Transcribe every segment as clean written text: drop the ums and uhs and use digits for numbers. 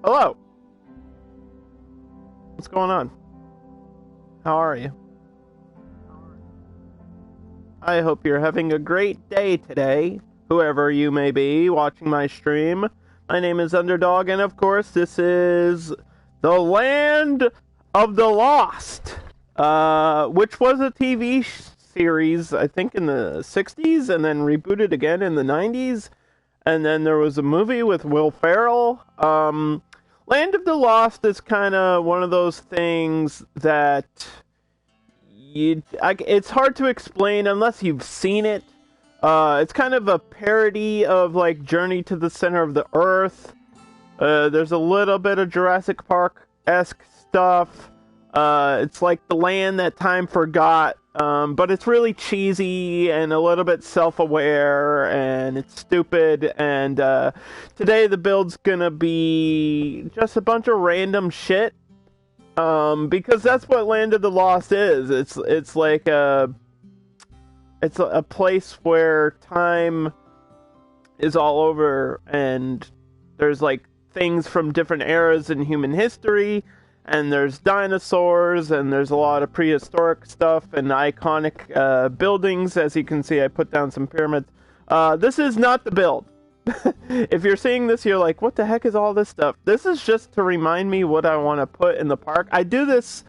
Hello. What's going on? How are you? I hope you're having a great day today, whoever you may be watching my stream. My name is Underdog, and of course, this is the Land of the Lost, which was a TV series, I think, in the 60s, and then rebooted again in the 90s. And then there was a movie with Will Ferrell. Land of the Lost is kind of one of those things that it's hard to explain unless you've seen it. It's kind of a parody of like Journey to the Center of the Earth. There's a little bit of Jurassic Park-esque stuff. It's like the land that time forgot, but it's really cheesy and a little bit self-aware, and it's stupid. And today the build's gonna be just a bunch of random shit. Because that's what Land of the Lost is. It's like it's a place where time is all over, and there's like things from different eras in human history, and there's dinosaurs, and there's a lot of prehistoric stuff and iconic buildings. As you can see, I put down some pyramids. This is not the build. If you're seeing this, you're like, what the heck is all this stuff? This is just to remind me what I want to put in the park. I do this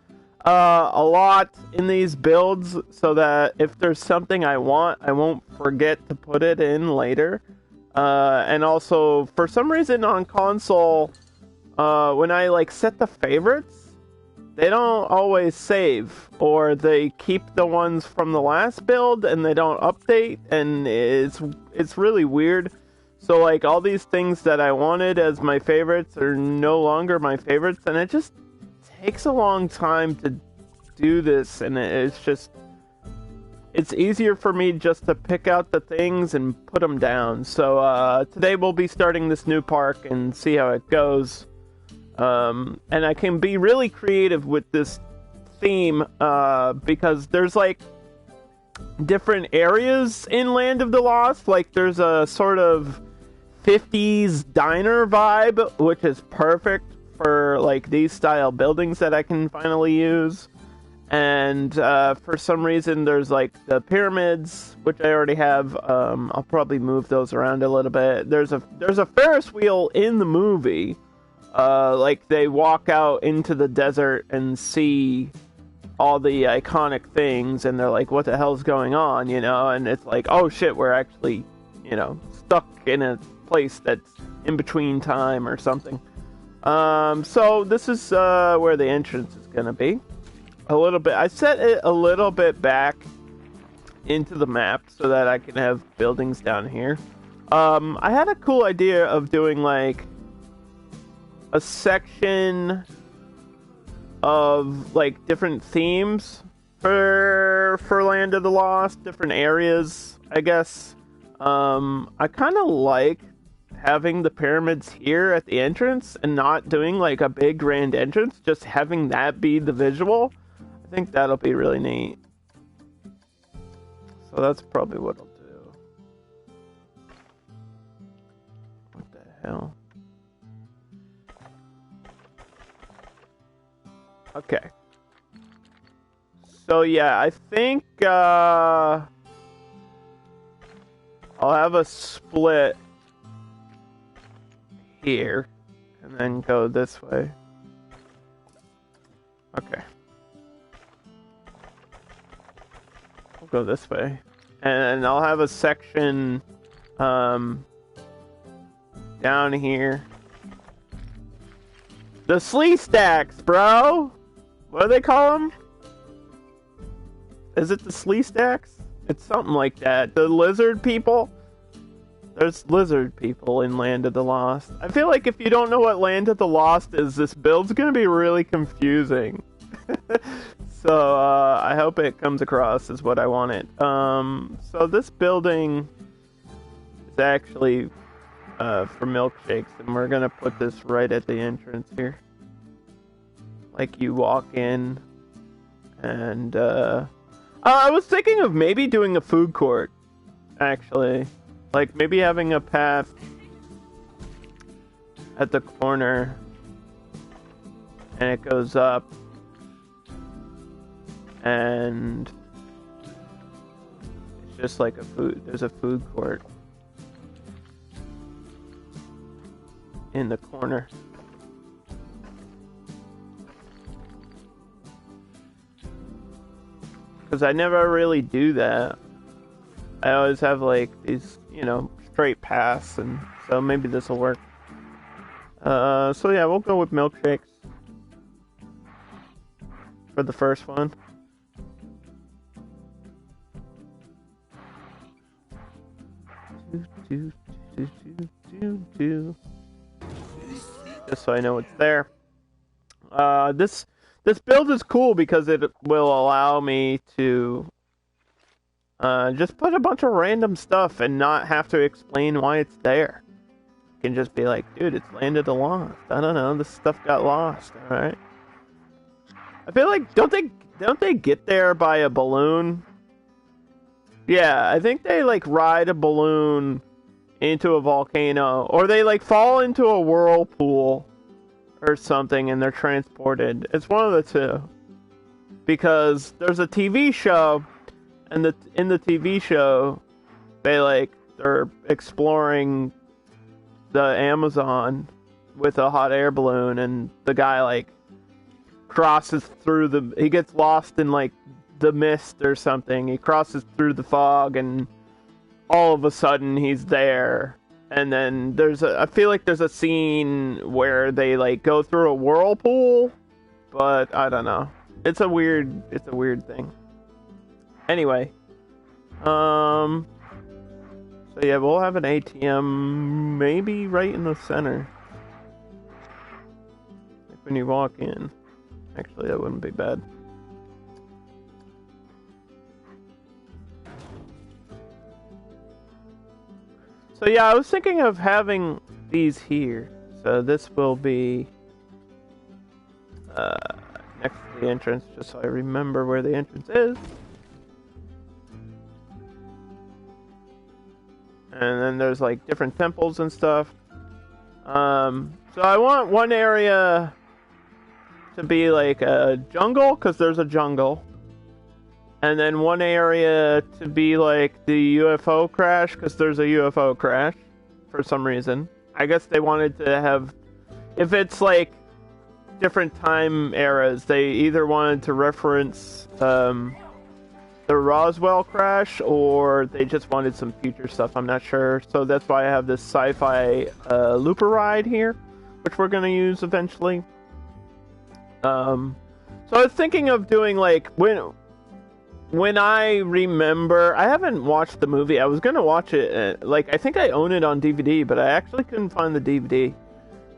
a lot in these builds so that if there's something I want, I won't forget to put it in later. And also, for some reason on console, when I like set the favorites, they don't always save, or they keep the ones from the last build and they don't update, and it's really weird. So, like, all these things that I wanted as my favorites are no longer my favorites, and it just takes a long time to do this, and it's easier for me just to pick out the things and put them down. So, today we'll be starting this new park and see how it goes. And I can be really creative with this theme, because there's, like, different areas in Land of the Lost. Like, there's a sort of 50s diner vibe, which is perfect for like these style buildings that I can finally use. And for some reason there's like the pyramids, which I already have. I'll probably move those around a little bit. There's a Ferris wheel in the movie. Like they walk out into the desert and see all the iconic things, and they're like, what the hell's going on, you know? And it's like, oh shit, we're actually, you know, stuck in a place that's in between time or something. So this is where the entrance is gonna be. A little bit, I set it a little bit back into the map so that I can have buildings down here. I had a cool idea of doing like a section of like different themes for Land of the Lost, different areas, I guess. I kind of like having the pyramids here at the entrance and not doing like a big grand entrance, just having that be the visual. I think that'll be really neat. So that's probably what I'll do. What the hell? Okay. So yeah, I think I'll have a split here and then go this way. Okay. We'll go this way. And I'll have a section down here. The Slee Stacks, bro! What do they call them? Is it the Slee Stacks? It's something like that. The lizard people? There's lizard people in Land of the Lost. I feel like if you don't know what Land of the Lost is, this build's gonna be really confusing. So, I hope it comes across as what I want it. So this building is actually for milkshakes, and we're gonna put this right at the entrance here. Like, you walk in, and I was thinking of maybe doing a food court, actually. Like, maybe having a path at the corner and it goes up, and it's just like there's a food court in the corner. Because I never really do that. I always have like these, straight paths, and so maybe this will work. So yeah, we'll go with milkshakes for the first one. Just so I know it's there. This build is cool because it will allow me to just put a bunch of random stuff and not have to explain why it's there. You can just be like, dude, it's landed a lost. I don't know, this stuff got lost, alright? I feel like, don't they get there by a balloon? Yeah, I think they like ride a balloon into a volcano, or they like fall into a whirlpool or something and they're transported. It's one of the two. Because there's a TV show, and in the TV show, they're exploring the Amazon with a hot air balloon, and the guy like crosses through he gets lost in like the mist or something. He crosses through the fog, and all of a sudden he's there. And then I feel like there's a scene where they like go through a whirlpool, but I don't know. It's a weird thing. Anyway, so yeah, we'll have an ATM maybe right in the center. Like when you walk in. Actually, that wouldn't be bad. So yeah, I was thinking of having these here. So this will be next to the entrance, just so I remember where the entrance is. And then there's like different temples and stuff. So I want one area to be like a jungle, because there's a jungle. And then one area to be like the UFO crash, because there's a UFO crash for some reason. I guess they wanted to have, if it's like different time eras, they either wanted to reference the Roswell crash, or they just wanted some future stuff. I'm not sure. So that's why I have this sci-fi looper ride here, which we're going to use eventually. So I was thinking of doing like, when I remember, I haven't watched the movie. I was gonna watch it, I think I own it on DVD, but I actually couldn't find the DVD.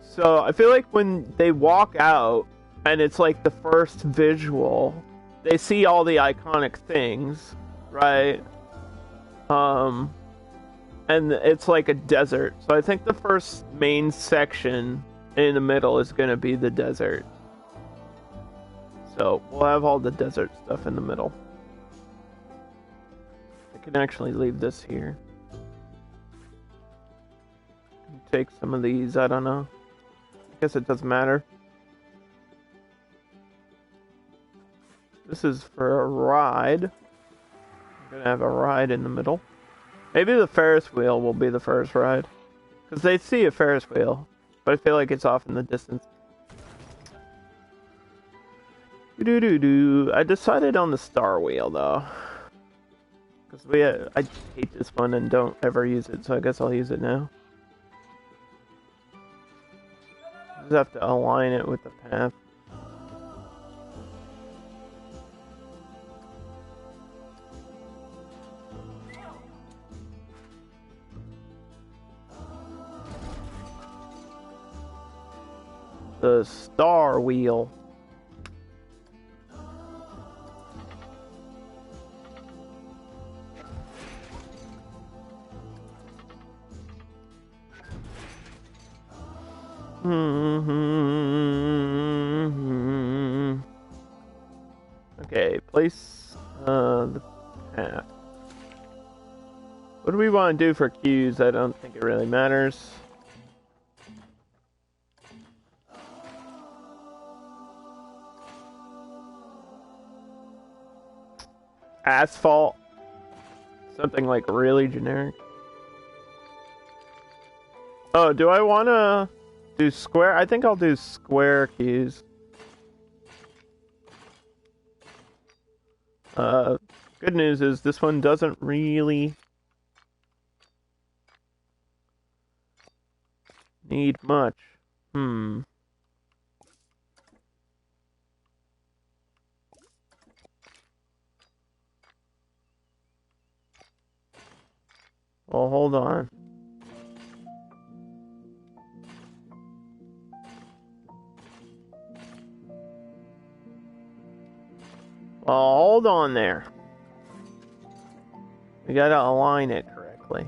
So I feel like when they walk out, and it's like the first visual, they see all the iconic things, right? And it's like a desert. So I think the first main section in the middle is gonna be the desert. So we'll have all the desert stuff in the middle. I can actually leave this here. Take some of these, I don't know. I guess it doesn't matter. This is for a ride. I'm gonna have a ride in the middle. Maybe the Ferris wheel will be the first ride. Because they see a Ferris wheel, but I feel like it's off in the distance. I decided on the star wheel though. Because I hate this one and don't ever use it, so I guess I'll use it now. Just have to align it with the path. The star wheel. Okay, place the path. What do we want to do for cues? I don't think it really matters. asphalt. Something like really generic. Oh, do I want to do square? I think I'll do square keys. Good news is this one doesn't really need much. Well, hold on. Well, hold on there. We gotta align it correctly.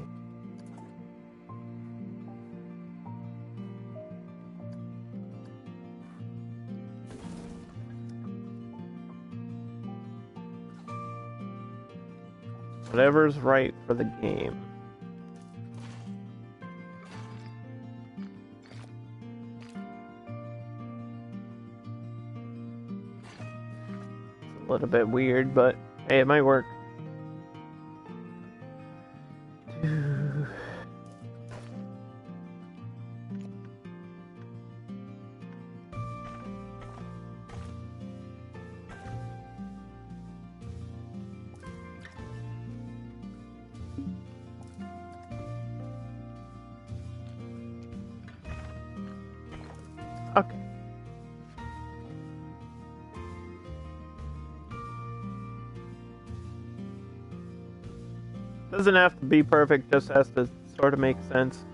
Whatever's right for the game. It's a little bit weird, but hey, it might work. Okay. Doesn't have to be perfect, just has to sort of make sense.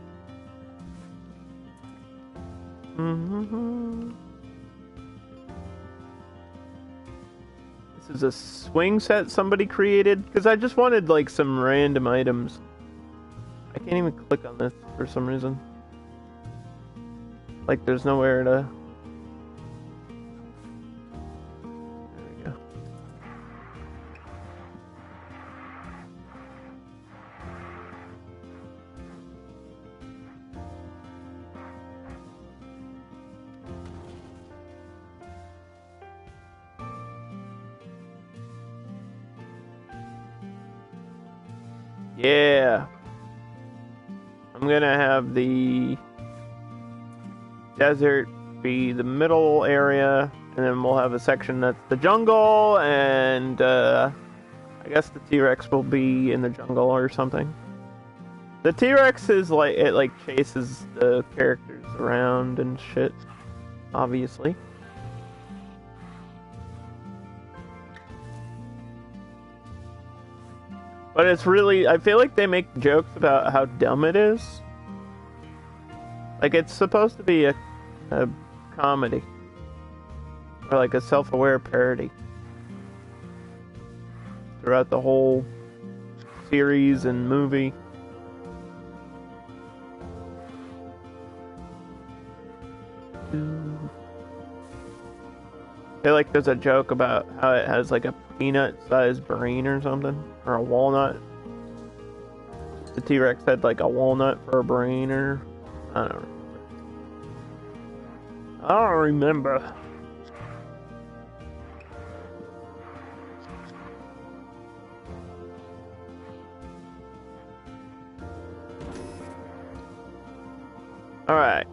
This is a swing set somebody created, because I just wanted like some random items. I can't even click on this for some reason. Like there's nowhere to... There we go. Yeah. I'm gonna have the desert be the middle area, and then we'll have a section that's the jungle, and I guess the T-Rex will be in the jungle or something. The T-Rex is like, it like chases the characters around and shit, obviously. But it's really, I feel like they make jokes about how dumb it is. Like, it's supposed to be a comedy. Or like a self-aware parody. Throughout the whole series and movie. I feel like there's a joke about how it has like a peanut-sized brain or something. Or a walnut. The T-Rex had like a walnut for a brain, or... I don't remember. Alright.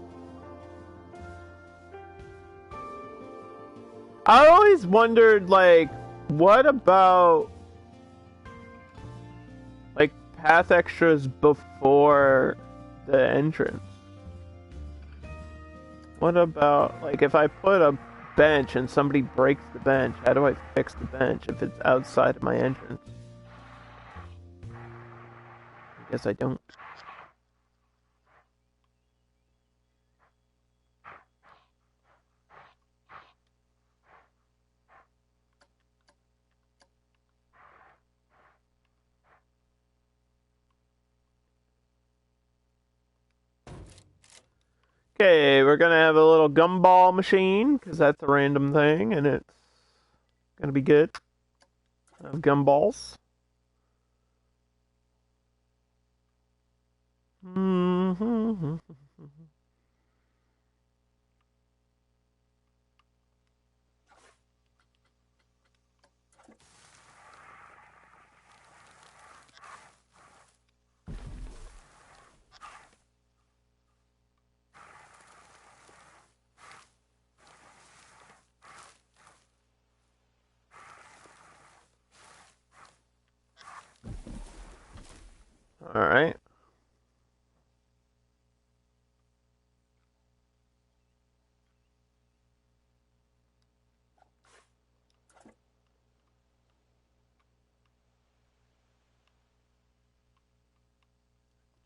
I always wondered, like, what about, like, path extras before the entrance? What about, like, if I put a bench and somebody breaks the bench, how do I fix the bench if it's outside of my entrance? I guess I don't. Okay, we're gonna have a little gumball machine, because that's a random thing, and it's gonna be good. Gumballs.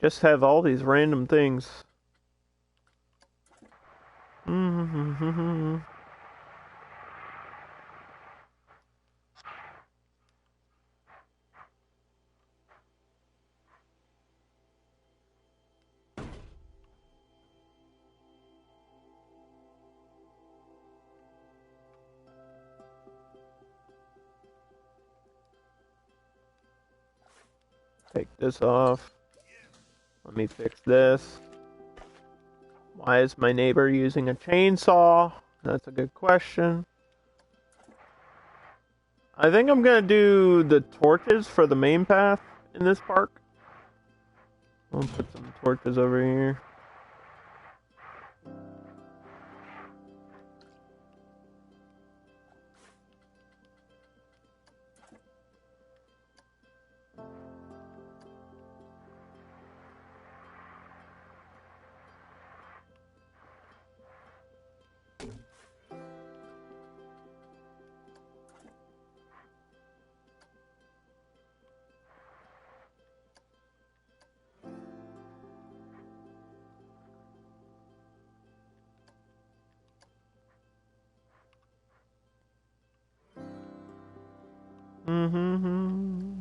Just have all these random things. Mm-hmm. Take this off. Let me fix this. Why is my neighbor using a chainsaw? That's a good question. I think I'm gonna do the torches for the main path in this park. I'll put some torches over here. Mm-hmm.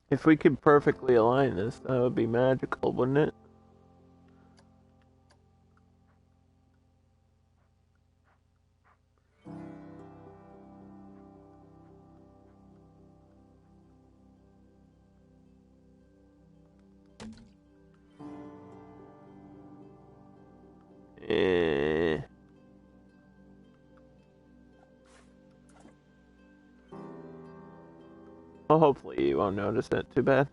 If we could perfectly align this, that would be magical, wouldn't it? Eh. Well, hopefully you won't notice it too bad.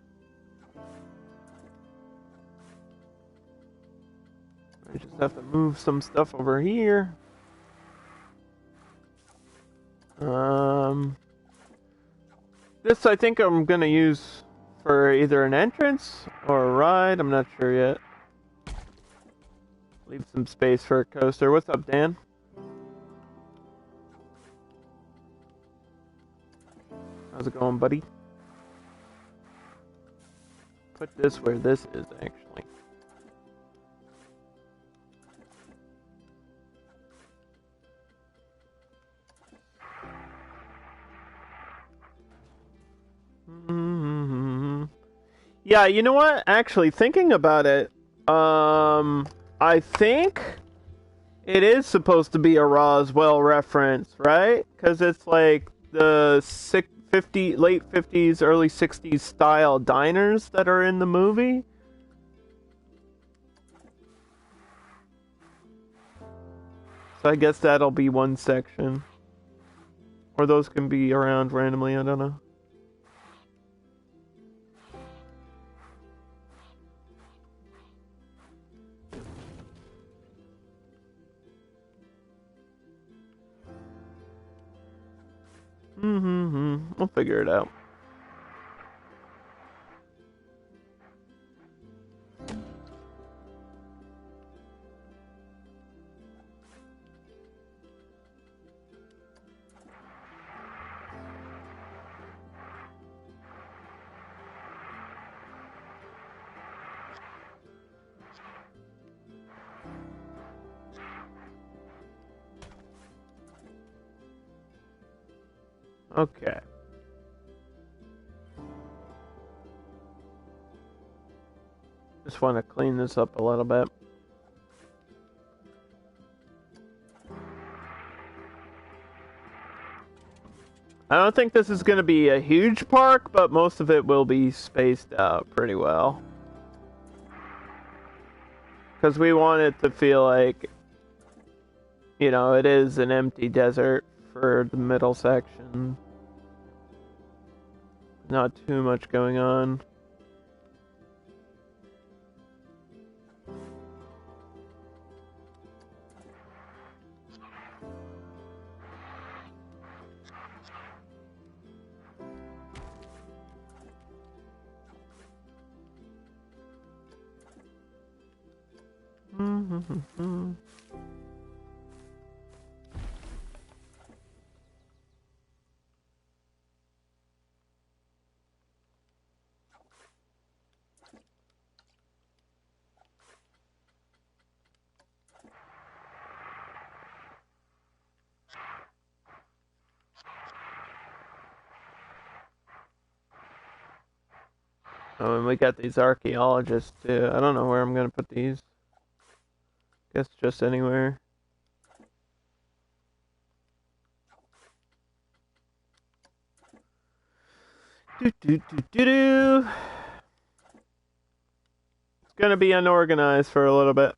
I just have to move some stuff over here. This I think I'm gonna use for either an entrance or a ride. I'm not sure yet. Leave some space for a coaster. What's up, Dan? How's it going, buddy? Put this where this is, actually. Mm-hmm. Yeah, you know what? Actually, thinking about it, I think it is supposed to be a Roswell reference, right? Because it's like the late 50s, early 60s style diners that are in the movie. So I guess that'll be one section. Or those can be around randomly, I don't know. We'll figure it out. Okay. Just want to clean this up a little bit. I don't think this is going to be a huge park, but most of it will be spaced out pretty well. Because we want it to feel like, you know, it is an empty desert for the middle section. Not too much going on. Oh, and we got these archaeologists too. I don't know where I'm gonna put these. Guess just anywhere. It's gonna be unorganized for a little bit.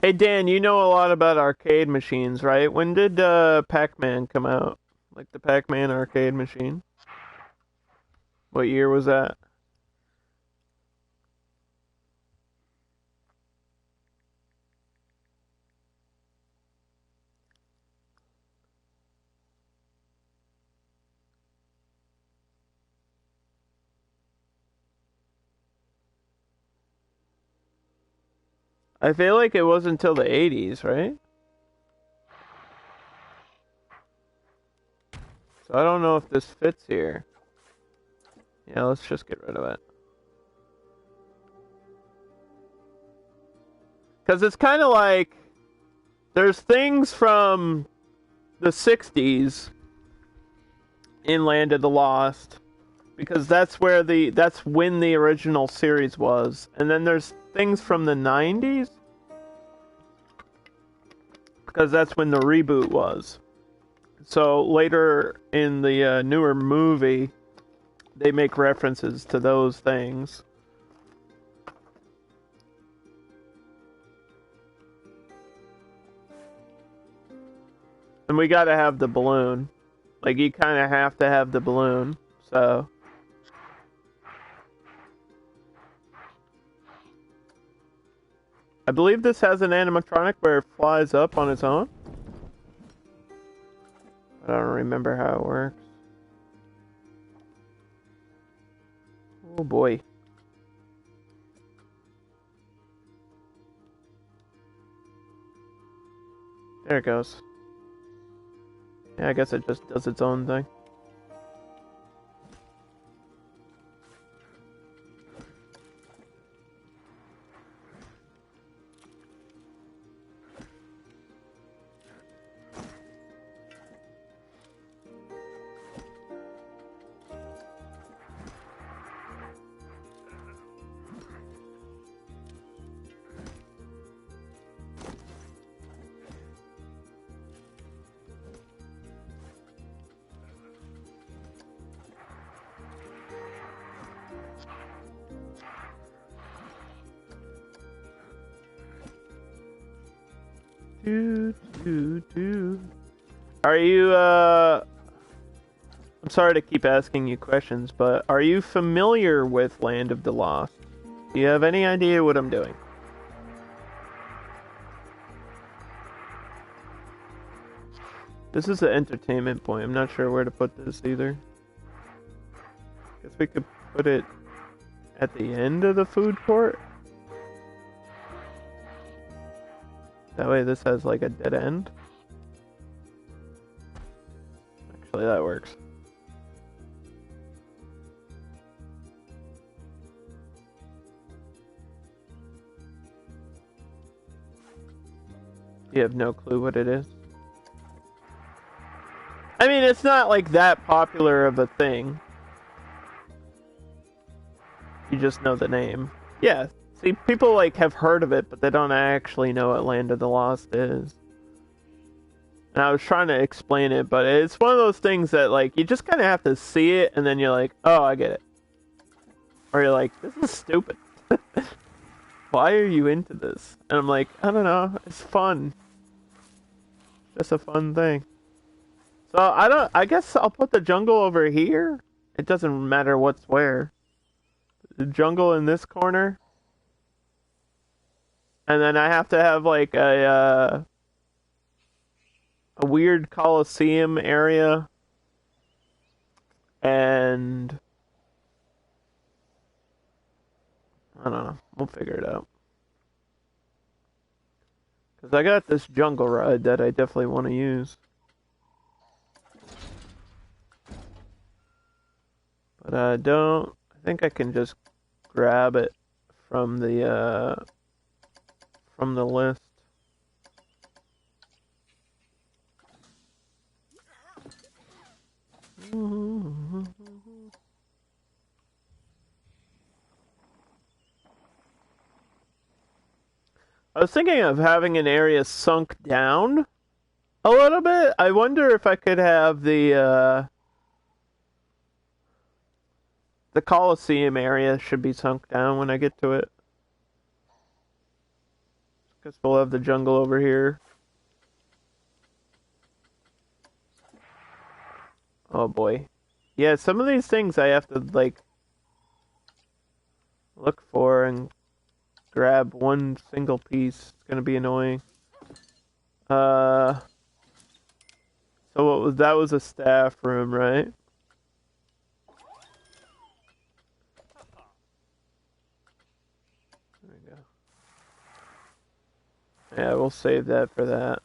Hey Dan, you know a lot about arcade machines, right? When did Pac-Man come out? Like the Pac-Man arcade machine? What year was that? I feel like it wasn't until the 80s, right? So I don't know if this fits here. Yeah, let's just get rid of it. Because it's kind of like there's things from the 60s in Land of the Lost, because that's when the original series was. And then there's things from the 90s, because that's when the reboot was. So later in the newer movie, they make references to those things. And we gotta have the balloon. Like, you kind of have to have the balloon, so... I believe this has an animatronic where it flies up on its own. I don't remember how it works. Oh boy. There it goes. Yeah, I guess it just does its own thing. Are you, I'm sorry to keep asking you questions, but are you familiar with Land of the Lost? Do you have any idea what I'm doing? This is an entertainment point. I'm not sure where to put this either. Guess we could put it at the end of the food court. That way this has like a dead end. Actually, that works. You have no clue what it is? I mean, it's not like that popular of a thing. You just know the name. Yeah, see, people like have heard of it, but they don't actually know what Land of the Lost is. And I was trying to explain it, but it's one of those things that like you just kind of have to see it, and then you're like, oh, I get it. Or you're like, this is stupid. Why are you into this? And I'm like, I don't know, it's fun. Just a fun thing. So I guess I'll put the jungle over here. It doesn't matter what's where. The jungle in this corner. And then I have to have like a weird Coliseum area. And I don't know. We'll figure it out. Because I got this jungle ride that I definitely want to use. But I don't... I think I can just grab it from the list. I was thinking of having an area sunk down a little bit. I wonder if I could have the Coliseum area should be sunk down when I get to it. Guess we'll have the jungle over here. Oh boy. Yeah, some of these things I have to, like, look for and grab one single piece. It's gonna be annoying. So what was that? Was a staff room, right? There we go. Yeah, we'll save that for that.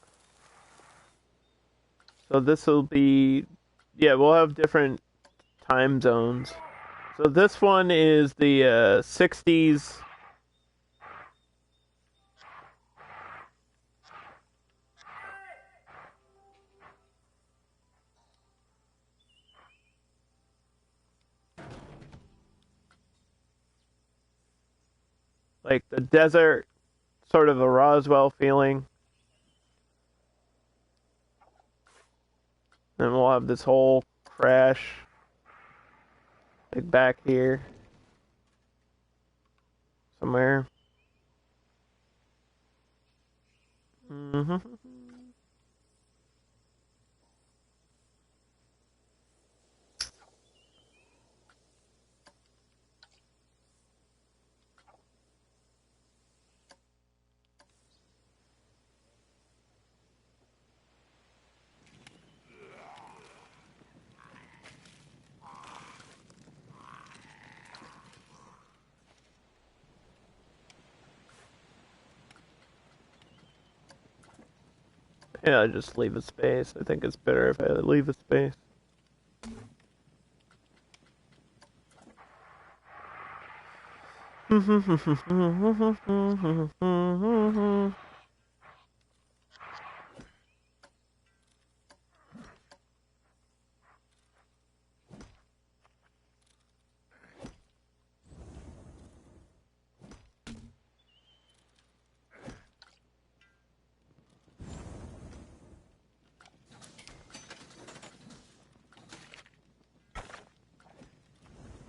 So this will be, yeah, we'll have different time zones. So this one is the 60s. Like the desert, sort of a Roswell feeling. Then we'll have this whole crash, like back here somewhere. Mm-hmm. Yeah, just leave a space. I think it's better if I leave a space.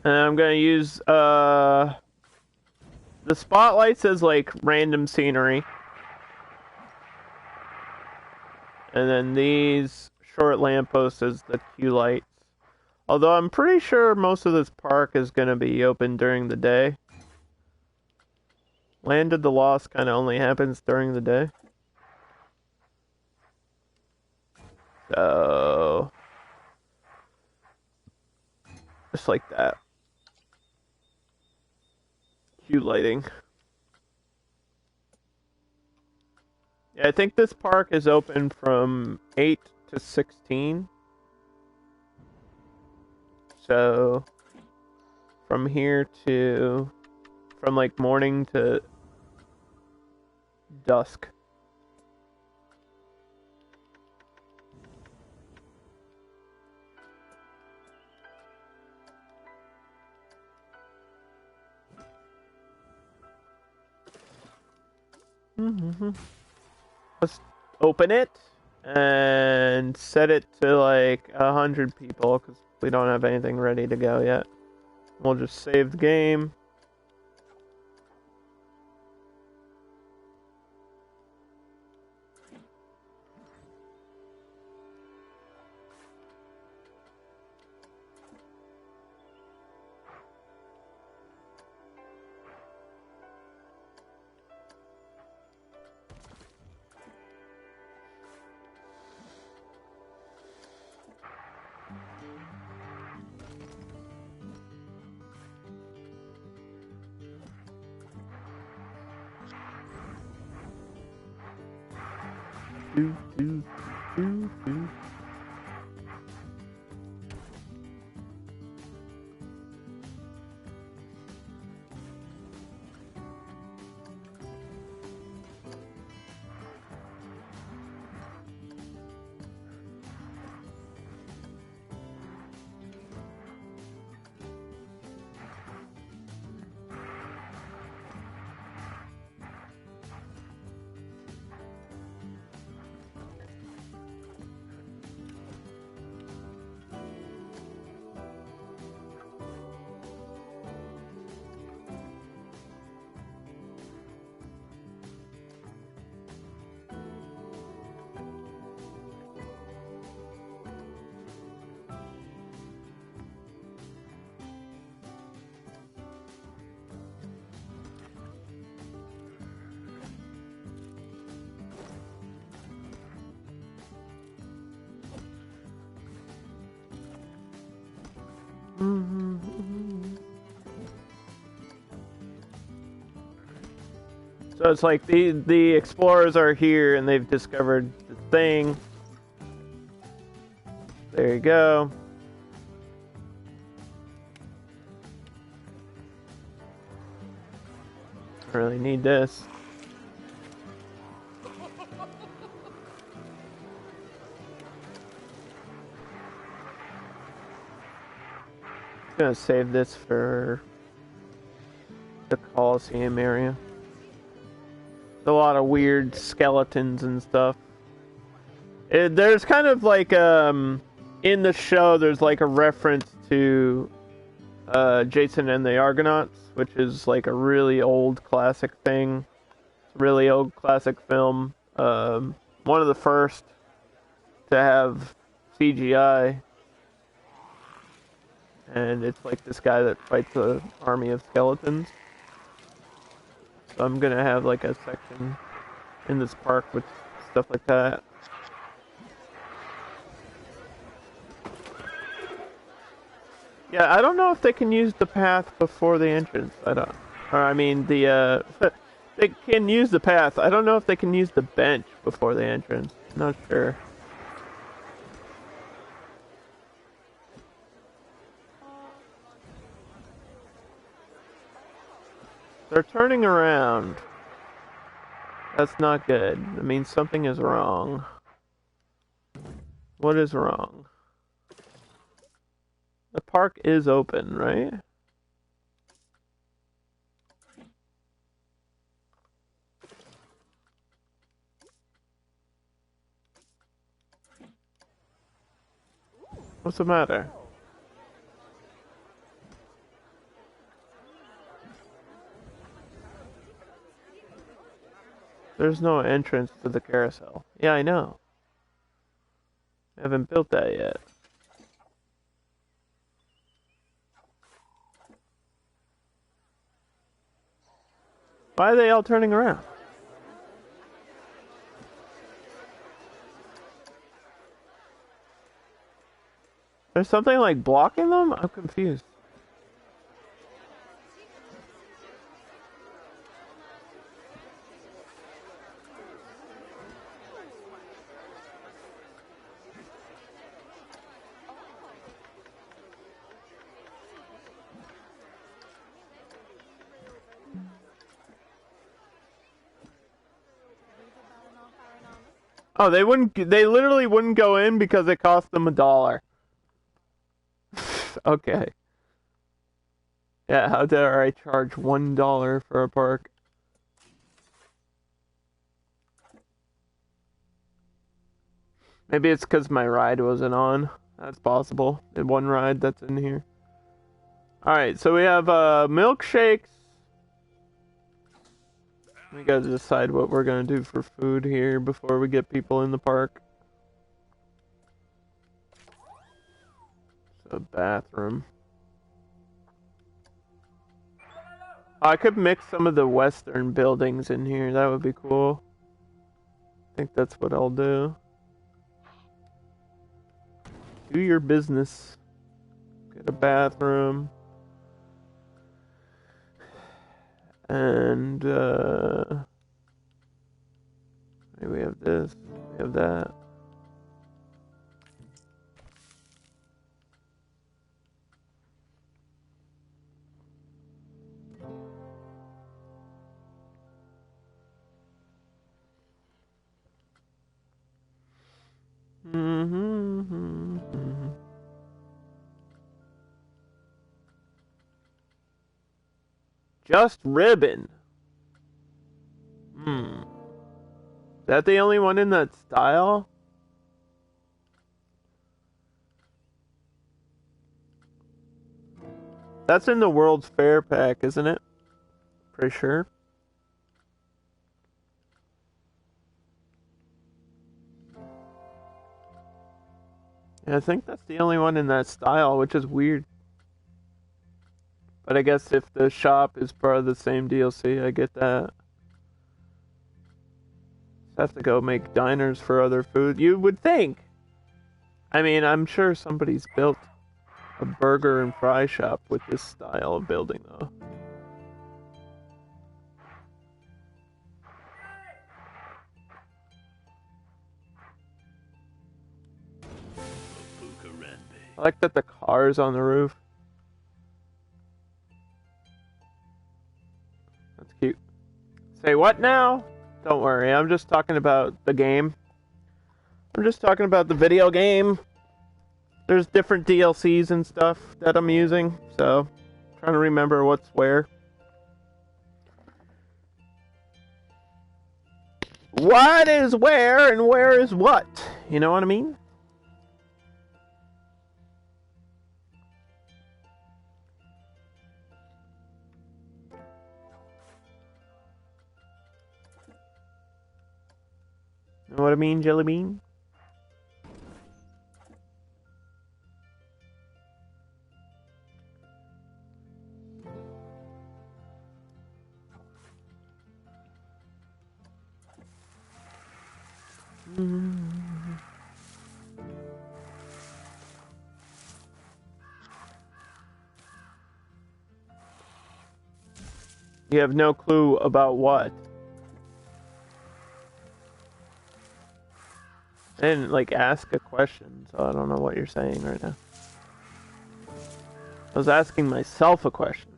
And I'm gonna use the spotlights as like random scenery. And then these short lampposts as the queue lights. Although I'm pretty sure most of this park is gonna be open during the day. Land of the Lost kinda only happens during the day. So just like that. Queue lighting. Yeah, I think this park is open from 8 to 16. So, from here to, from like morning to dusk. Let's open it and set it to like 100 people because we don't have anything ready to go yet. We'll just save the game. Do, do, do, do. So it's like the explorers are here and they've discovered the thing. There you go. I really need this. I'm gonna save this for the Coliseum area. A lot of weird skeletons and stuff. There's kind of like in the show there's like a reference to Jason and the Argonauts, which is like a really old classic thing. Really old classic film. One of the first to have CGI. And it's like this guy that fights an army of skeletons. So I'm gonna have like a section in this park with stuff like that. Yeah, I don't know if they can use the path before the entrance. They can use the path. I don't know if they can use the bench before the entrance. Not sure. They're turning around. That's not good. That means something is wrong. What is wrong? The park is open, right? What's the matter? There's no entrance to the carousel. Yeah, I know. I haven't built that yet. Why are they all turning around? There's something like blocking them? I'm confused. Oh, they literally wouldn't go in because it cost them $1. Okay. Yeah, how dare I charge $1 for a park? Maybe it's because my ride wasn't on. That's possible. The one ride that's in here. Alright, so we have milkshakes. We gotta decide what we're gonna do for food here before we get people in the park. So, bathroom. I could mix some of the western buildings in here. That would be cool. I think that's what I'll do. Do your business. Get a bathroom. And, maybe we have this. We have that. Just ribbon. Is that the only one in that style? That's in the World's Fair pack, isn't it? Pretty sure. Yeah, I think that's the only one in that style, which is weird. But I guess if the shop is part of the same DLC, I get that. Have to go make diners for other food. You would think. I mean, I'm sure somebody's built a burger and fry shop with this style of building, though. I like that the car's on the roof. That's cute. Say what now? Don't worry, I'm just talking about the game. I'm just talking about the video game. There's different DLCs and stuff that I'm using, so I'm trying to remember what's where. What is where and where is what? You know what I mean? You know what I mean, Jelly Bean? You have no clue about what? I didn't, like, ask a question, so I don't know what you're saying right now. I was asking myself a question.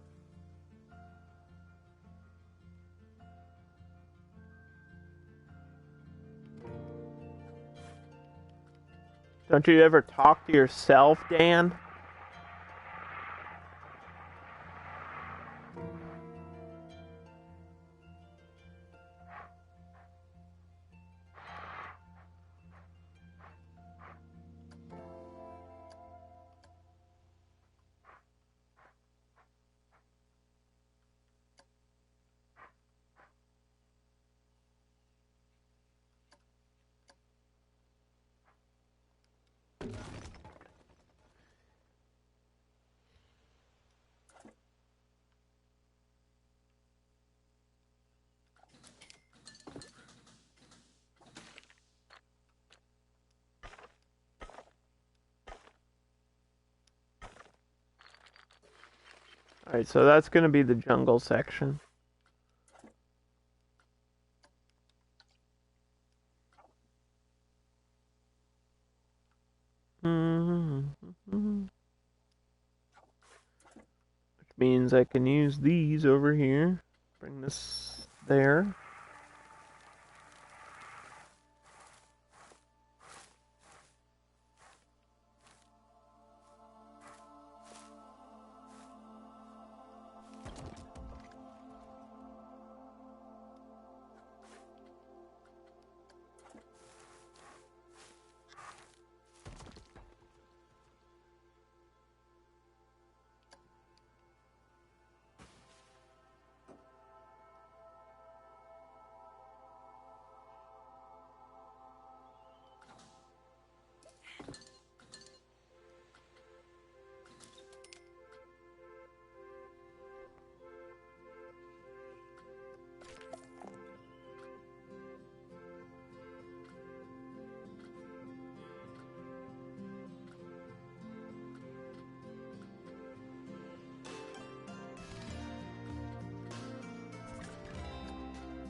Don't you ever talk to yourself, Dan? Alright, so that's gonna be the jungle section. Which means I can use these over here. Bring this there.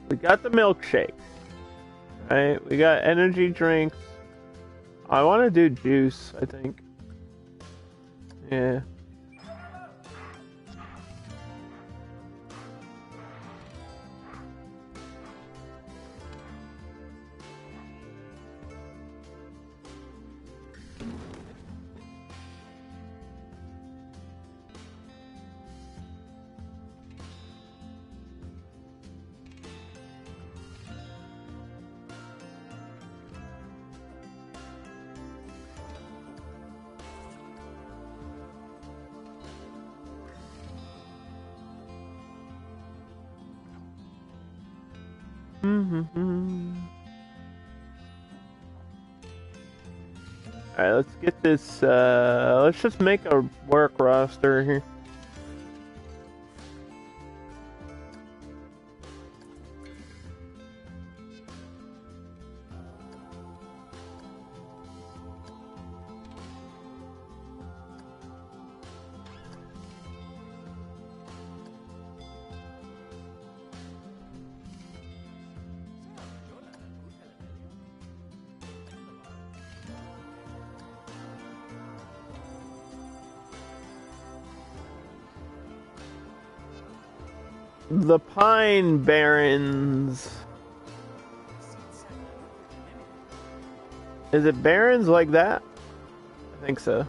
We got the milkshakes, right? We got energy drinks. I want to do juice, I think. Yeah. Alright, let's get this, let's just make a work roster here. The Pine Barrens. Is it barrens like that? I think so.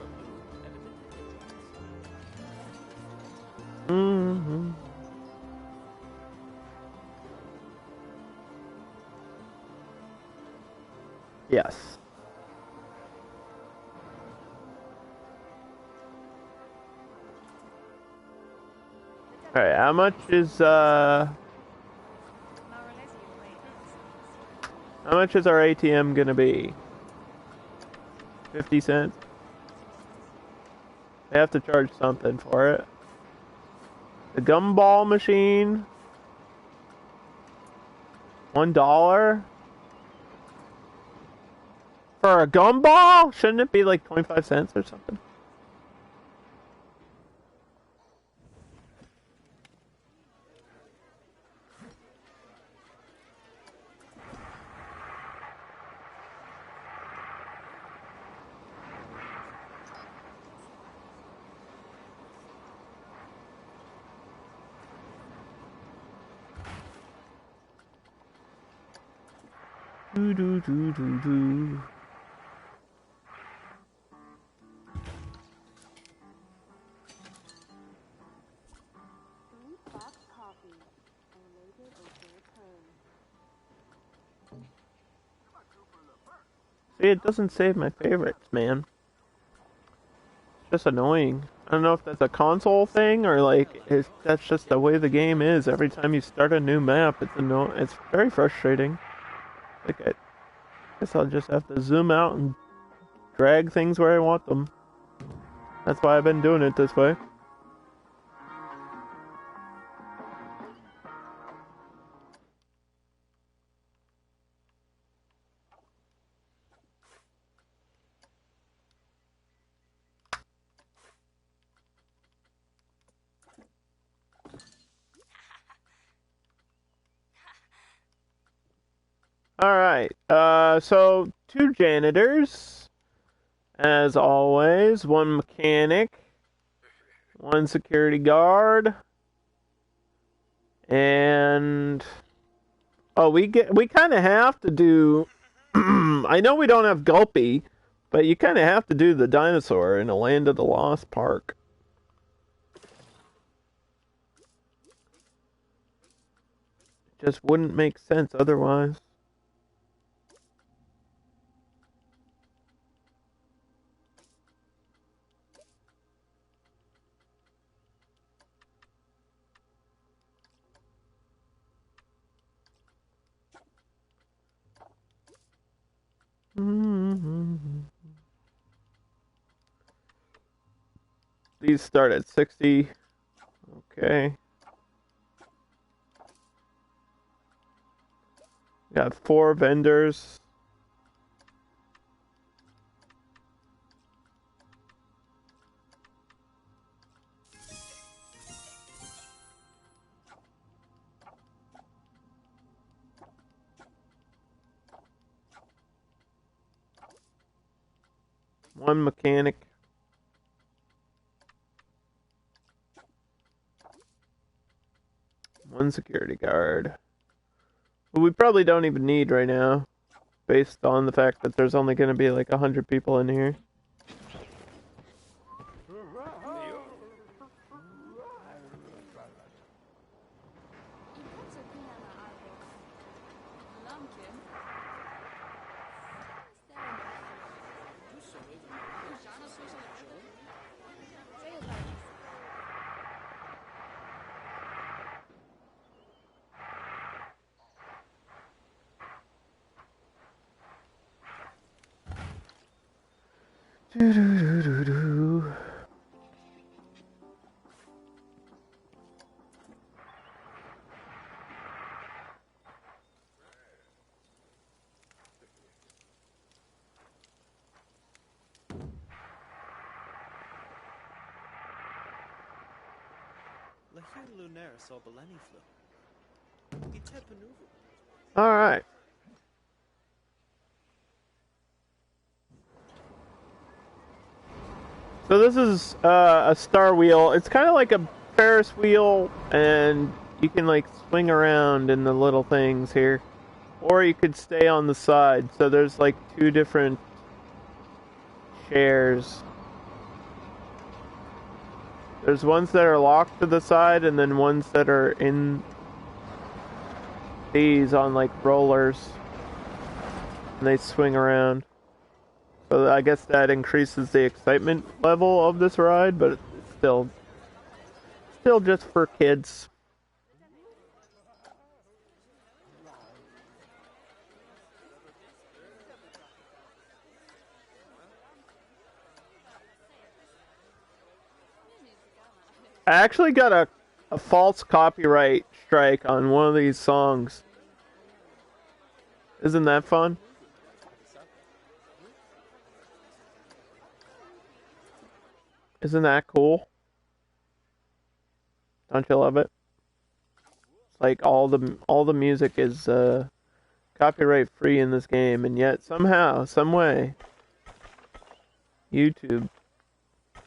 Mm-hmm. Yes. Alright, how much is our ATM gonna be? 50 cents? They have to charge something for it. The gumball machine? $1? For a gumball? Shouldn't it be like 25 cents or something? Do. See, it doesn't save my favorites, man. It's just annoying. I don't know if that's a console thing or like if that's just the way the game is. Every time you start a new map, it's very frustrating. Like I guess I'll just have to zoom out and drag things where I want them. That's why I've been doing it this way. Alright, so 2 janitors, as always, 1 mechanic, 1 security guard, and oh, we kind of have to do. I know we don't have Gulpy, but you kind of have to do the dinosaur in a Land of the Lost park. It just wouldn't make sense otherwise. These start at 60. Okay. Got 4 vendors. One mechanic. One security guard. Who we probably don't even need right now, based on the fact that there's only going to be like 100 people in here. All right. So this is a star wheel. It's kind of like a Ferris wheel, and you can like swing around in the little things here, or you could stay on the side. So there's like two different chairs. There's ones that are locked to the side, and then ones that are in these on like rollers, and they swing around. So I guess that increases the excitement level of this ride, but it's still just for kids. I actually got a false copyright strike on one of these songs. Isn't that fun? Isn't that cool? Don't you love it? It's like all the music is copyright free in this game, and yet somehow, some way, YouTube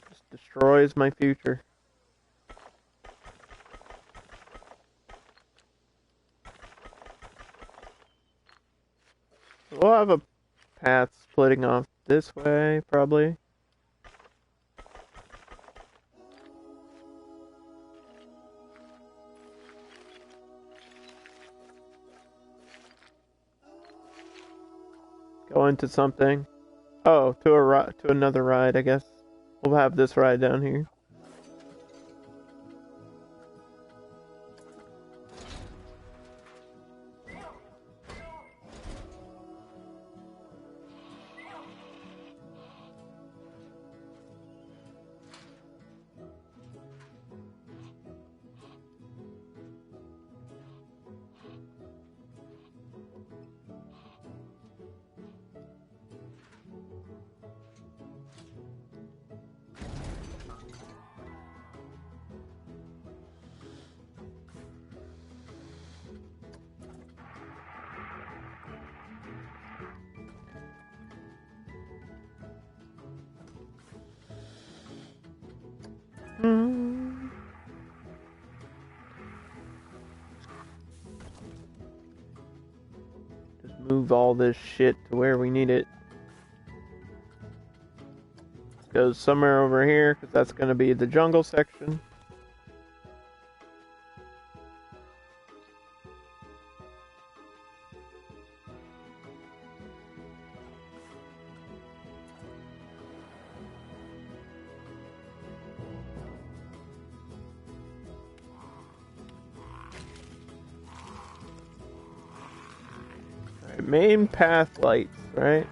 just destroys my future. We'll have a path splitting off this way, probably. Go into something. Oh, to another ride, I guess. We'll have this ride down here. Just move all this shit to where we need it. Goes somewhere over here, because that's going to be the jungle section. Alright, main path lights, right?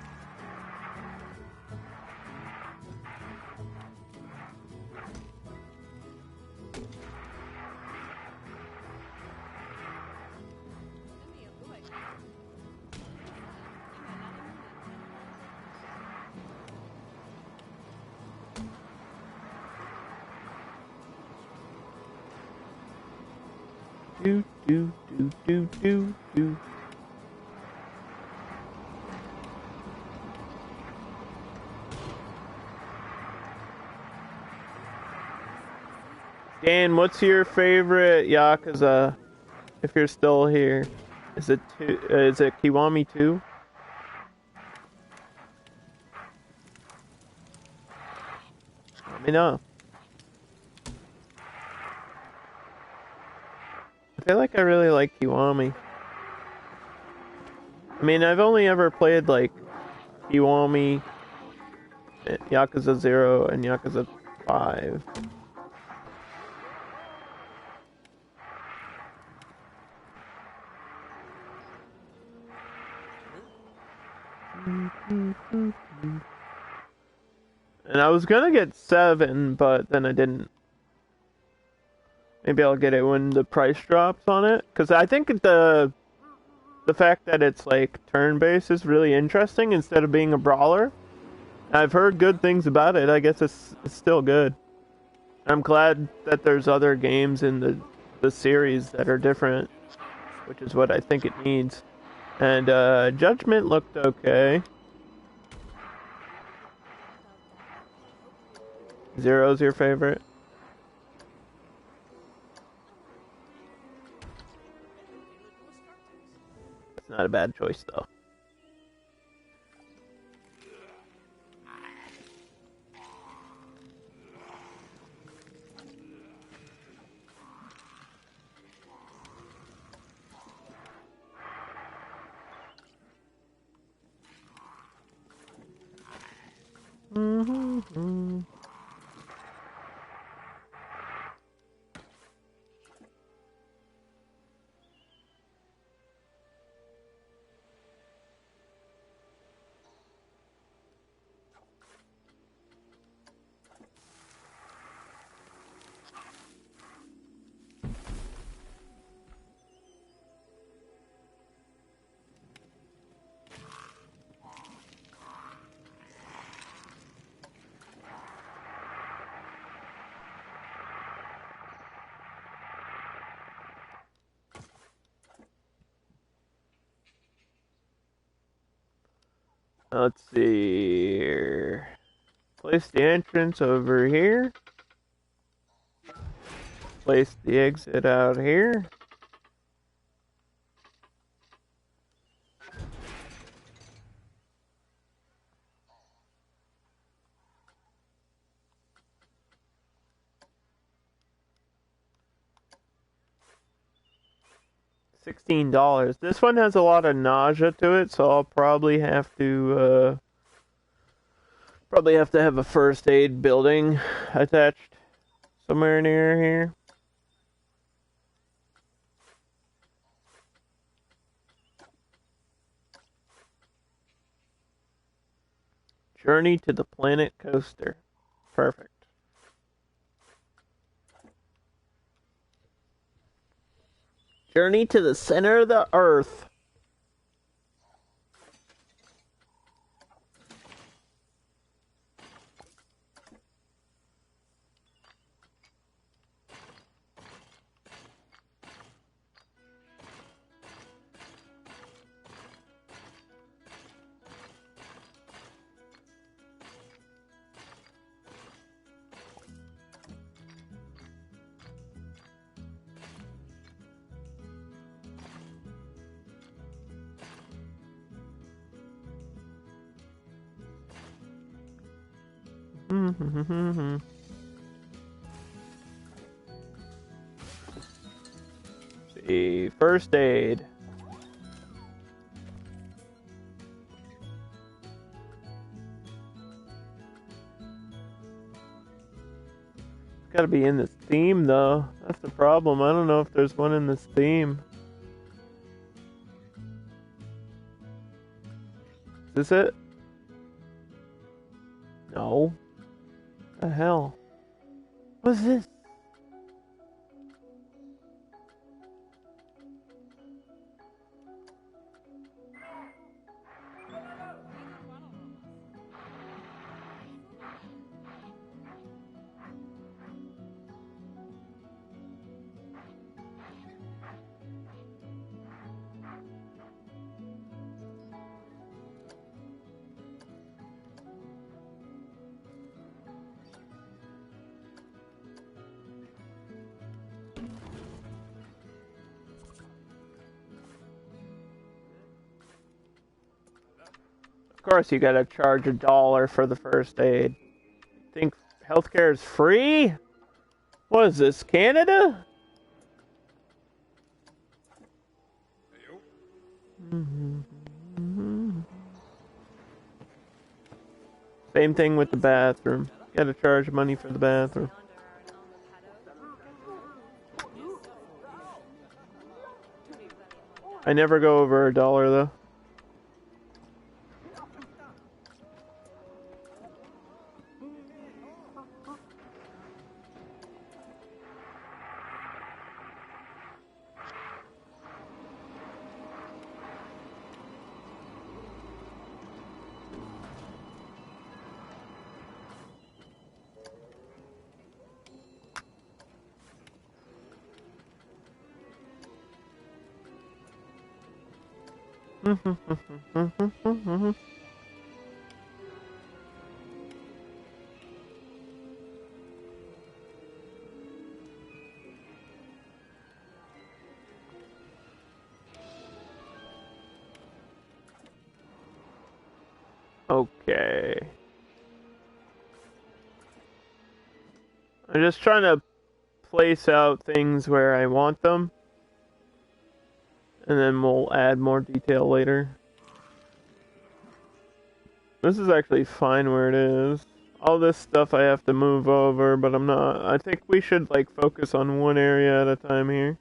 Do. Dan, what's your favorite Yakuza? If you're still here, is it Kiwami 2? Let me know. I feel like I really like Kiwami. I mean, I've only ever played like Kiwami, Yakuza 0, and Yakuza 5. And I was gonna get 7, but then I didn't. Maybe I'll get it when the price drops on it, because I think the fact that it's like turn-based is really interesting instead of being a brawler. I've heard good things about it. I guess it's still good. I'm glad that there's other games in the series that are different, which is what I think it needs. And Judgment looked okay. Zero's your favorite? Not a bad choice, though. Mm-hmm. Let's see here. Place the entrance over here. Place the exit out here. $16. This one has a lot of nausea to it, so I'll probably have to have a first aid building attached somewhere near here. Journey to the planet coaster. Perfect. Journey to the center of the earth. See, first aid. It's gotta be in this theme, though. That's the problem. I don't know if there's one in this theme. Is this it? No. What the hell? What's this? Of course, you gotta charge $1 for the first aid. Think healthcare is free? What is this, Canada? Same thing with the bathroom. You gotta charge money for the bathroom. I never go over $1 though. Okay. I'm just trying to place out things where I want them. And then we'll add more detail later. This is actually fine where it is. All this stuff I have to move over, but I'm not. I think we should like focus on one area at a time here.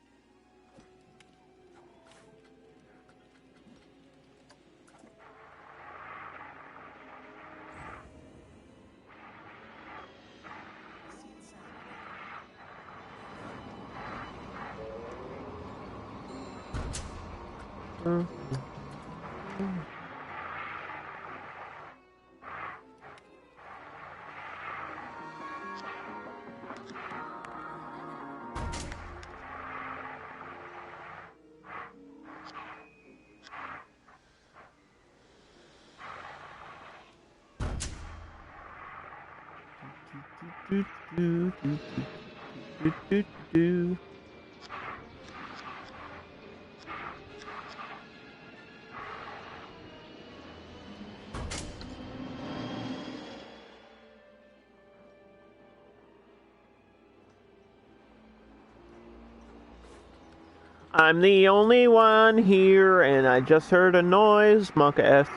I'm the only one here, and I just heard a noise, Monka S.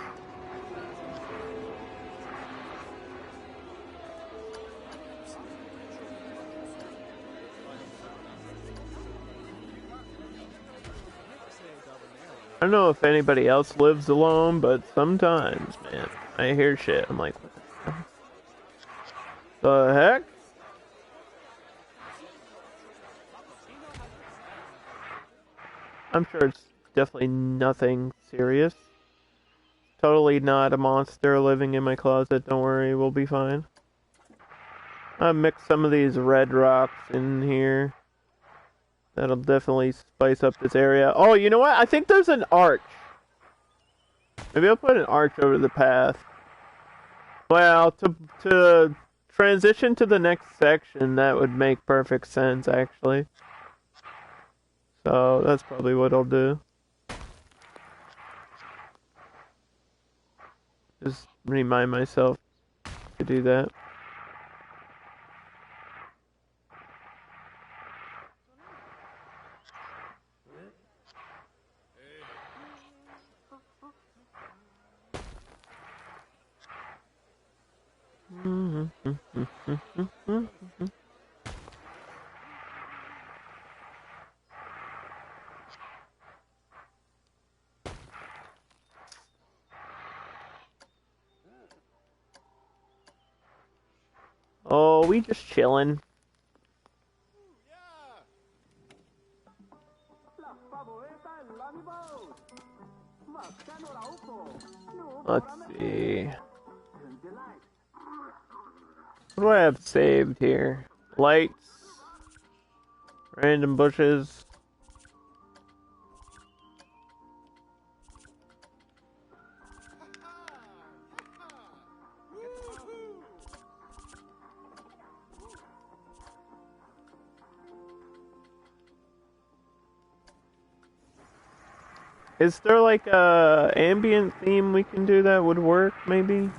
I don't know if anybody else lives alone, but sometimes, man, I hear shit. I'm like, what the heck? I'm sure it's definitely nothing serious. Totally not a monster living in my closet. Don't worry, we'll be fine. I mixed some of these red rocks in here. That'll definitely spice up this area. Oh, you know what? I think there's an arch. Maybe I'll put an arch over the path. Well, to transition to the next section, that would make perfect sense, actually. So that's probably what I'll do. Just remind myself to do that. Oh, we just chilling. Let's see. What do I have saved here? Lights. Random bushes. Is there like a ambient theme we can do that would work, maybe?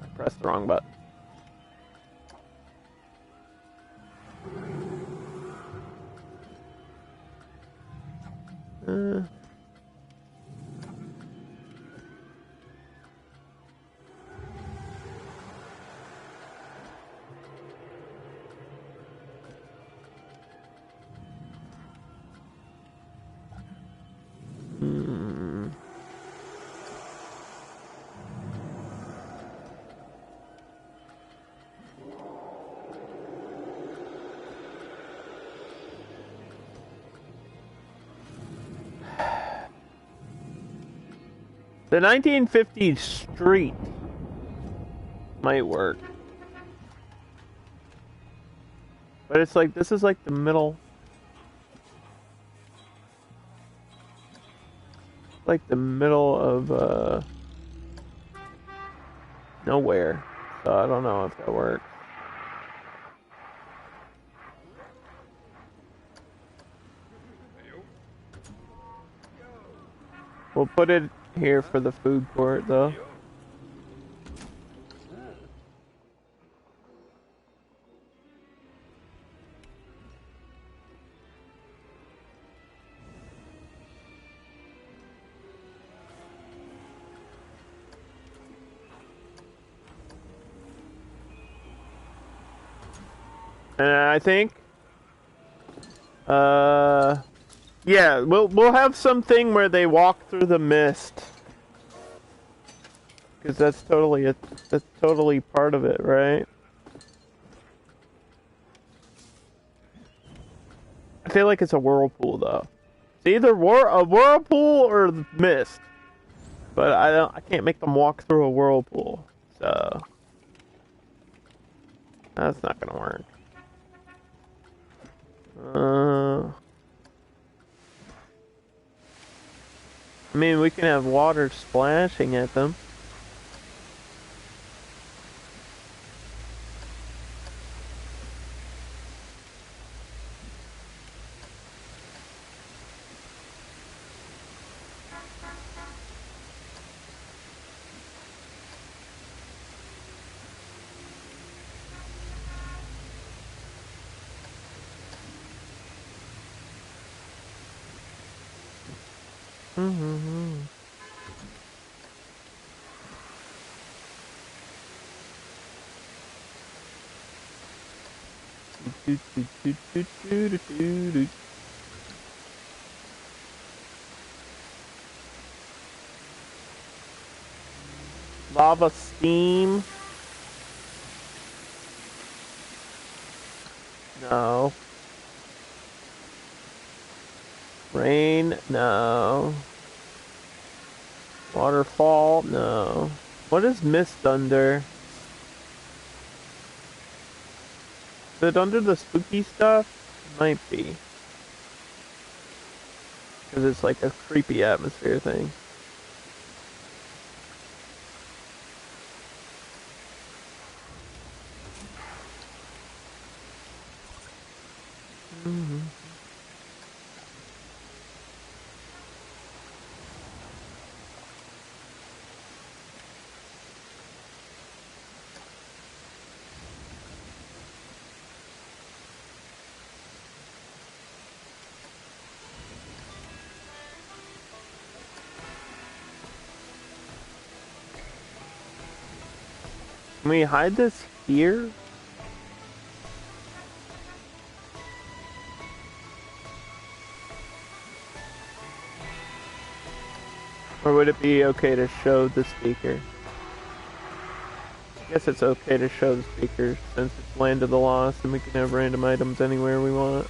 I pressed the wrong button. The 1950s street might work. But it's like, this is like the middle. like the middle of nowhere, so I don't know if that works. We'll put it here for the food court, though. And I think, yeah, we'll have something where they walk through the mist, because that's totally part of it, right? I feel like it's a whirlpool though. It's either a whirlpool or the mist, but I can't make them walk through a whirlpool, so that's not gonna work. I mean, we can have water splashing at them. Lava steam. No. Rain. No. Waterfall. No. What is mist under? Is it under the spooky stuff? Might be. Because it's like a creepy atmosphere thing. Can we hide this here? Or would it be okay to show the speaker? I guess it's okay to show the speaker since it's Land of the Lost and we can have random items anywhere we want.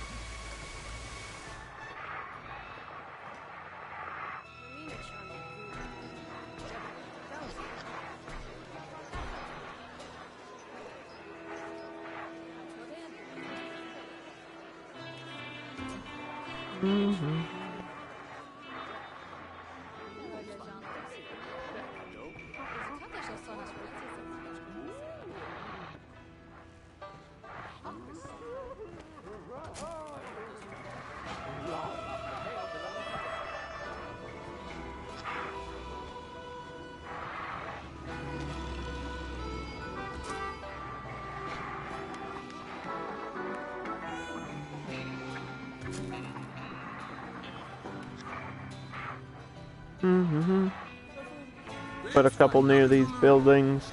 Put a couple near these buildings.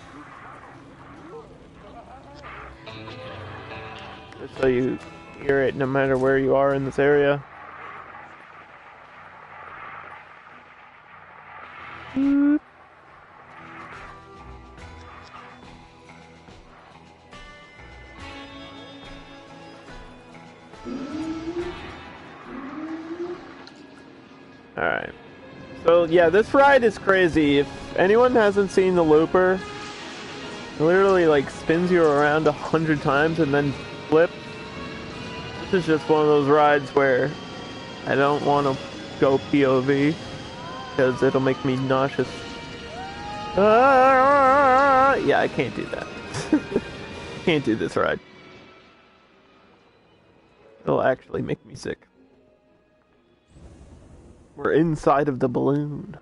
Just so you hear it no matter where you are in this area. Alright. So yeah, this ride is crazy. If anyone hasn't seen the looper, it literally like spins you around 100 times and then flips. This is just one of those rides where I don't want to go POV. because it'll make me nauseous. Yeah, I can't do that. Can't do this ride. It'll actually make me sick. We're inside of the balloon.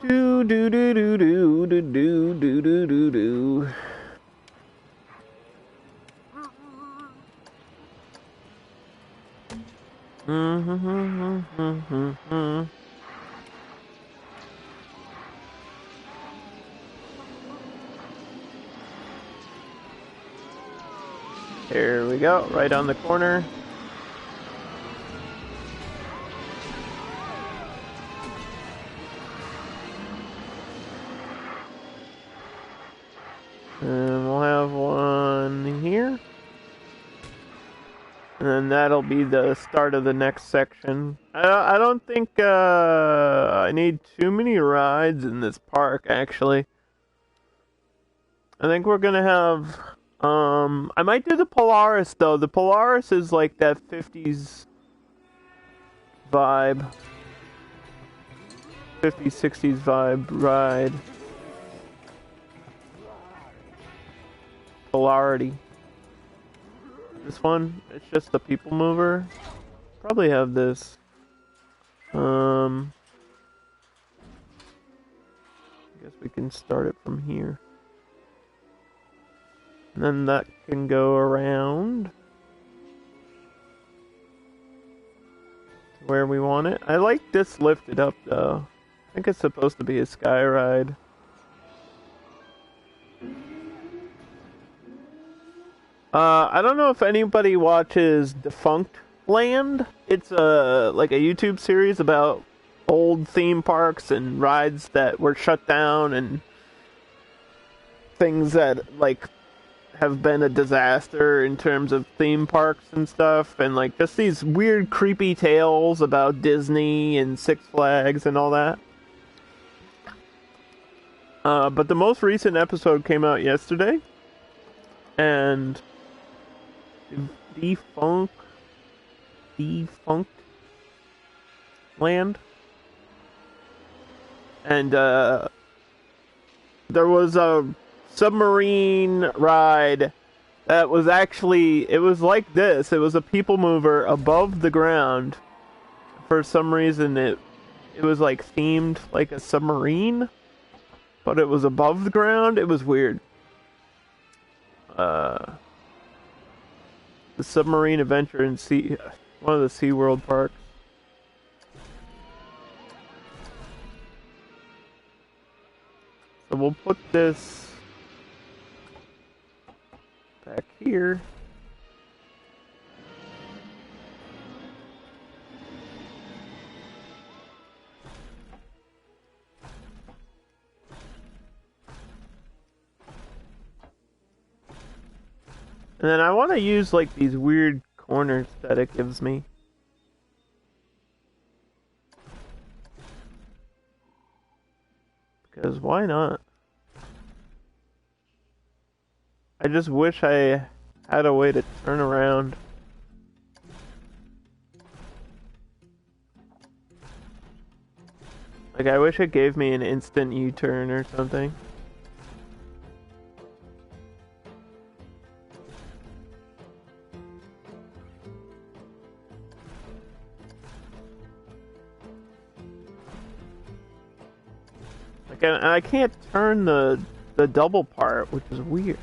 Do do do do do do do do do do do. Here we go, right on the corner. And we'll have one here. And then that'll be the start of the next section. I don't think I need too many rides in this park, actually. I think we're gonna have... I might do the Polaris, though. The Polaris is like that 50s vibe. 50s, 60s vibe ride. Polarity. This one, it's just the people mover. Probably have this. I guess we can start it from here. And then that can go around to where we want it. I like this lifted up though. I think it's supposed to be a sky ride. I don't know if anybody watches Defunct Land. It's like a YouTube series about old theme parks and rides that were shut down and things that like have been a disaster in terms of theme parks and stuff, and like just these weird creepy tales about Disney and Six Flags and all that. But the most recent episode came out yesterday, and Defunct Land, and there was a submarine ride that was actually, it was like this. It was a people mover above the ground. For some reason it was like themed like a submarine, but it was above the ground. It was weird. The Submarine Adventure in one of the SeaWorld parks. So we'll put this back here. And then I want to use like these weird corners that it gives me. Because why not? I just wish I had a way to turn around. Like, I wish it gave me an instant U-turn or something. Like, and I can't turn the double part, which is weird.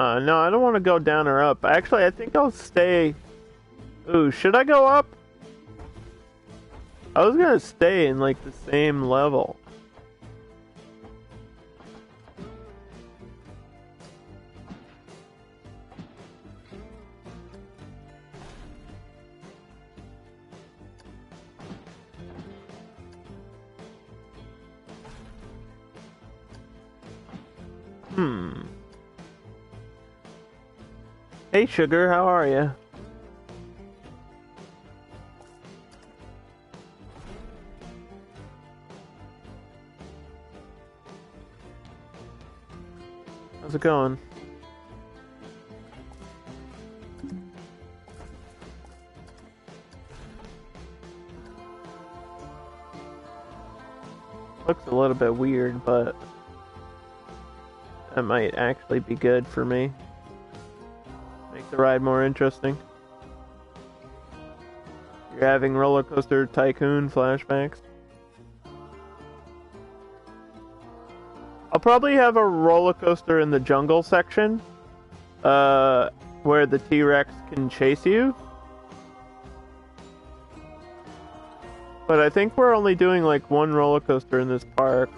No, I don't want to go down or up. Actually, I think I'll stay... Ooh, should I go up? I was gonna stay in, like, the same level. Hey, Sugar, how are you? How's it going? Looks a little bit weird, but that might actually be good for me. Make the ride more interesting. You're having Roller Coaster Tycoon flashbacks. I'll probably have a roller coaster in the jungle section, where the T-Rex can chase you. But I think we're only doing like one roller coaster in this park.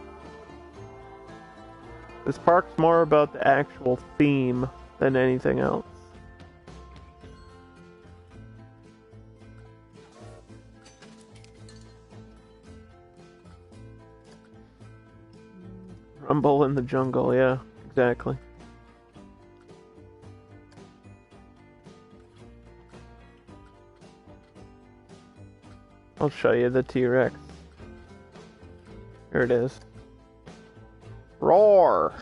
This park's more about the actual theme than anything else. Rumble in the jungle, yeah, exactly. I'll show you the T-Rex. Here it is. Roar!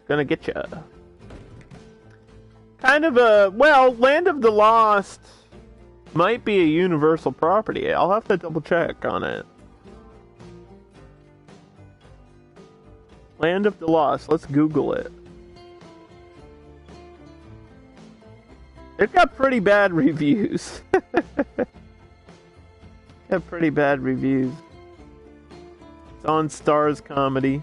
Gonna get ya. Kind of a... Well, Land of the Lost might be a Universal property. I'll have to double check on it. Land of the Lost. Let's Google it. It got pretty bad reviews. Got pretty bad reviews. It's on Stars Comedy.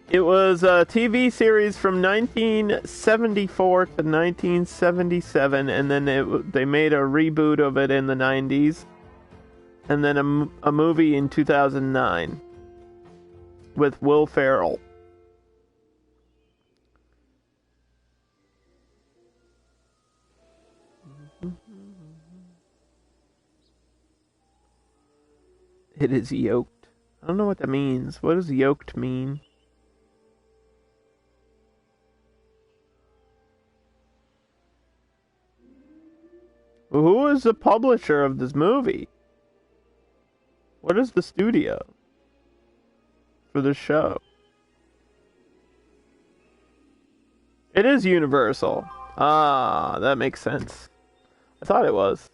It was a TV series from 1974 to 1977, and then they made a reboot of it in the 90s, and then a movie in 2009 with Will Ferrell. It is yoked. I don't know what that means. What does yoked mean? Who is the publisher of this movie? What is the studio for this show? It is Universal. Ah, that makes sense. I thought it was.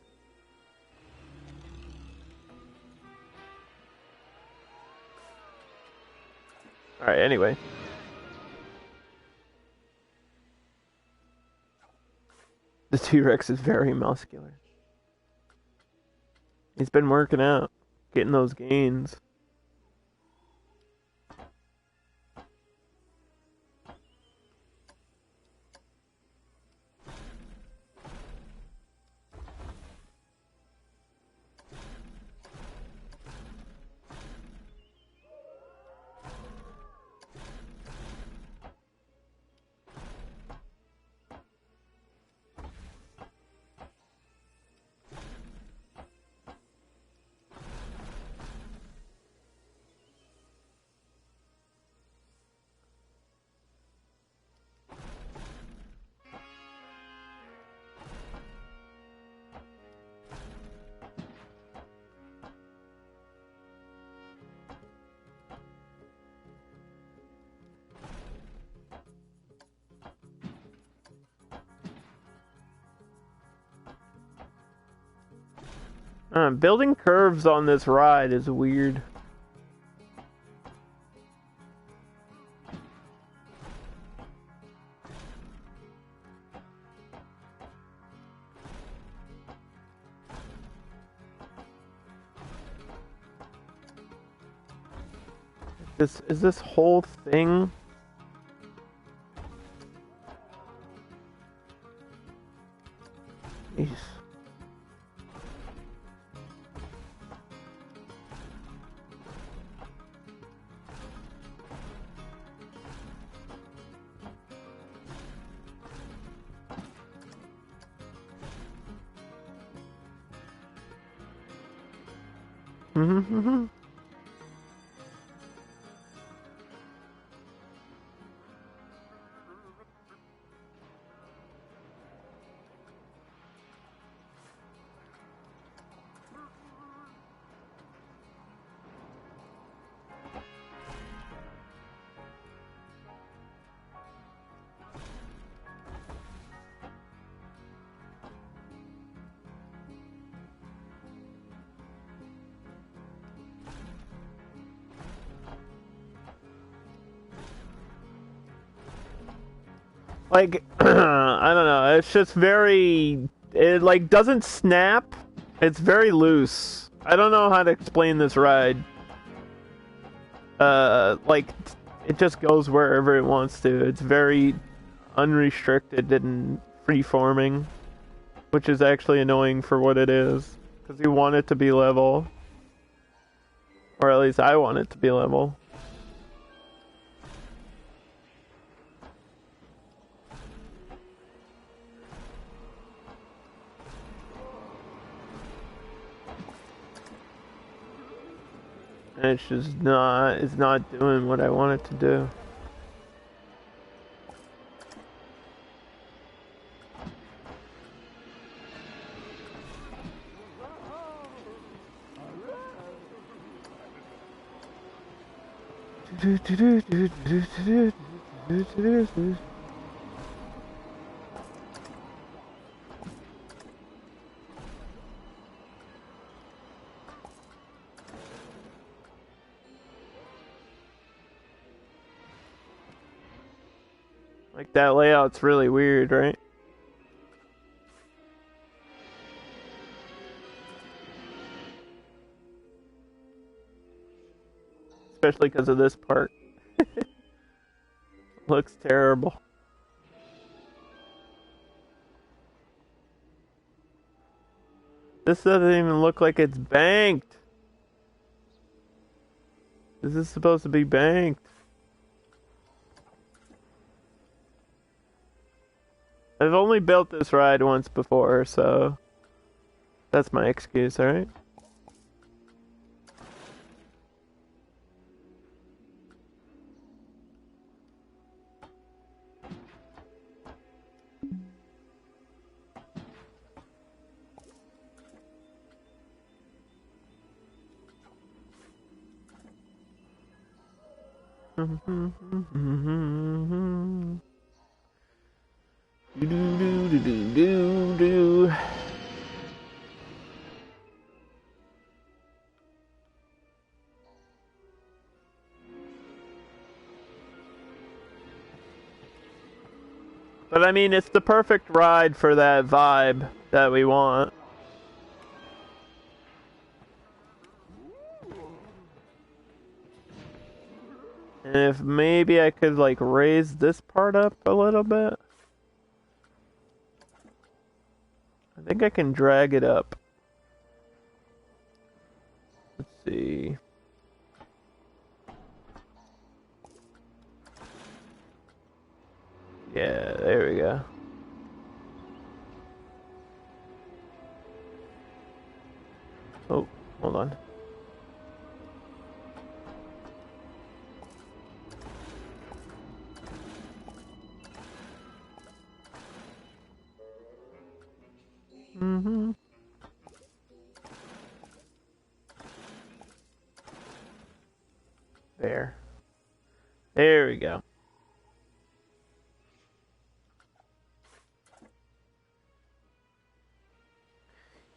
Alright, anyway. The T-Rex is very muscular. He's been working out, getting those gains. Building curves on this ride is weird. Is this whole thing Like, I don't know, it's just very, it like doesn't snap, it's very loose. I don't know how to explain this ride. Like, it just goes wherever it wants to. It's very unrestricted and free-forming, which is actually annoying for what it is, because you want it to be level. Or at least I want it to be level. And it's just not, it's not doing what I want it to do. Like, that layout's really weird, right? Especially because of this part. Looks terrible. This doesn't even look like it's banked. This is supposed to be banked. I've only built this ride once before, so that's my excuse, alright? Do. But I mean, it's the perfect ride for that vibe that we want. And if maybe I could like raise this part up a little bit. I think I can drag it up. Let's see. Yeah, there we go. Oh, hold on. There we go.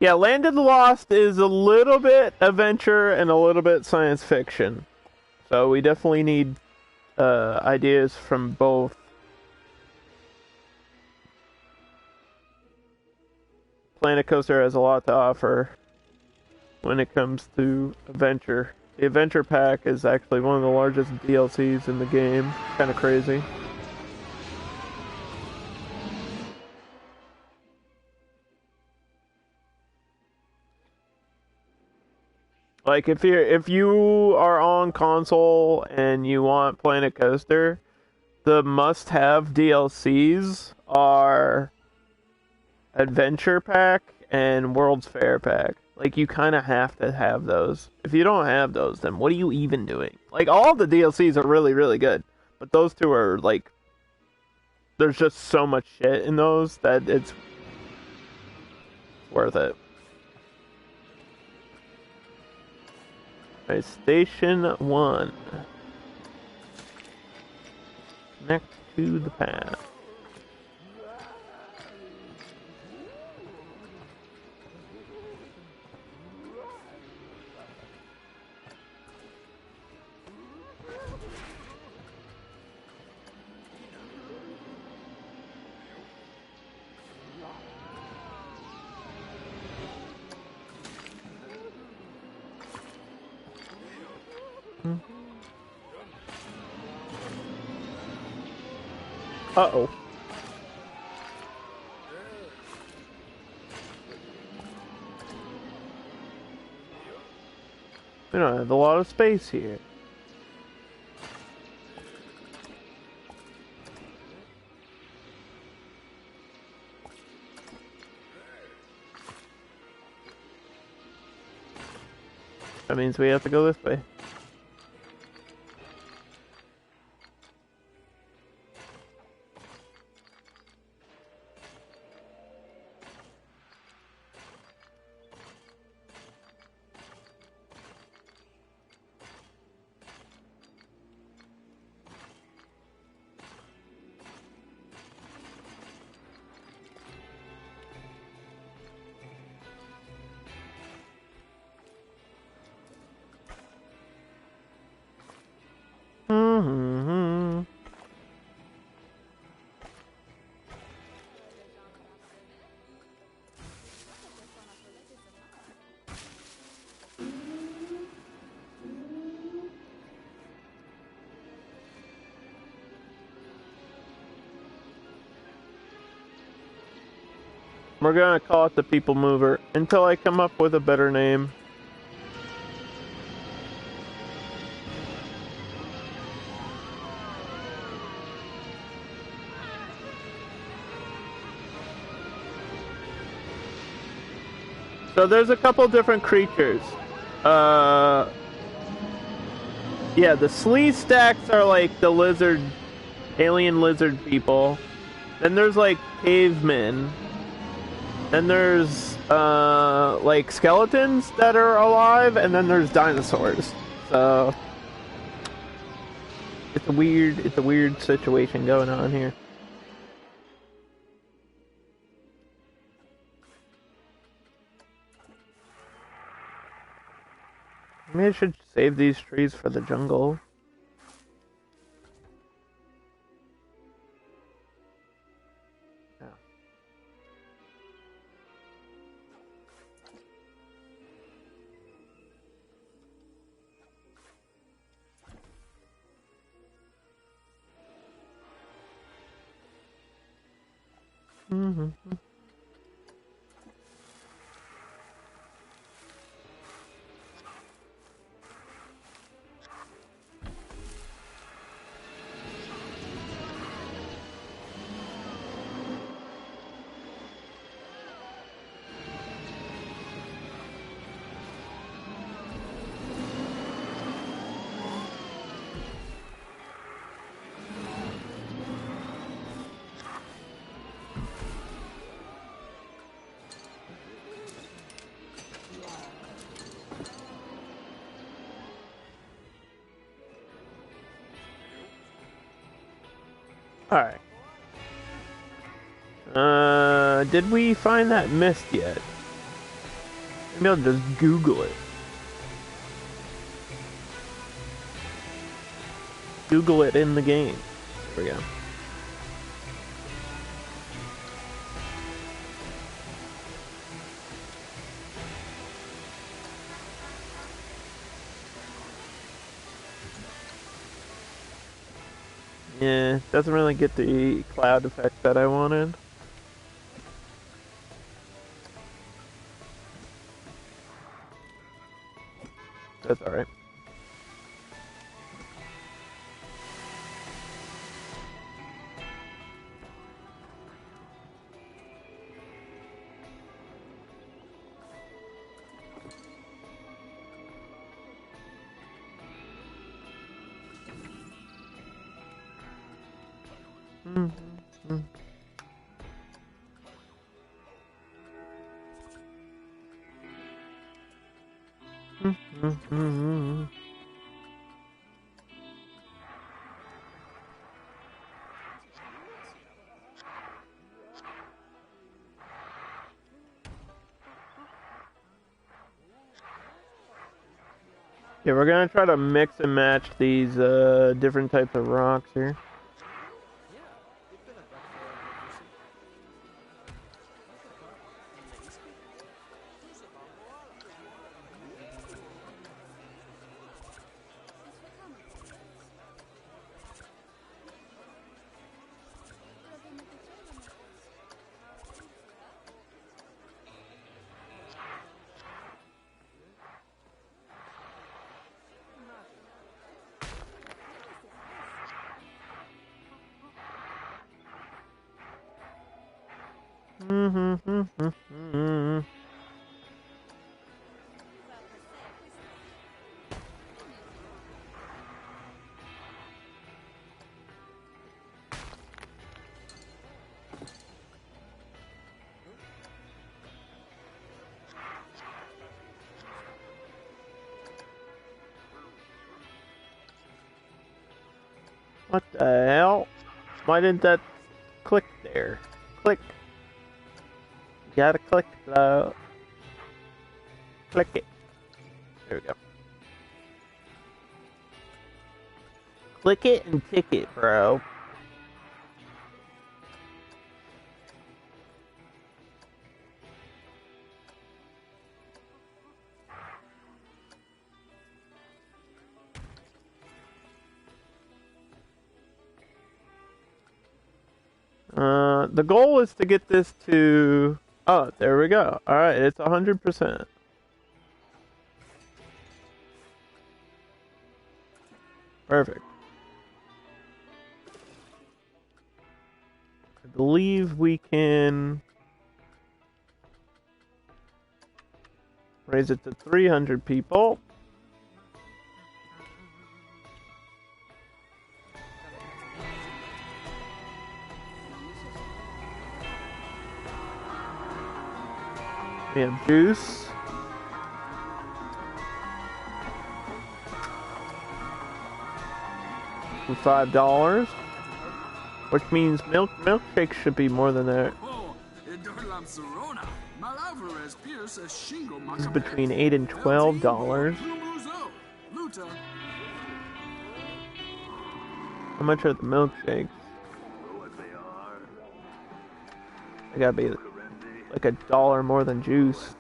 Yeah, Land of the Lost is a little bit adventure and a little bit science fiction. So we definitely need ideas from both. Planet Coaster has a lot to offer when it comes to adventure. The Adventure Pack is actually one of the largest DLCs in the game. Kind of crazy. Like if you are on console and you want Planet Coaster, the must-have DLCs are Adventure Pack and World's Fair Pack. Like, you kind of have to have those. If you don't have those, then what are you even doing? Like, all the DLCs are really, really good. But those two are, like... There's just so much shit in those that it's worth it. Alright, Station 1. Next to the path. Uh-oh. We don't have a lot of space here. That means we have to go this way. Mm-hmm. We're gonna call it the People Mover until I come up with a better name. So there's a couple different creatures. Yeah, the Slee Stacks are like the lizard, alien lizard people. Then there's like cavemen. Then there's like skeletons that are alive, and then there's dinosaurs. So it's a weird situation going on here. Maybe I should save these trees for the jungle. Yeah. Mm-hmm. Alright. Did we find that mist yet? Maybe I'll just Google it. Google it in the game. There we go. Yeah, doesn't really get the cloud effect that I wanted. That's alright. Yeah, we're gonna try to mix and match these different types of rocks here. What the hell? Why didn't that click there? Click. You gotta click though. Click it. There we go. Click it and tick it, bro. The goal is to get this to... Oh, there we go. Alright, it's 100%. Perfect. I believe we can... raise it to 300 people. We have juice. For $5. Which means milkshakes should be more than that. This is between $8 and $12. How much are the milkshakes? They gotta be like $1 more than juice.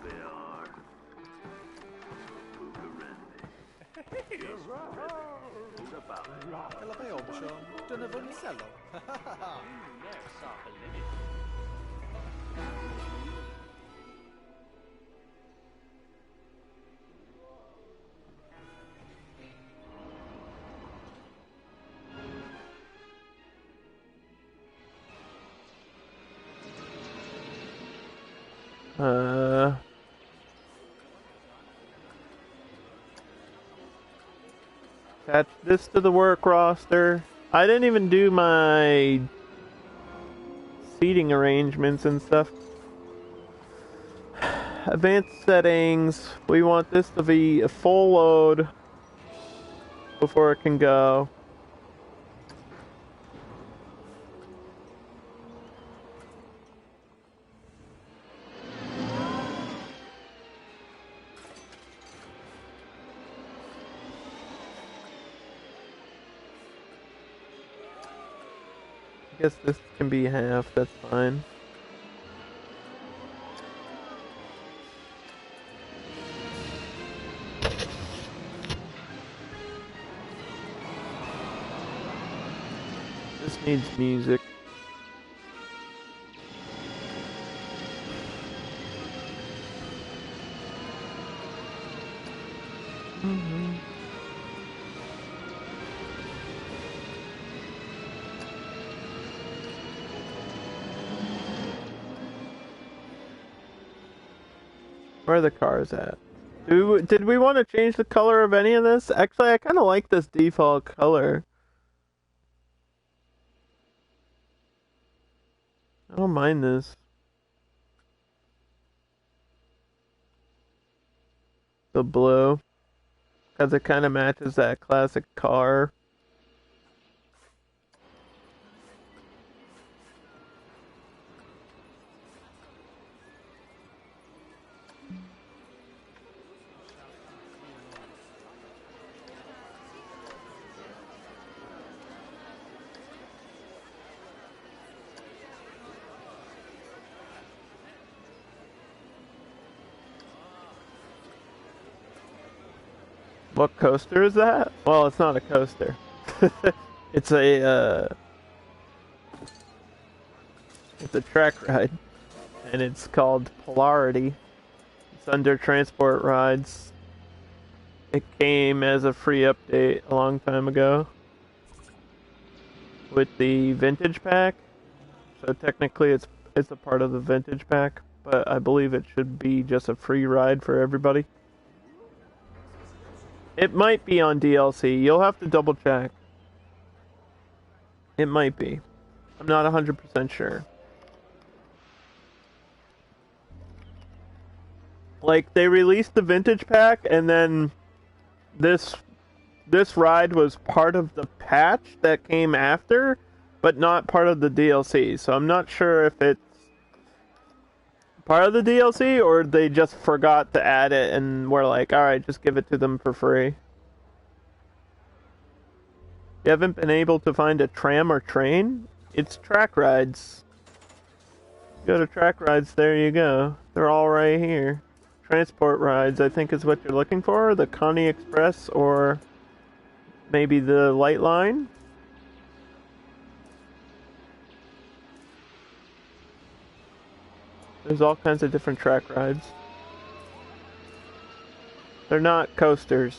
Attach this to the work roster. I didn't even do my seating arrangements and stuff. Advanced settings. We want this to be a full load before it can go. I guess this can be half, that's fine. This needs music. Where are the cars at? Did we want to change the color of any of this? Actually, I kind of like this default color. I don't mind this. The blue. Because it kind of matches that classic car. What coaster is that? Well, it's not a coaster. It's it's a track ride, and it's called Polarity. It's under Transport Rides. It came as a free update a long time ago with the Vintage Pack. So technically, it's a part of the Vintage Pack, but I believe it should be just a free ride for everybody. It might be on DLC. You'll have to double check. It might be. I'm not 100% sure. Like, they released the Vintage Pack, and then this ride was part of the patch that came after, but not part of the DLC. So I'm not sure if it's part of the DLC or they just forgot to add it and were like, alright, just give it to them for free. You haven't been able to find a tram or train? It's track rides. Go to track rides, there you go. They're all right here. Transport rides, I think is what you're looking for. The Connie Express or maybe the Light Line. There's all kinds of different track rides. They're not coasters.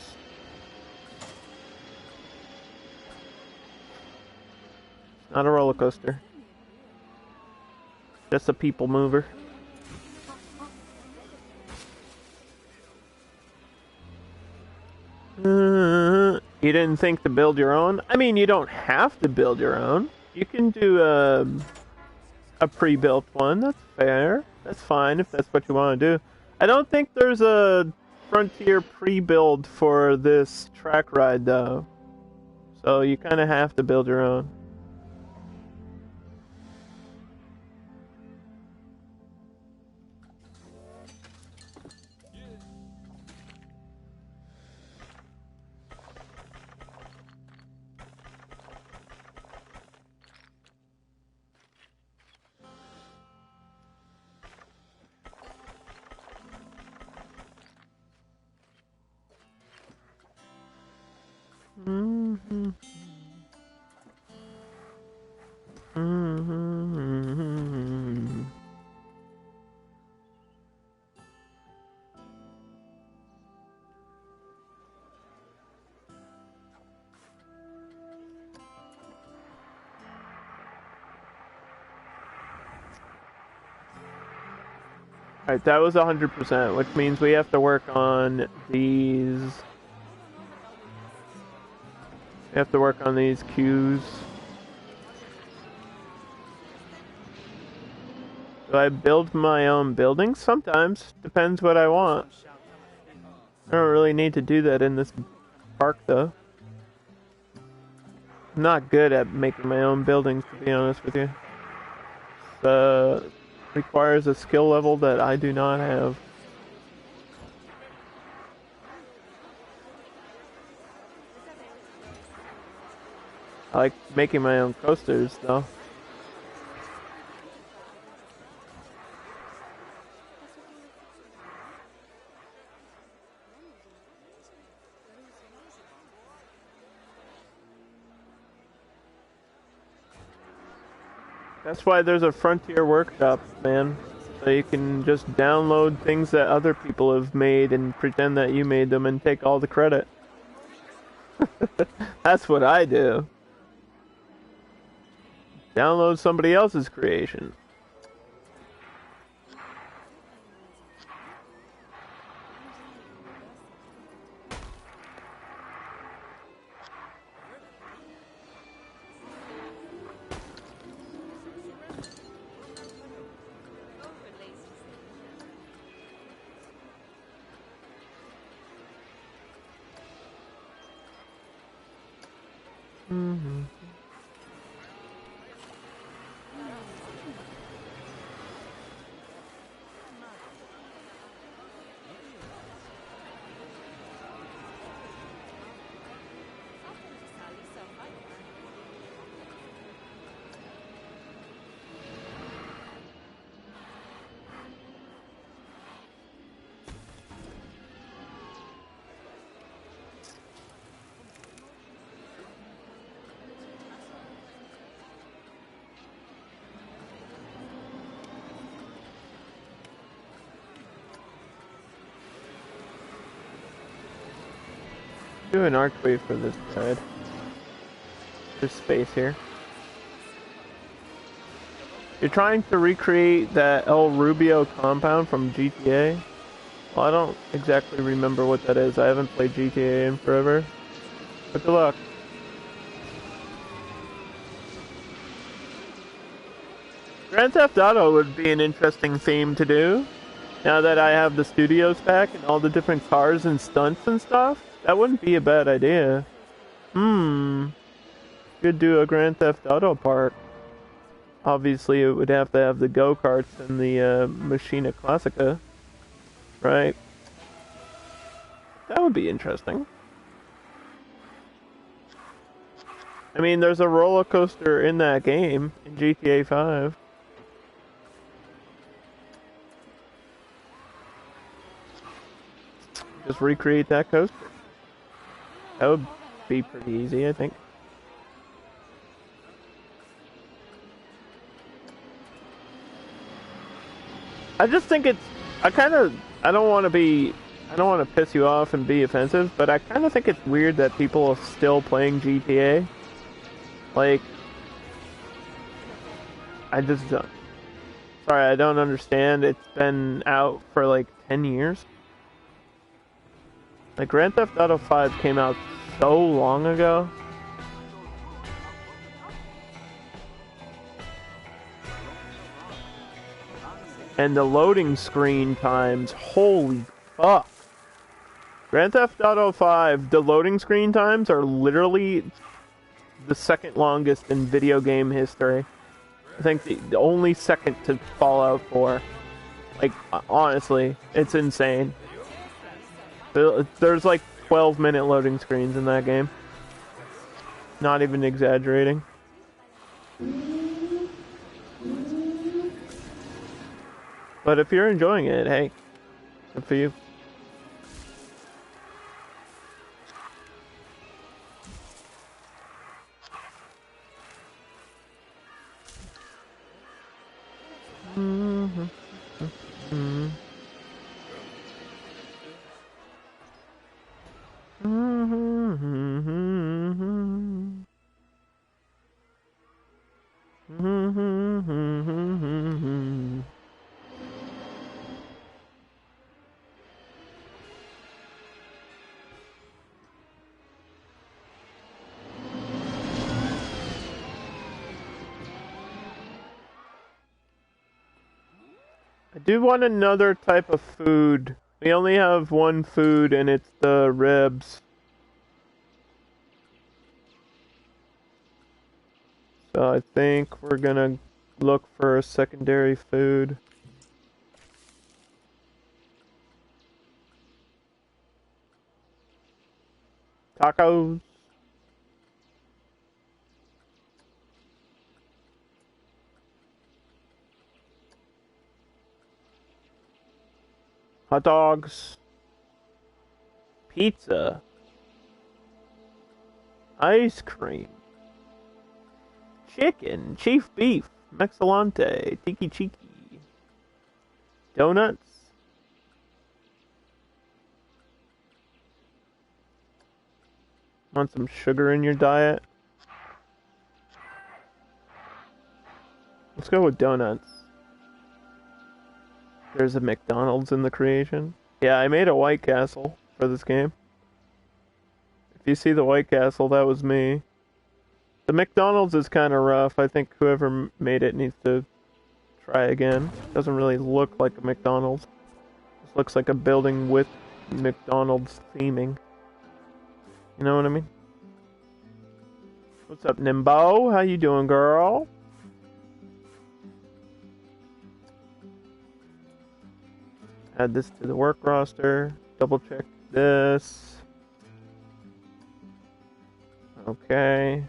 It's not a roller coaster. Just a people mover. You didn't think to build your own? I mean, you don't have to build your own. You can do a pre-built one. That's fair. That's fine if that's what you want to do. I don't think there's a Frontier pre-build for this track ride, though. So you kind of have to build your own. Alright, that was 100%, which means we have to work on these. We have to work on these queues. Do I build my own buildings? Sometimes. Depends what I want. I don't really need to do that in this park, though. I'm not good at making my own buildings, to be honest with you. Requires a skill level that I do not have. I like making my own coasters, though. That's why there's a Frontier Workshop, man. So you can just download things that other people have made and pretend that you made them and take all the credit. That's what I do. Download somebody else's creation. Mm-hmm. Do an archway for this side. This space here. You're trying to recreate that El Rubio compound from GTA? Well, I don't exactly remember what that is. I haven't played GTA in forever. But good luck. Grand Theft Auto would be an interesting theme to do. Now that I have the studios back and all the different cars and stunts and stuff, that wouldn't be a bad idea. Could do a Grand Theft Auto park. Obviously, it would have to have the go-karts and the Machina Classica. Right? That would be interesting. I mean, there's a roller coaster in that game, in GTA 5. Just recreate that coaster. That would be pretty easy, I think. I just think it's... I don't want to piss you off and be offensive, but I kind of think it's weird that people are still playing GTA. Like... I just don't... Sorry, I don't understand. It's been out for like 10 years. Like, Grand Theft Auto 5 came out so long ago. And the loading screen times, holy fuck. Grand Theft Auto 5, the loading screen times are literally the second longest in video game history. I think the only second to Fallout 4. Like, honestly, it's insane. There's like 12-minute loading screens in that game. Not even exaggerating. But if you're enjoying it, hey, good for you. I do want another type of food. We only have one food and it's the ribs. So I think we're gonna look for a secondary food. Tacos. Hot dogs. Pizza. Ice cream. Chicken. Chief beef. Mexilante. Tiki Chiki. Donuts. Want some sugar in your diet? Let's go with donuts. There's a McDonald's in the creation. Yeah, I made a White Castle for this game. If you see the White Castle, that was me. The McDonald's is kind of rough. I think whoever made it needs to try again. Doesn't really look like a McDonald's. Just looks like a building with McDonald's theming. You know what I mean? What's up, Nimbo? How you doing, girl? Add this to the work roster. Double check this. Okay.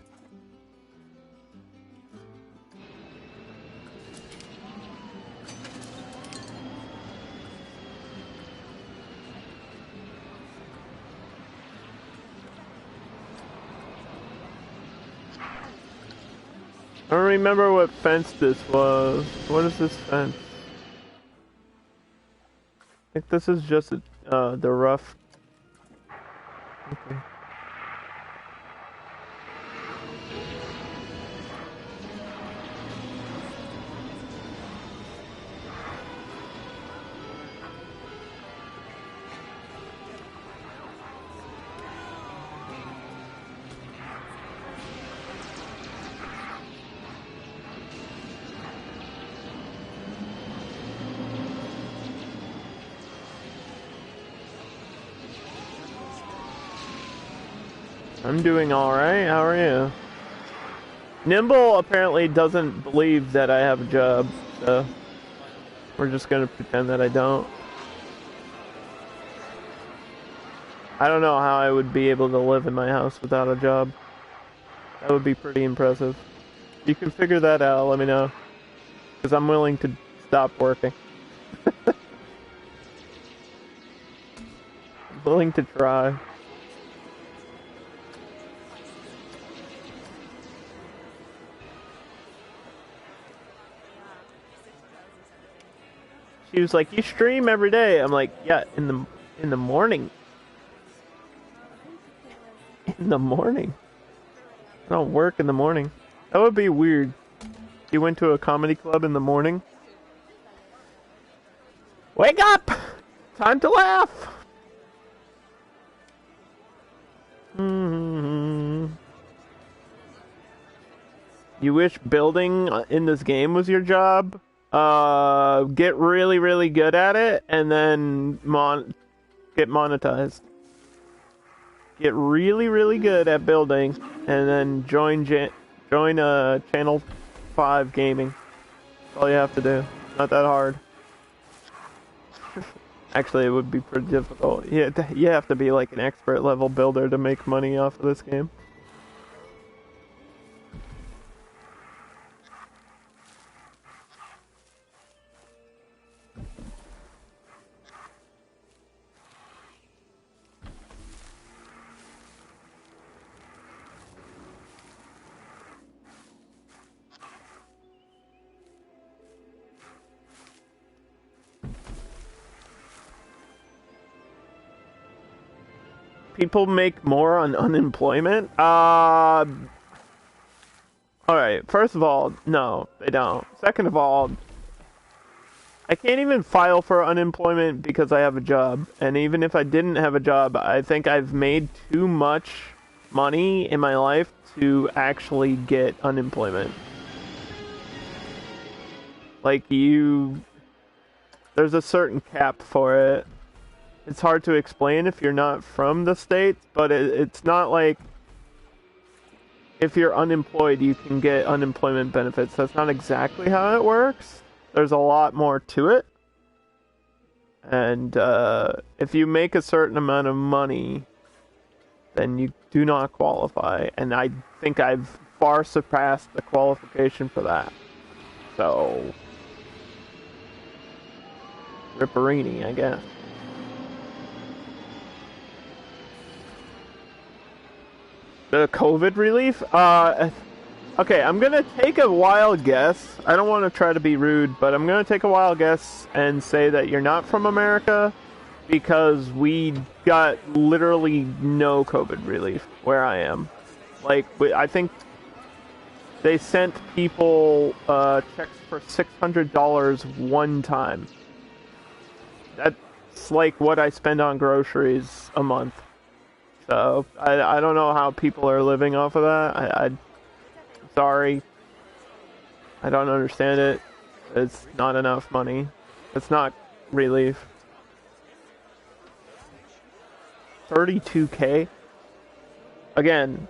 I don't remember what fence this was. What is this fence? I think this is just the rough. Okay. I'm doing alright, how are you? Nimble apparently doesn't believe that I have a job, so we're just gonna pretend that I don't. I don't know how I would be able to live in my house without a job. That would be pretty impressive. You can figure that out, let me know. Because I'm willing to stop working. I'm willing to try. She was like, "You stream every day." I'm like, "Yeah, in the morning." In the morning. I don't work in the morning. That would be weird. You went to a comedy club in the morning. Wake up! Time to laugh. You wish building in this game was your job? Get really, really good at it, and then get monetized. Get really, really good at building, and then join Channel 5 Gaming. That's all you have to do. Not that hard. Actually, it would be pretty difficult. You have to be like an expert level builder to make money off of this game. People make more on unemployment? Alright, first of all, no, they don't. Second of all, I can't even file for unemployment because I have a job. And even if I didn't have a job, I think I've made too much money in my life to actually get unemployment. Like, there's a certain cap for it. It's hard to explain if you're not from the States, but it's not like if you're unemployed, you can get unemployment benefits. That's not exactly how it works. There's a lot more to it. And if you make a certain amount of money, then you do not qualify. And I think I've far surpassed the qualification for that. So, ripperini, I guess. The COVID relief? Okay, I'm gonna take a wild guess. I don't want to try to be rude, but I'm gonna take a wild guess and say that you're not from America because we got literally no COVID relief where I am. Like, I think they sent people checks for $600 one time. That's like what I spend on groceries a month. So, I don't know how people are living off of that. I'm sorry. I don't understand it. It's not enough money. It's not relief. 32K? Again,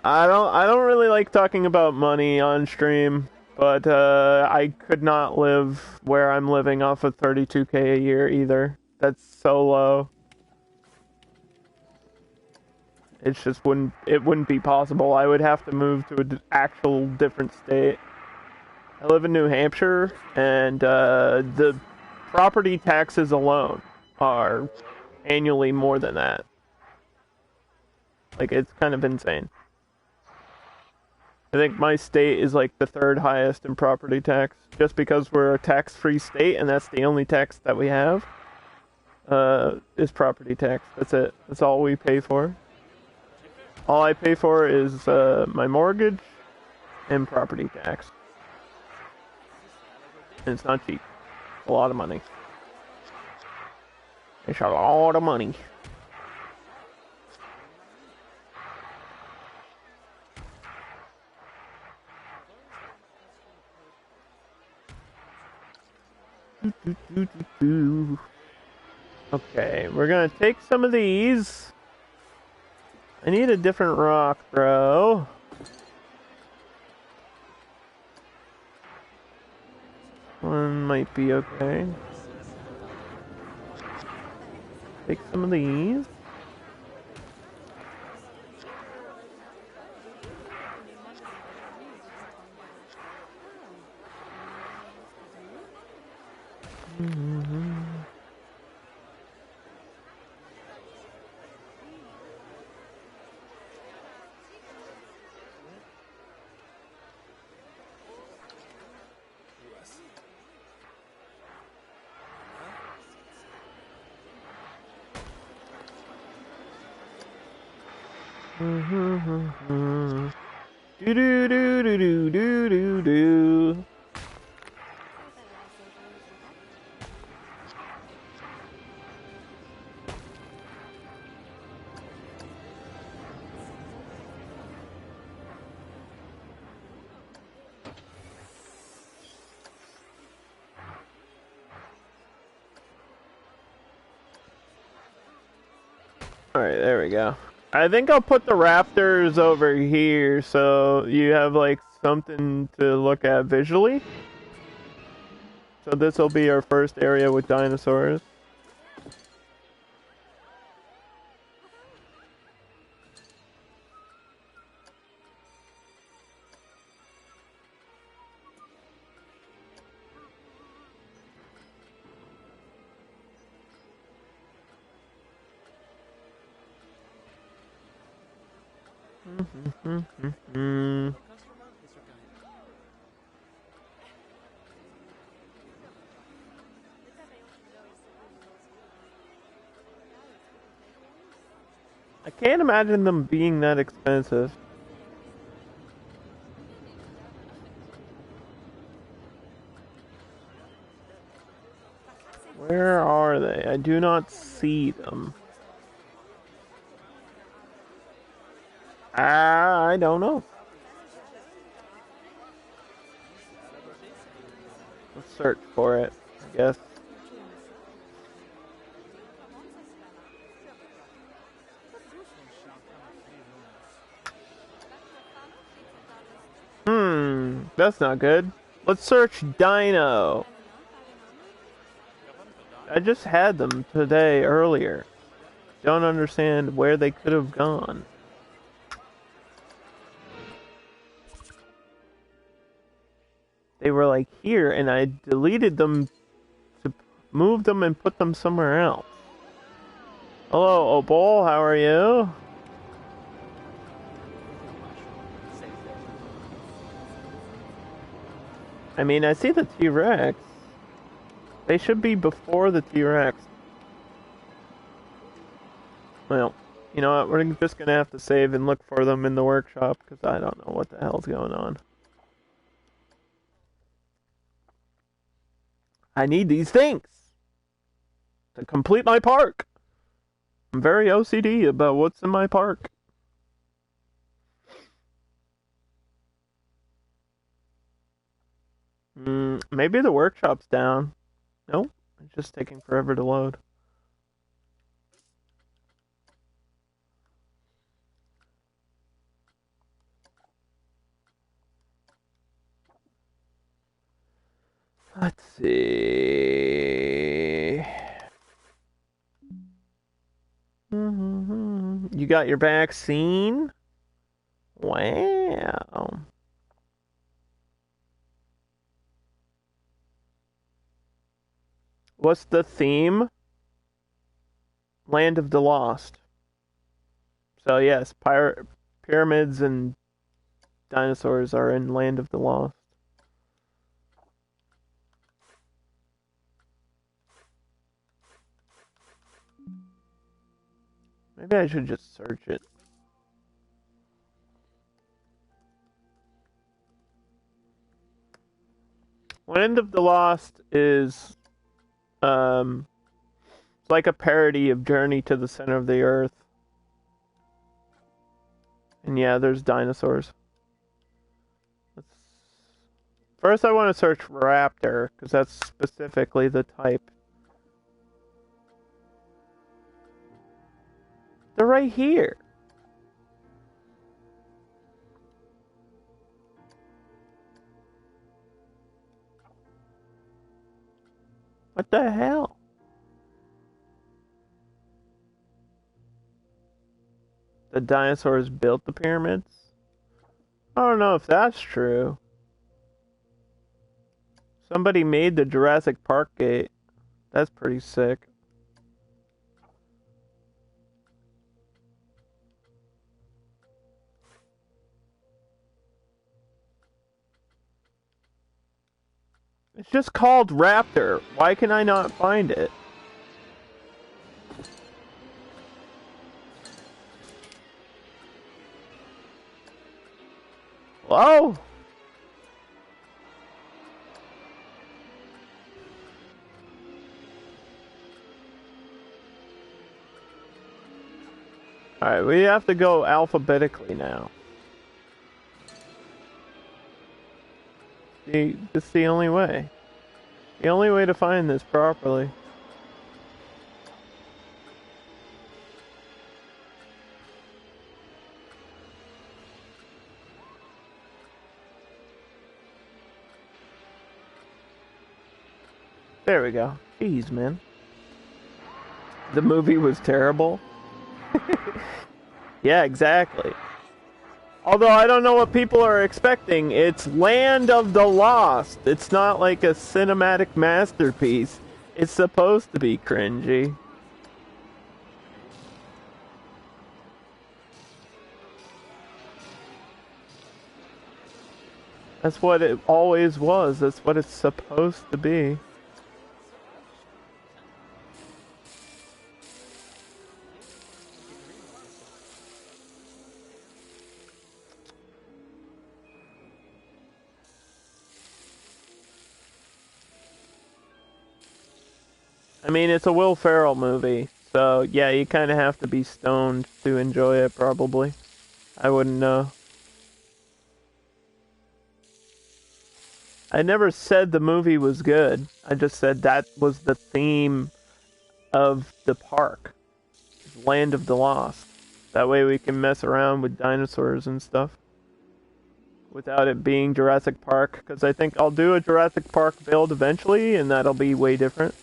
I don't really like talking about money on stream, but I could not live where I'm living off of 32K a year either. That's so low. It wouldn't be possible. I would have to move to an actual different state. I live in New Hampshire, and the property taxes alone are annually more than that. Like, it's kind of insane. I think my state is like the third highest in property tax, just because we're a tax-free state, and that's the only tax that we have, is property tax. That's it. That's all we pay for. All I pay for is my mortgage and property tax. And it's not cheap. It's a lot of money. It's a lot of money. Okay, we're gonna take some of these. I need a different rock, bro. One might be okay. Take some of these. Do do do do do do do do. Alright, there we go. I think I'll put the raptors over here so you have like something to look at visually. So this will be our first area with dinosaurs. I can't imagine them being that expensive. Where are they? I do not see them. I don't know. Let's search for it, I guess. That's not good. Let's search Dino. I just had them today earlier. Don't understand where they could have gone. They were like here, and I deleted them to move them and put them somewhere else. Hello, Opal, how are you? I mean, I see the T-Rex. They should be before the T-Rex. Well, you know what? We're just gonna have to save and look for them in the workshop, because I don't know what the hell's going on. I need these things to complete my park. I'm very OCD about what's in my park. Maybe the workshop's down. Nope, it's just taking forever to load. see. You got your vaccine? Wow. What's the theme? Land of the Lost. So yes, pyramids and dinosaurs are in Land of the Lost. Maybe I should just search it. Land of the Lost is it's like a parody of Journey to the Center of the Earth. And yeah, there's dinosaurs. First I want to search raptor, because that's specifically the type. They're right here. What the hell? The dinosaurs built the pyramids? I don't know if that's true. Somebody made the Jurassic Park gate. That's pretty sick. It's just called Raptor. Why can I not find it? Hello? Alright, we have to go alphabetically now. See, this is the only way. The only way to find this properly. There we go. Jeez, man. The movie was terrible. Yeah, exactly. Although I don't know what people are expecting. It's Land of the Lost. It's not like a cinematic masterpiece. It's supposed to be cringy. That's what it always was. That's what it's supposed to be. I mean, it's a Will Ferrell movie, so yeah, you kind of have to be stoned to enjoy it, probably. I wouldn't know. I never said the movie was good. I just said that was the theme of the park. Land of the Lost. That way we can mess around with dinosaurs and stuff. Without it being Jurassic Park, because I think I'll do a Jurassic Park build eventually, and that'll be way different.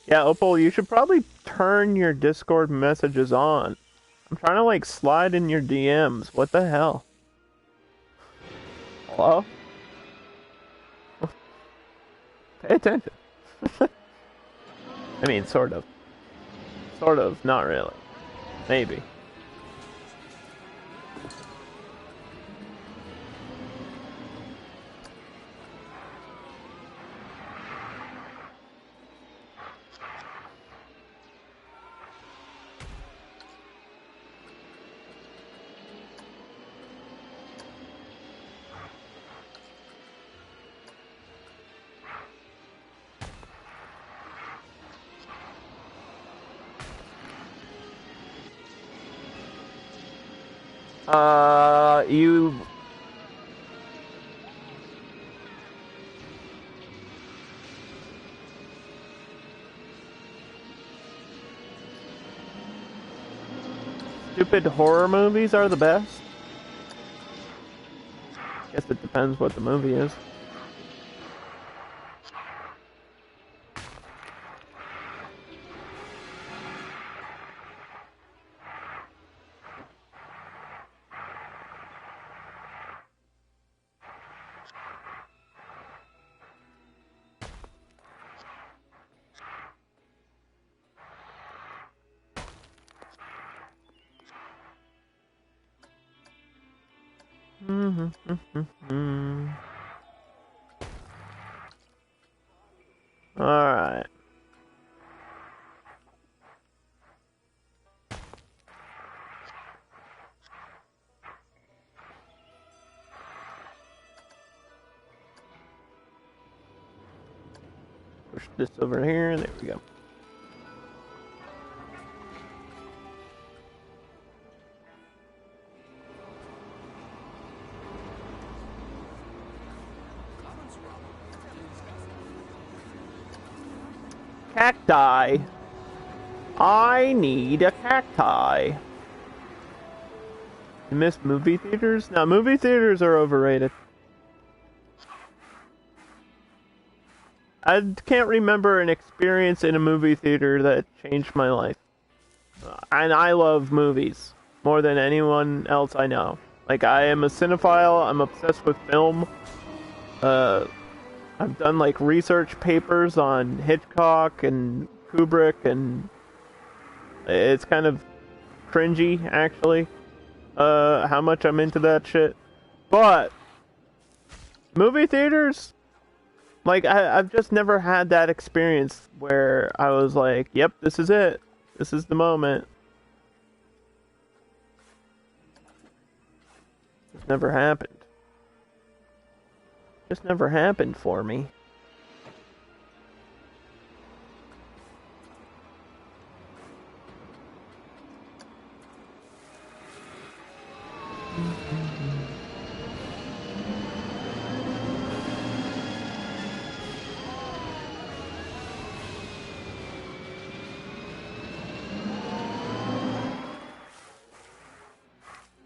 Yeah, Opal, you should probably turn your Discord messages on. I'm trying to, like, slide in your DMs. What the hell? Hello? Pay attention. I mean, sort of. Sort of, not really. Maybe. You... Stupid horror movies are the best? Guess it depends what the movie is. Alright. Push this over here, there we go. Cacti. I need a cacti. You miss movie theaters? No, movie theaters are overrated. I can't remember an experience in a movie theater that changed my life. And I love movies more than anyone else I know. Like, I am a cinephile, I'm obsessed with film. I've done like research papers on Hitchcock and Kubrick, and it's kind of cringy actually, how much I'm into that shit. But movie theaters, like I've just never had that experience where I was like, yep, this is it. This is the moment. It's never happened. Just never happened for me.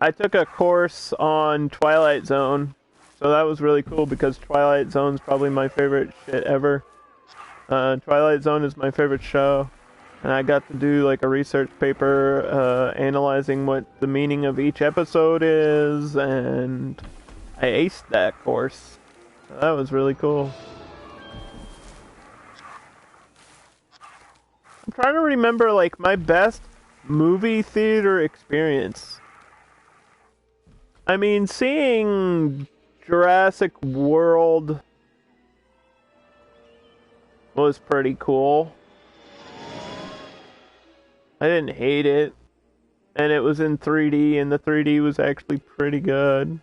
I took a course on Twilight Zone. So that was really cool because Twilight Zone's probably my favorite shit ever. Twilight Zone is my favorite show. And I got to do like a research paper analyzing what the meaning of each episode is, and I aced that course. So that was really cool. I'm trying to remember like my best movie theater experience. I mean, seeing Jurassic World was pretty cool. I didn't hate it. And it was in 3D, and the 3D was actually pretty good.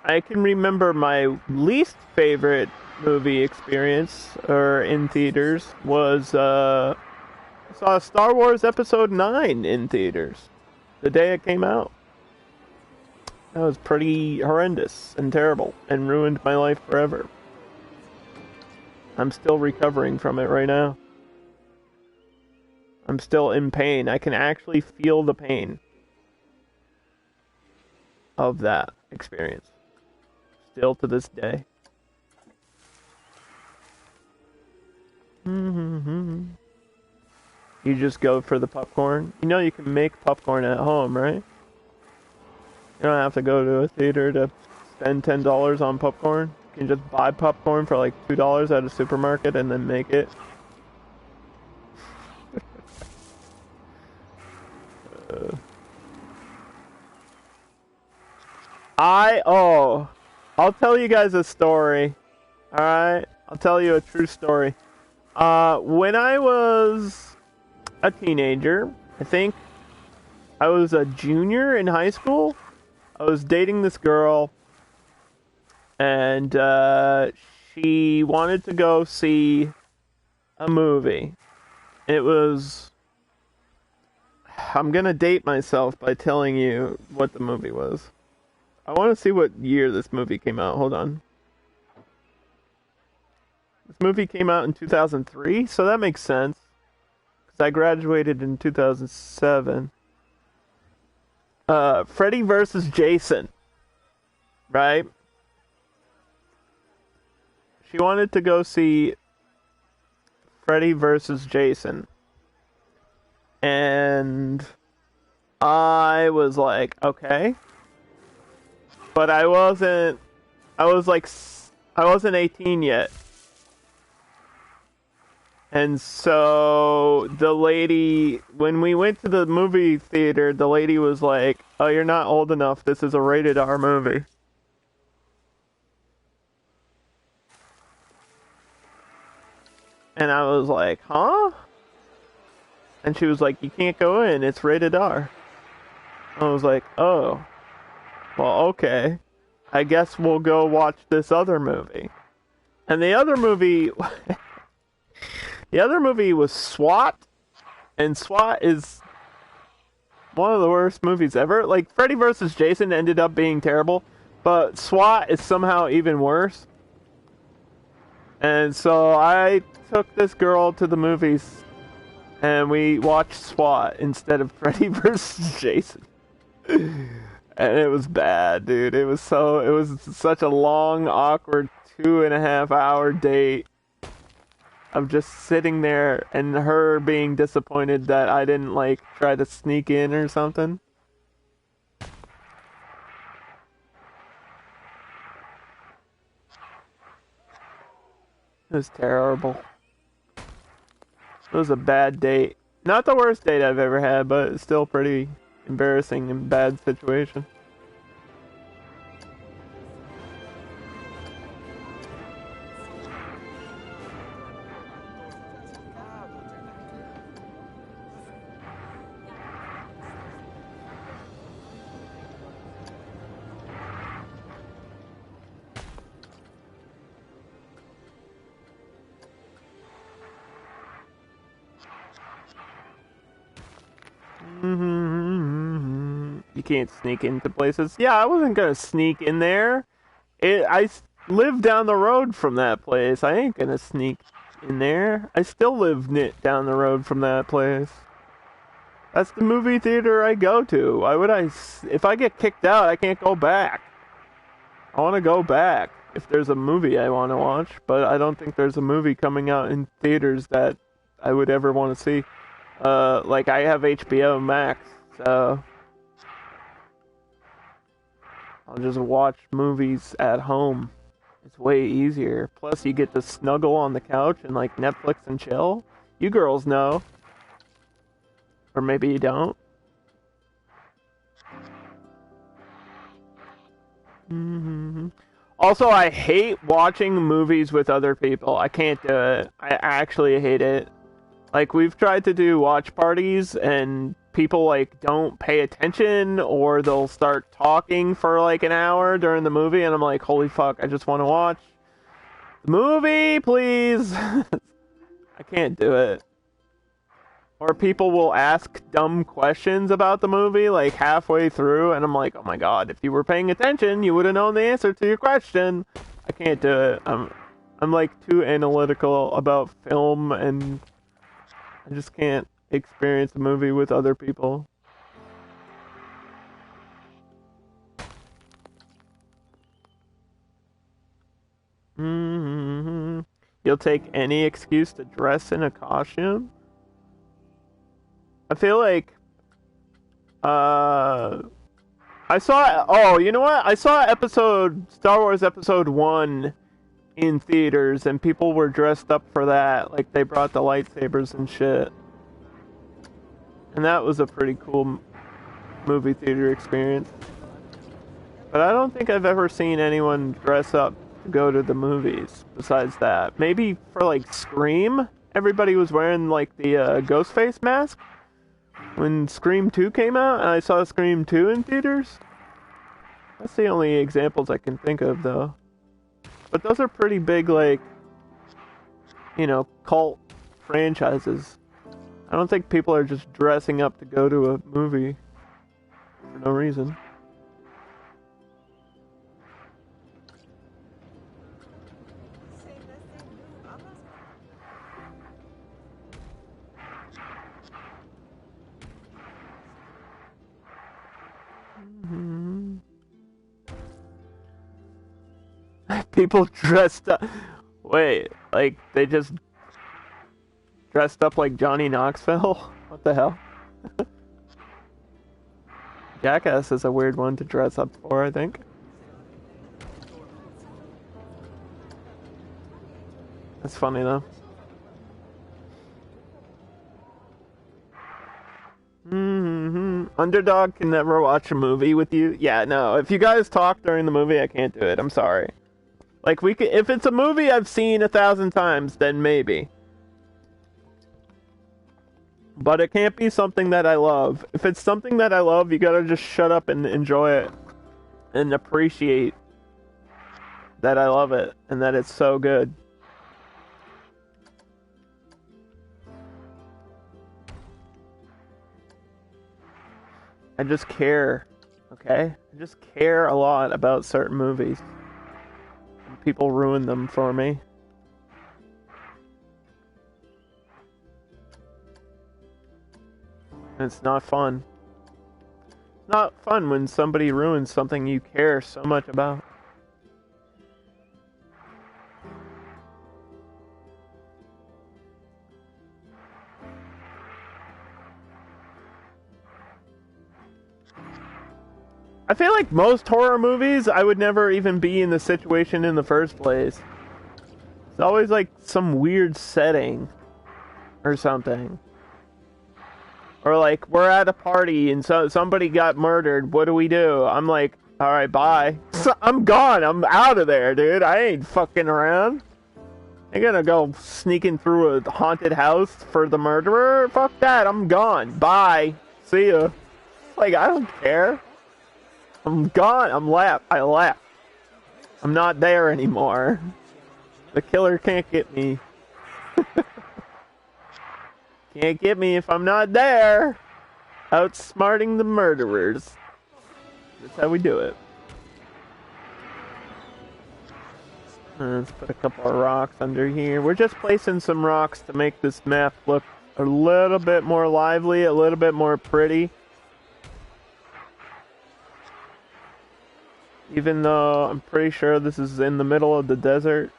I can remember my least favorite movie experience, or in theaters, was, I saw Star Wars Episode 9 in theaters the day it came out. That was pretty horrendous and terrible and ruined my life forever. I'm still recovering from it right now. I'm still in pain. I can actually feel the pain of that experience. Still to this day. You just go for the popcorn. You know you can make popcorn at home, right? You don't have to go to a theater to spend $10 on popcorn. You can just buy popcorn for like $2 at a supermarket and then make it. I'll tell you guys a story. Alright? I'll tell you a true story. When I was a teenager, I think I was a junior in high school. I was dating this girl, and she wanted to go see a movie. It was... I'm gonna date myself by telling you what the movie was. I want to see what year this movie came out. Hold on. This movie came out in 2003, so that makes sense. Because I graduated in 2007. Freddy versus Jason. Right? She wanted to go see Freddy versus Jason. And I was like, okay. But I wasn't 18 yet. And so the lady, when we went to the movie theater, the lady was like, oh, you're not old enough. This is a rated R movie. And I was like, huh? And she was like, you can't go in. It's rated R. I was like, oh. Well, okay. I guess we'll go watch this other movie. And the other movie... the other movie was SWAT. And SWAT is one of the worst movies ever. Like, Freddy vs. Jason ended up being terrible. But SWAT is somehow even worse. And so I took this girl to the movies. And we watched SWAT instead of Freddy vs. Jason. And it was bad, dude. It was such a long, awkward 2.5-hour date of just sitting there and her being disappointed that I didn't, like, try to sneak in or something. It was terrible. It was a bad date. Not the worst date I've ever had, but it's still pretty embarrassing and bad situation. You can't sneak into places. Yeah, I wasn't gonna sneak in there. I live down the road from that place. I ain't gonna sneak in there. I still live down the road from that place. That's the movie theater I go to. Why would I? If I get kicked out, I can't go back. I want to go back if there's a movie I want to watch, but I don't think there's a movie coming out in theaters that I would ever want to see. Like, I have HBO Max, so I'll just watch movies at home. It's way easier. Plus, you get to snuggle on the couch and, like, Netflix and chill. You girls know. Or maybe you don't. Also, I hate watching movies with other people. I can't do it. I actually hate it. Like, we've tried to do watch parties, and people, like, don't pay attention, or they'll start talking for, like, an hour during the movie, and I'm like, holy fuck, I just want to watch the movie, please. I can't do it. Or people will ask dumb questions about the movie, like, halfway through, and I'm like, oh my god, if you were paying attention, you would have known the answer to your question. I can't do it. I'm like, too analytical about film, and I just can't experience a movie with other people. You'll take any excuse to dress in a costume? I feel like, I saw, oh, you know what? I saw Star Wars Episode 1 in theaters, and people were dressed up for that. Like, they brought the lightsabers and shit. And that was a pretty cool movie theater experience. But I don't think I've ever seen anyone dress up to go to the movies besides that. Maybe for, like, Scream? Everybody was wearing, like, the Ghostface mask when Scream 2 came out, and I saw Scream 2 in theaters. That's the only examples I can think of, though. But those are pretty big, like, you know, cult franchises. I don't think people are just dressing up to go to a movie for no reason. Mm-hmm. People dressed up. Wait, like they just dressed up like Johnny Knoxville? What the hell? Jackass is a weird one to dress up for, I think. That's funny though. Underdog can never watch a movie with you. Yeah, no. If you guys talk during the movie, I can't do it. I'm sorry. Like we could, if it's a movie I've seen 1,000 times, then maybe. But it can't be something that I love. If it's something that I love, you gotta just shut up and enjoy it. And appreciate that I love it. And that it's so good. I just care. Okay? I just care a lot about certain movies. And people ruin them for me. And it's not fun. It's not fun when somebody ruins something you care so much about. I feel like most horror movies, I would never even be in the situation in the first place. It's always like some weird setting or something. Or like, we're at a party and somebody got murdered. What do? I'm like, alright, bye. I'm gone. I'm out of there, dude. I ain't fucking around. I ain't gonna go sneaking through a haunted house for the murderer. Fuck that. I'm gone. Bye. See ya. Like, I don't care. I'm gone. I left. I'm not there anymore. The killer can't get me. Can't get me if I'm not there. Outsmarting the murderers. That's how we do it. Let's put a couple of rocks under here. We're just placing some rocks to make this map look a little bit more lively, a little bit more pretty. Even though I'm pretty sure this is in the middle of the desert.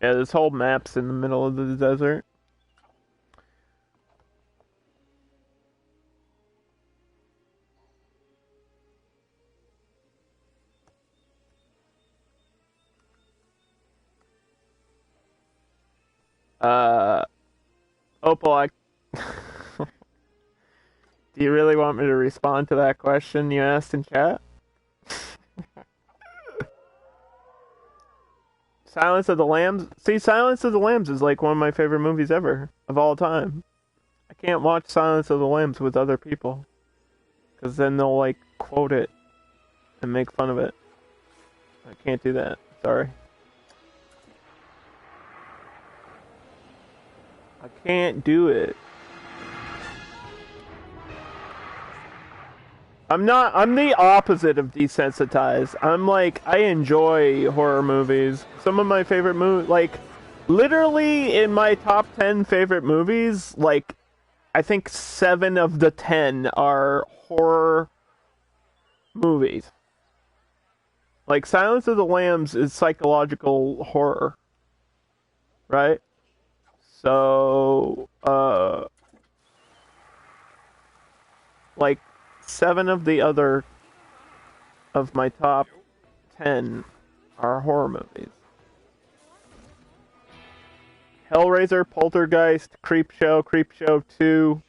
Yeah, this whole map's in the middle of the desert. Opal, do you really want me to respond to that question you asked in chat? Silence of the Lambs? See, Silence of the Lambs is like one of my favorite movies ever, of all time. I can't watch Silence of the Lambs with other people. Because then they'll, like, quote it and make fun of it. I can't do that. Sorry. I can't do it. I'm the opposite of desensitized. I'm like, I enjoy horror movies. Some of my favorite movies, like, literally in my top 10 favorite movies, like, I think 7 of the 10 are horror movies. Like, Silence of the Lambs is psychological horror. Right? So, like, 7 of the other of my top 10 are horror movies. Hellraiser, Poltergeist, Creepshow 2.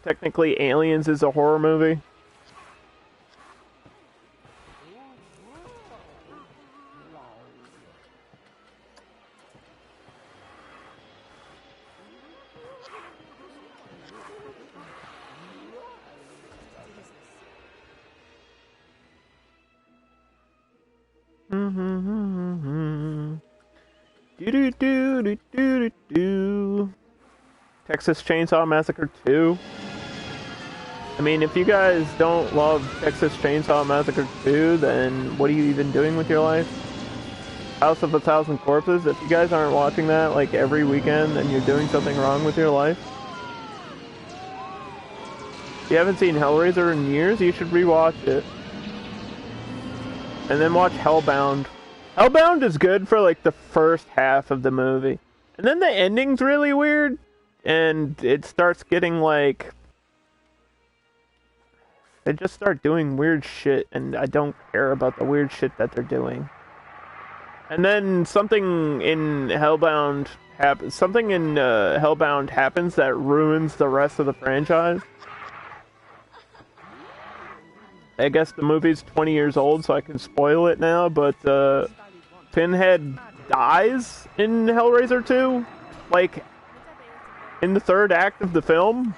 Technically, Aliens is a horror movie. Texas Chainsaw Massacre 2. I mean, if you guys don't love Texas Chainsaw Massacre 2, then what are you even doing with your life? House of a Thousand Corpses, if you guys aren't watching that like every weekend, then you're doing something wrong with your life. If you haven't seen Hellraiser in years, you should rewatch it. And then watch Hellbound. Hellbound is good for like the first half of the movie. And then the ending's really weird. And it starts getting like... They just start doing weird shit, and I don't care about the weird shit that they're doing. And then something in Hellbound happens that ruins the rest of the franchise. I guess the movie's 20 years old, so I can spoil it now, but Pinhead dies in Hellraiser 2. Like, in the third act of the film,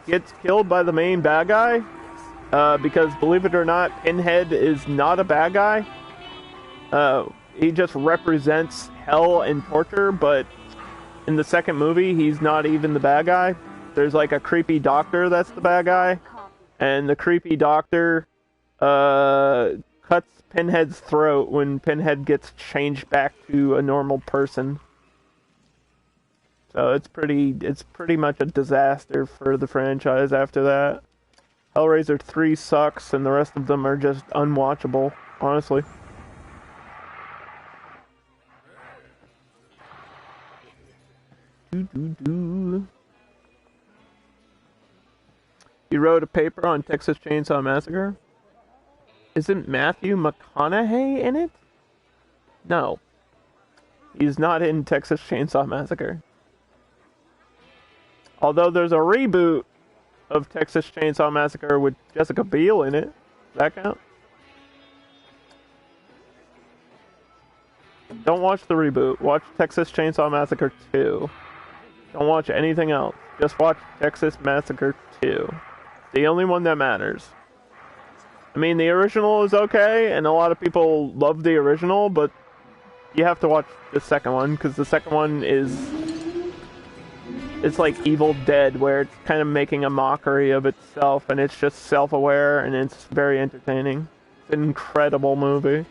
gets killed by the main bad guy. Because, believe it or not, Pinhead is not a bad guy. He just represents hell and torture, but in the second movie, he's not even the bad guy. There's like a creepy doctor that's the bad guy. And the creepy doctor cuts Pinhead's throat when Pinhead gets changed back to a normal person. So it's pretty much a disaster for the franchise after that. Hellraiser 3 sucks, and the rest of them are just unwatchable, honestly. You wrote a paper on Texas Chainsaw Massacre? Isn't Matthew McConaughey in it? No. He's not in Texas Chainsaw Massacre. Although there's a reboot of Texas Chainsaw Massacre with Jessica Biel in it. Does that count? Don't watch the reboot. Watch Texas Chainsaw Massacre 2. Don't watch anything else. Just watch Texas Massacre 2. The only one that matters. I mean, the original is okay, and a lot of people love the original, but you have to watch the second one, because the second one is... It's like Evil Dead, where it's kind of making a mockery of itself, and it's just self-aware, and it's very entertaining. It's an incredible movie.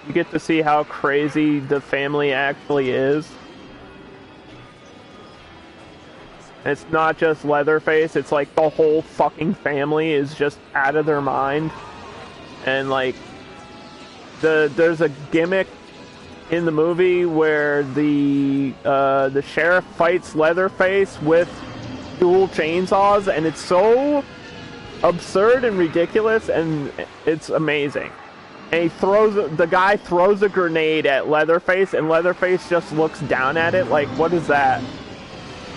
You get to see how crazy the family actually is. And it's not just Leatherface, it's like the whole fucking family is just out of their mind. And like, there's a gimmick in the movie where the sheriff fights Leatherface with dual chainsaws, and it's so absurd and ridiculous, and it's amazing. And the guy throws a grenade at Leatherface, and Leatherface just looks down at it like, what is that?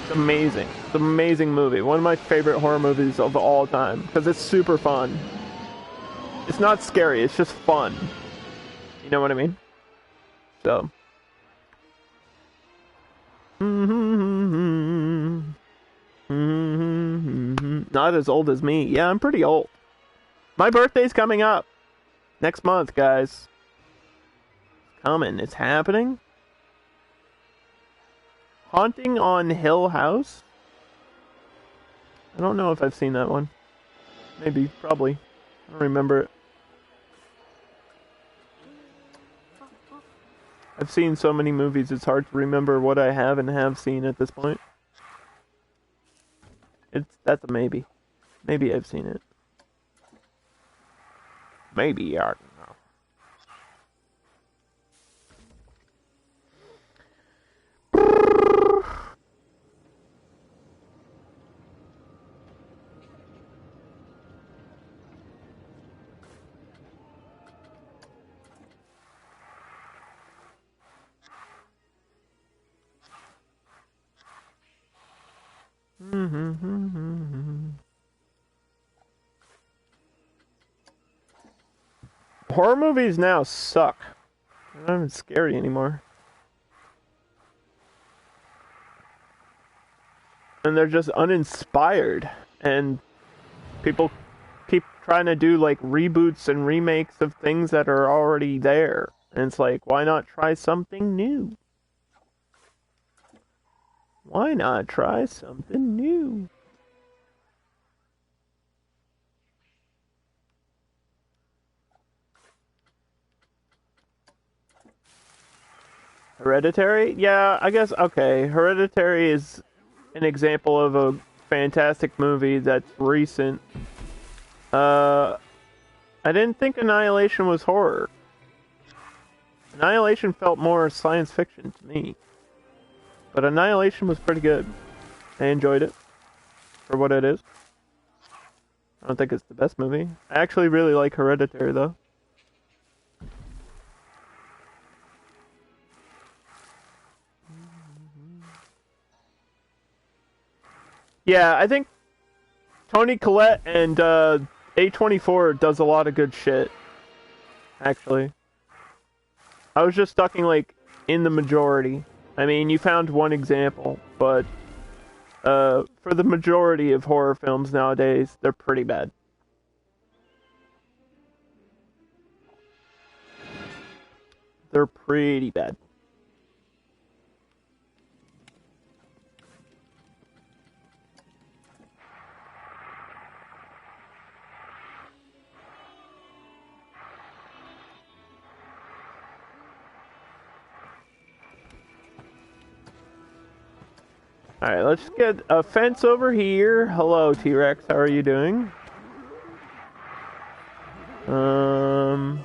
It's amazing. It's an amazing movie. One of my favorite horror movies of all time, because it's super fun. It's not scary, it's just fun. You know what I mean? So. Not as old as me. Yeah, I'm pretty old. My birthday's coming up. Next month, guys. It's coming. It's happening. Haunting on Hill House? I don't know if I've seen that one. Maybe. Probably. I don't remember it. I've seen so many movies, it's hard to remember what I have and have seen at this point. That's a maybe. Maybe I've seen it. Maybe, I don't know. Horror movies now suck. They're not even scary anymore. And they're just uninspired. And people keep trying to do like reboots and remakes of things that are already there. And it's like, why not try something new? Why not try something new? Hereditary? Yeah, I guess, okay. Hereditary is an example of a fantastic movie that's recent. I didn't think Annihilation was horror. Annihilation felt more science fiction to me. But Annihilation was pretty good. I enjoyed it for what it is. I don't think it's the best movie. I actually really like Hereditary, though. Yeah, I think Toni Collette and A24 does a lot of good shit. Actually, I was just talking like in the majority. I mean, you found one example, but for the majority of horror films nowadays, they're pretty bad. They're pretty bad. Alright, let's get a fence over here. Hello, T-Rex. How are you doing? Alright.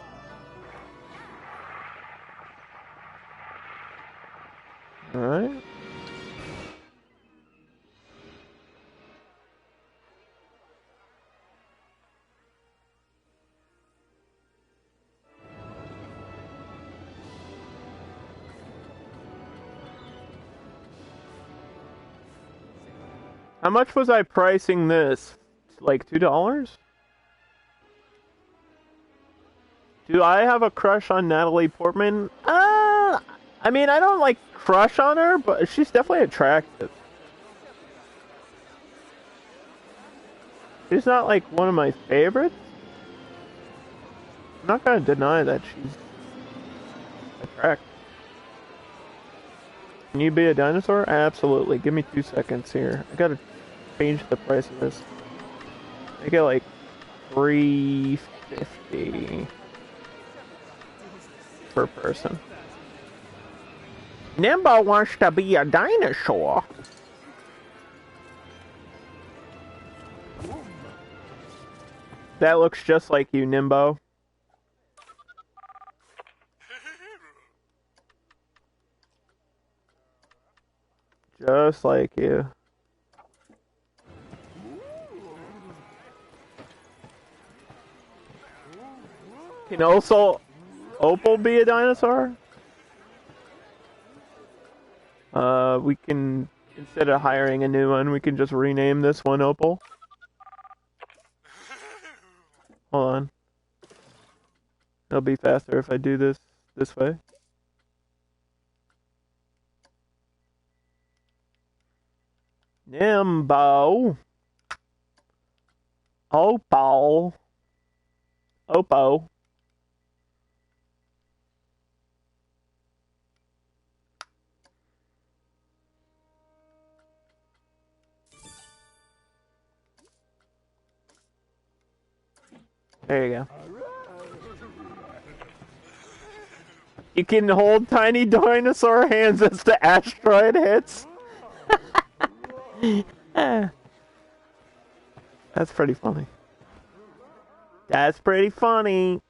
How much was I pricing this? Like $2? Do I have a crush on Natalie Portman? I mean, I don't like crush on her, but she's definitely attractive. She's not like one of my favorites. I'm not gonna deny that she's attractive. Can you be a dinosaur? Absolutely. Give me 2 seconds here. I gotta change the price of this. Make it like $3.50 per person. Nimbo wants to be a dinosaur. That looks just like you, Nimbo. Just like you. Can also Opal be a dinosaur? We can, instead of hiring a new one, we can just rename this one Opal. Hold on. It'll be faster if I do this way. Nimbo. Opal. Oppo. There you go. You can hold tiny dinosaur hands as the asteroid hits. That's pretty funny. That's pretty funny.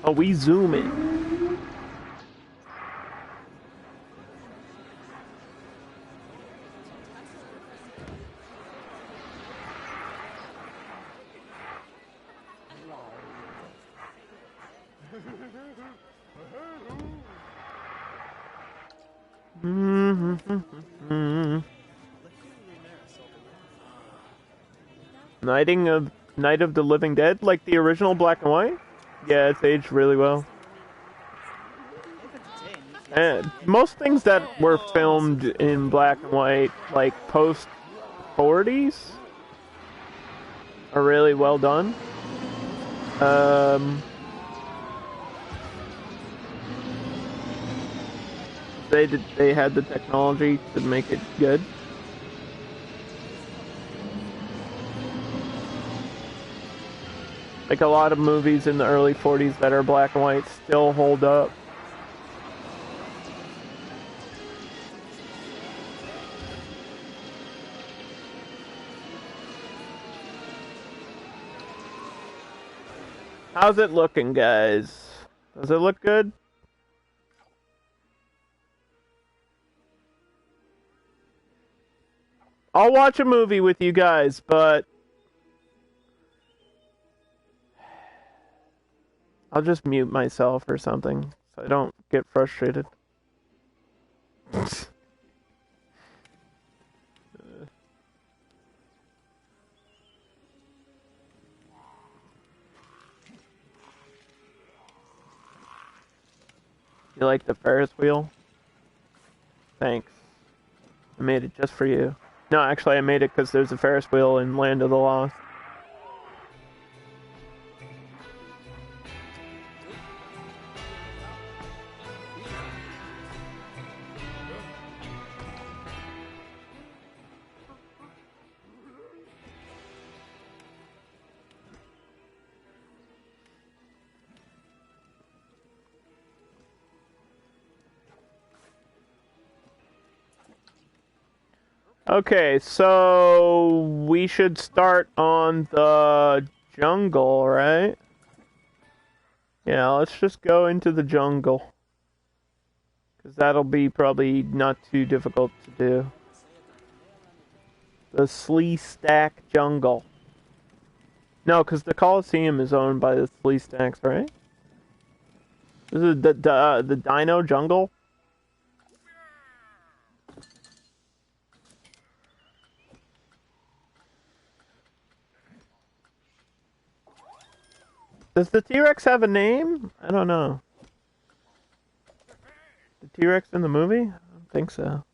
Oh, we zoom in. Night of the Living Dead, like the original black and white. Yeah, it's aged really well. And most things that were filmed in black and white, like post 40s, are really well done. They had the technology to make it good. Like a lot of movies in the early 40s that are black and white still hold up. How's it looking, guys? Does it look good? I'll watch a movie with you guys, but I'll just mute myself or something so I don't get frustrated. You like the Ferris wheel? Thanks. I made it just for you. No, actually, I made it because there's a Ferris wheel in Land of the Lost. Okay, so we should start on the jungle, right? Yeah, let's just go into the jungle. Because that'll be probably not too difficult to do. The Sleestack Jungle. No, because the Coliseum is owned by the Sleestacks, right? This is the Dino Jungle? Does the T-Rex have a name? I don't know. The T-Rex in the movie? I don't think so.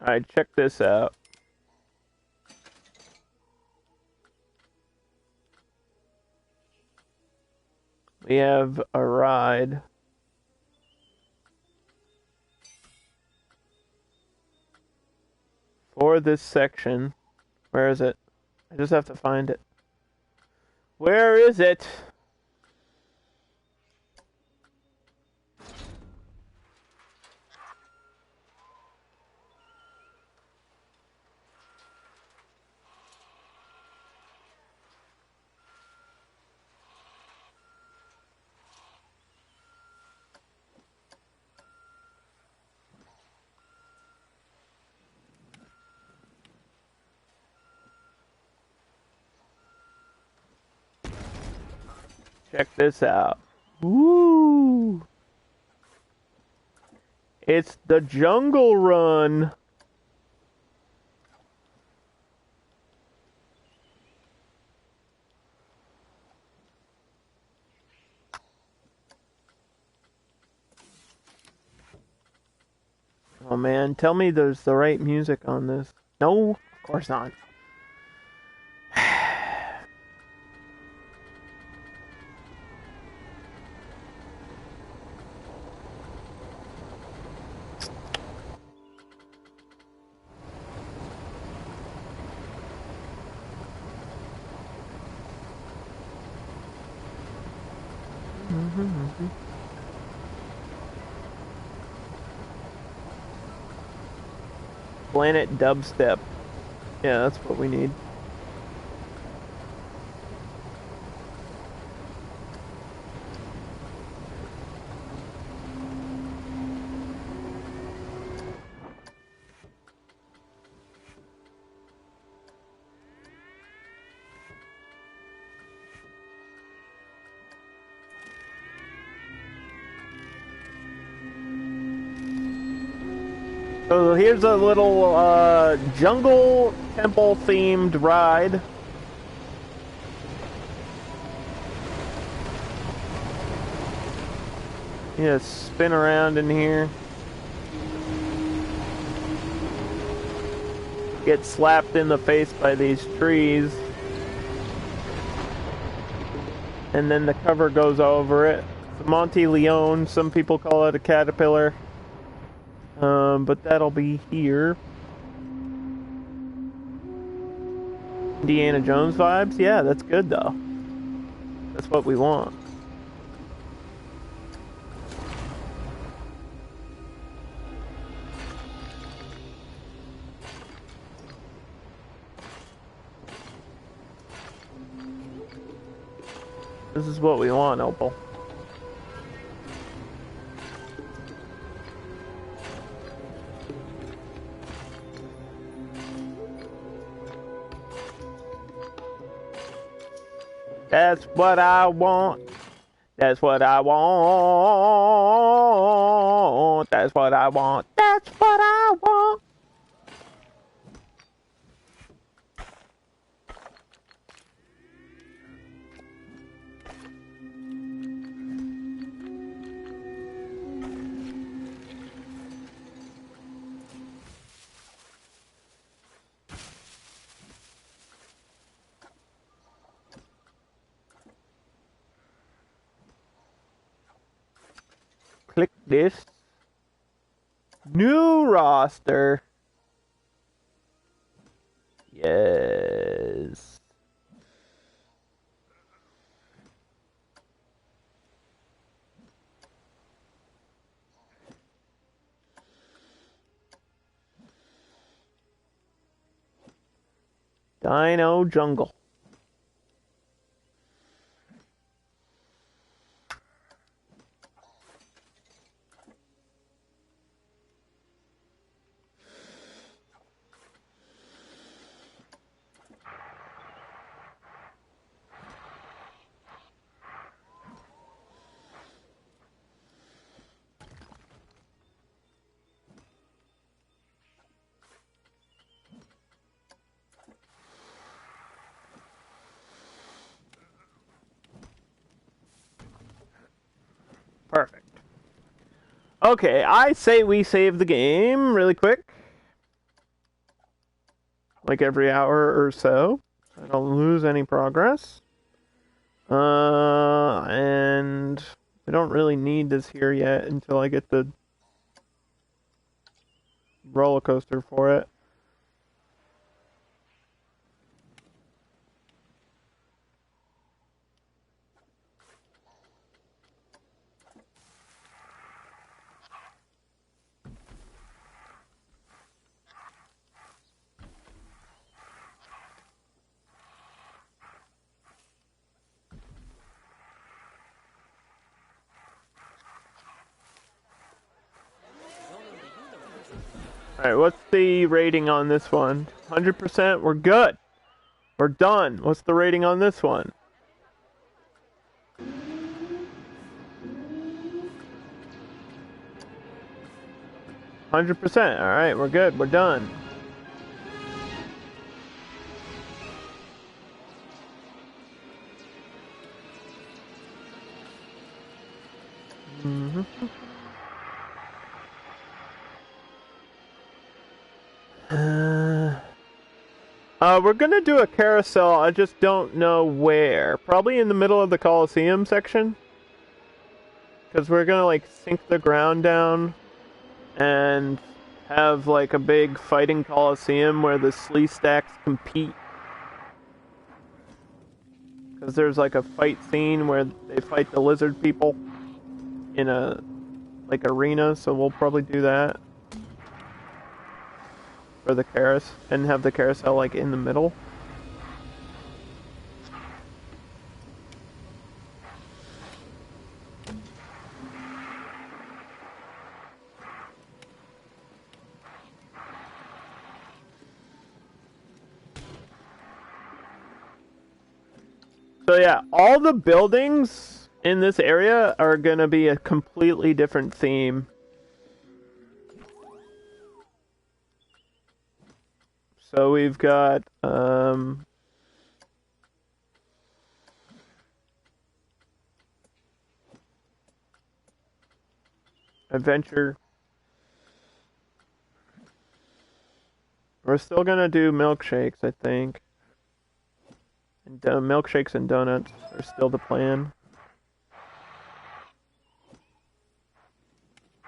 Alright, check this out. We have a ride. For this section. Where is it? I just have to find it. Where is it? Check this out. Woo! It's the Jungle Run. Oh man, tell me there's the right music on this. No, of course not. Planet Dubstep. Yeah, that's what we need. So here's a little jungle temple themed ride. Yeah, spin around in here. Get slapped in the face by these trees. And then the cover goes over it. It's Monte Leone, some people call it a caterpillar. But that'll be here. Indiana Jones vibes? Yeah, that's good though. That's what we want. This is what we want, Opal. That's what I want. That's what I want. That's what I want. That's what I want. Click this. New roster. Yes. Dino Jungle. Perfect. Okay, I say we save the game really quick. Like every hour or so. I don't lose any progress. And I don't really need this here yet until I get the roller coaster for it. Alright, what's the rating on this one? 100%? We're good. We're done. What's the rating on this one? 100%. Alright, we're good. We're done. We're gonna do a carousel, I just don't know where. Probably in the middle of the Coliseum section. Because we're gonna, like, sink the ground down and have, like, a big fighting Coliseum where the Slee Stacks compete. Because there's, like, a fight scene where they fight the lizard people in a, like, arena, so we'll probably do that. For the carousel, and have the carousel like in the middle. So yeah, all the buildings in this area are gonna be a completely different theme. So we've got adventure. We're still gonna do milkshakes, I think. And milkshakes and donuts are still the plan.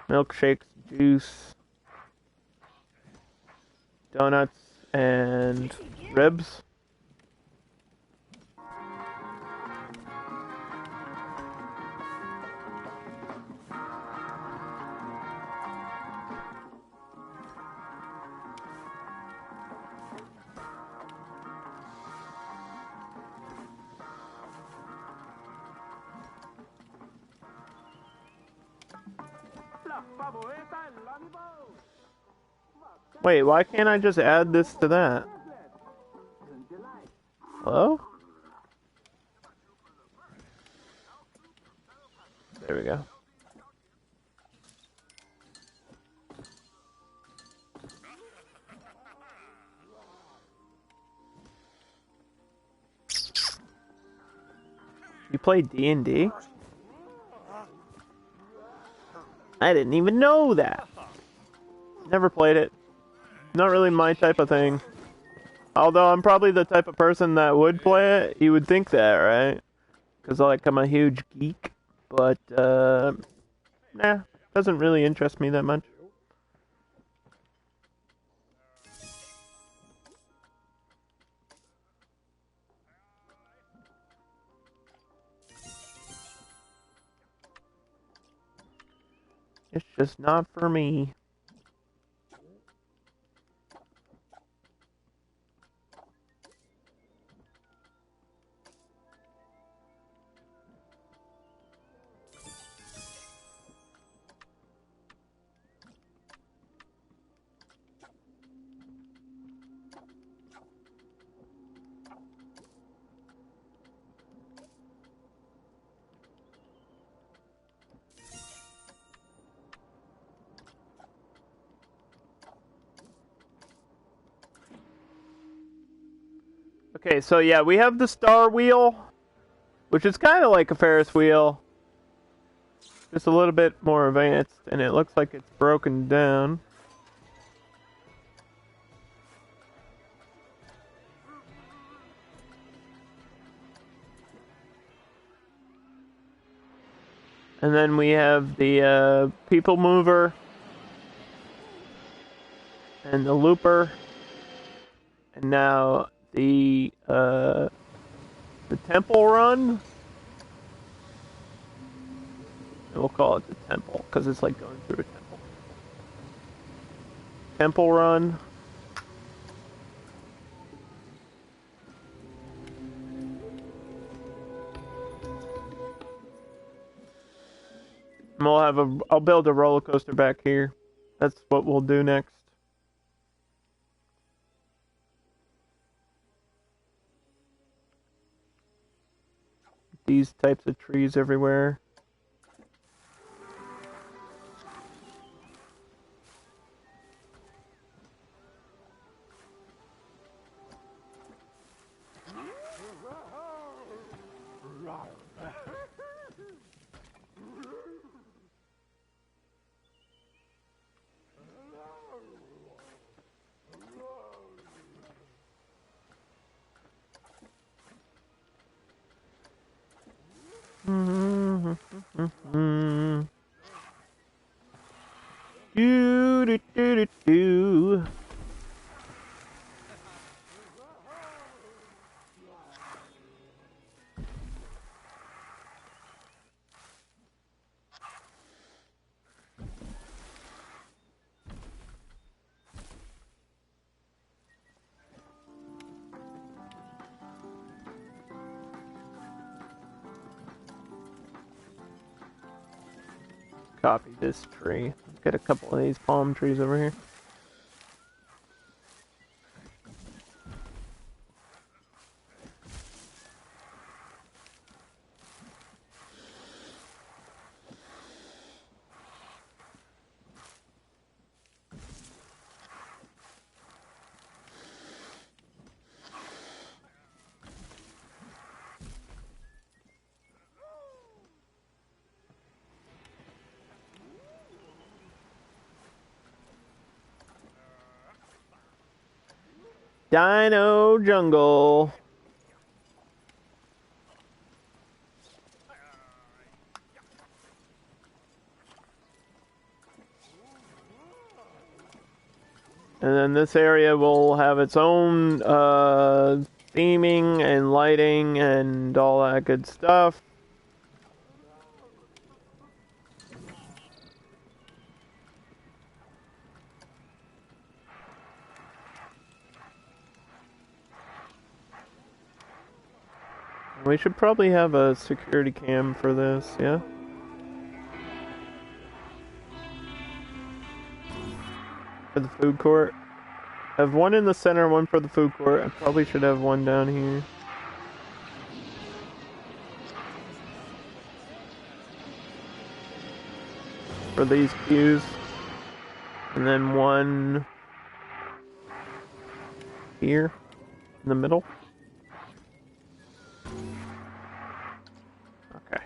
Milkshakes, juice, donuts, and ribs. Wait, why can't I just add this to that? Hello? There we go. You play D&D? I didn't even know that. Never played it. Not really my type of thing. Although I'm probably the type of person that would play it. You would think that, right? Because I'm a huge geek. But, nah. Doesn't really interest me that much. It's just not for me. Okay, so yeah, we have the star wheel, which is kind of like a Ferris wheel, just a little bit more advanced, and it looks like it's broken down. And then we have the people mover and the looper, and now the temple run. And we'll call it the temple because it's like going through a temple. Temple run. And I'll build a roller coaster back here. That's what we'll do next. These types of trees everywhere. Do do do do do. Copy this tree. Let's get a couple of these palm trees over here. Dino Jungle. And then this area will have its own theming and lighting and all that good stuff. We should probably have a security cam for this, yeah? For the food court. I have one in the center, one for the food court. I probably should have one down here. For these queues. And then one here in the middle. Okay.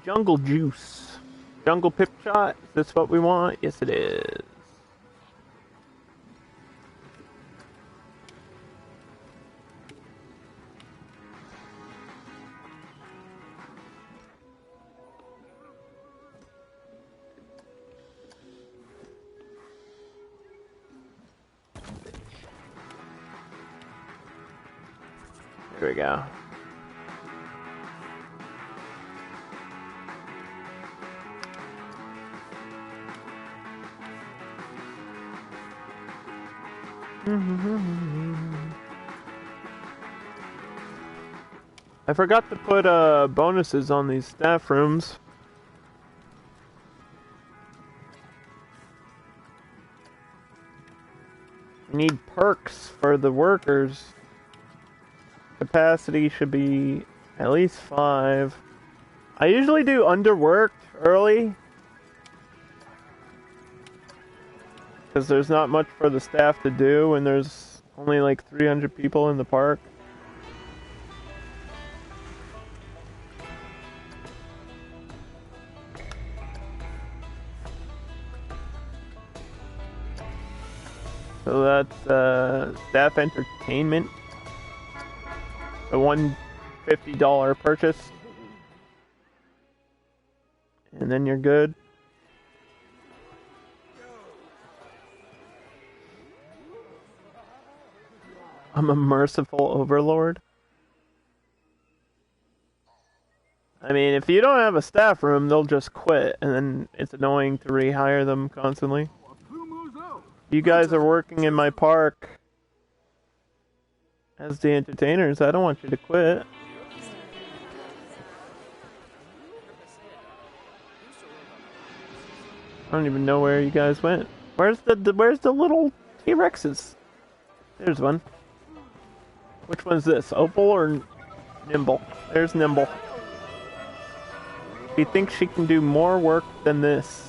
Jungle juice. Jungle pip shot. Is this what we want? Yes, it is. There we go. I forgot to put bonuses on these staff rooms. You need perks for the workers. Capacity should be at least 5. I usually do underworked early, because there's not much for the staff to do and there's only like 300 people in the park. So that's staff entertainment. A $150 purchase. And then you're good. I'm a merciful overlord. I mean, if you don't have a staff room, they'll just quit, and then it's annoying to rehire them constantly. You guys are working in my park as the entertainers. I don't want you to quit. I don't even know where you guys went. Where's the little T-Rexes? There's one. Which one's this? Opal or Nimble? There's Nimble. She thinks she can do more work than this.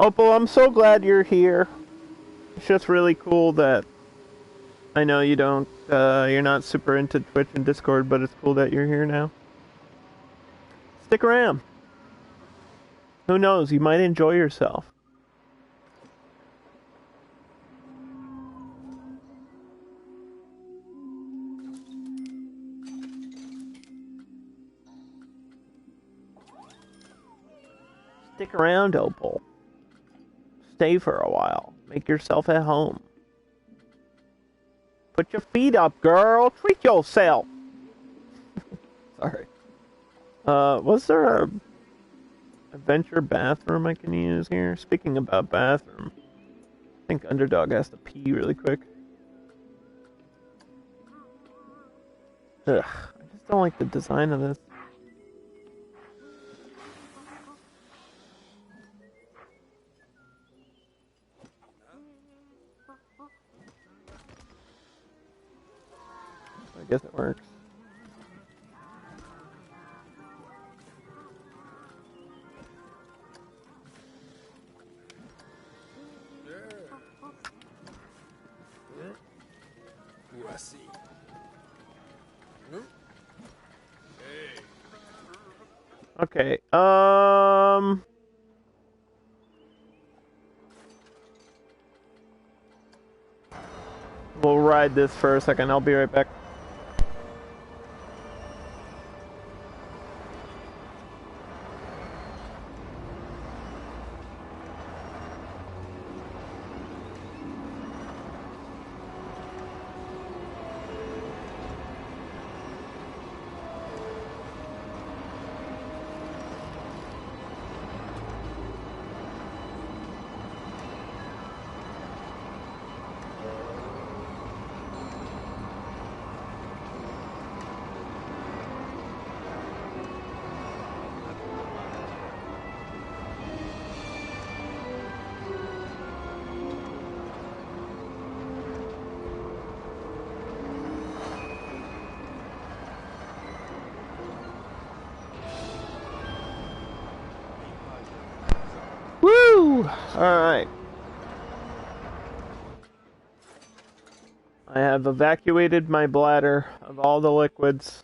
Opal, I'm so glad you're here. It's just really cool that I know you don't, you're not super into Twitch and Discord, but it's cool that you're here now. Stick around. Who knows, you might enjoy yourself. Stick around, Opal. Stay for a while. Make yourself at home. Put your feet up, girl. Treat yourself. Sorry. Was there a adventure bathroom I can use here? Speaking about bathroom, I think Underdog has to pee really quick. Ugh, I just don't like the design of this. I guess it works. Okay, we'll ride this for a second. I'll be right back. Alright. I have evacuated my bladder of all the liquids.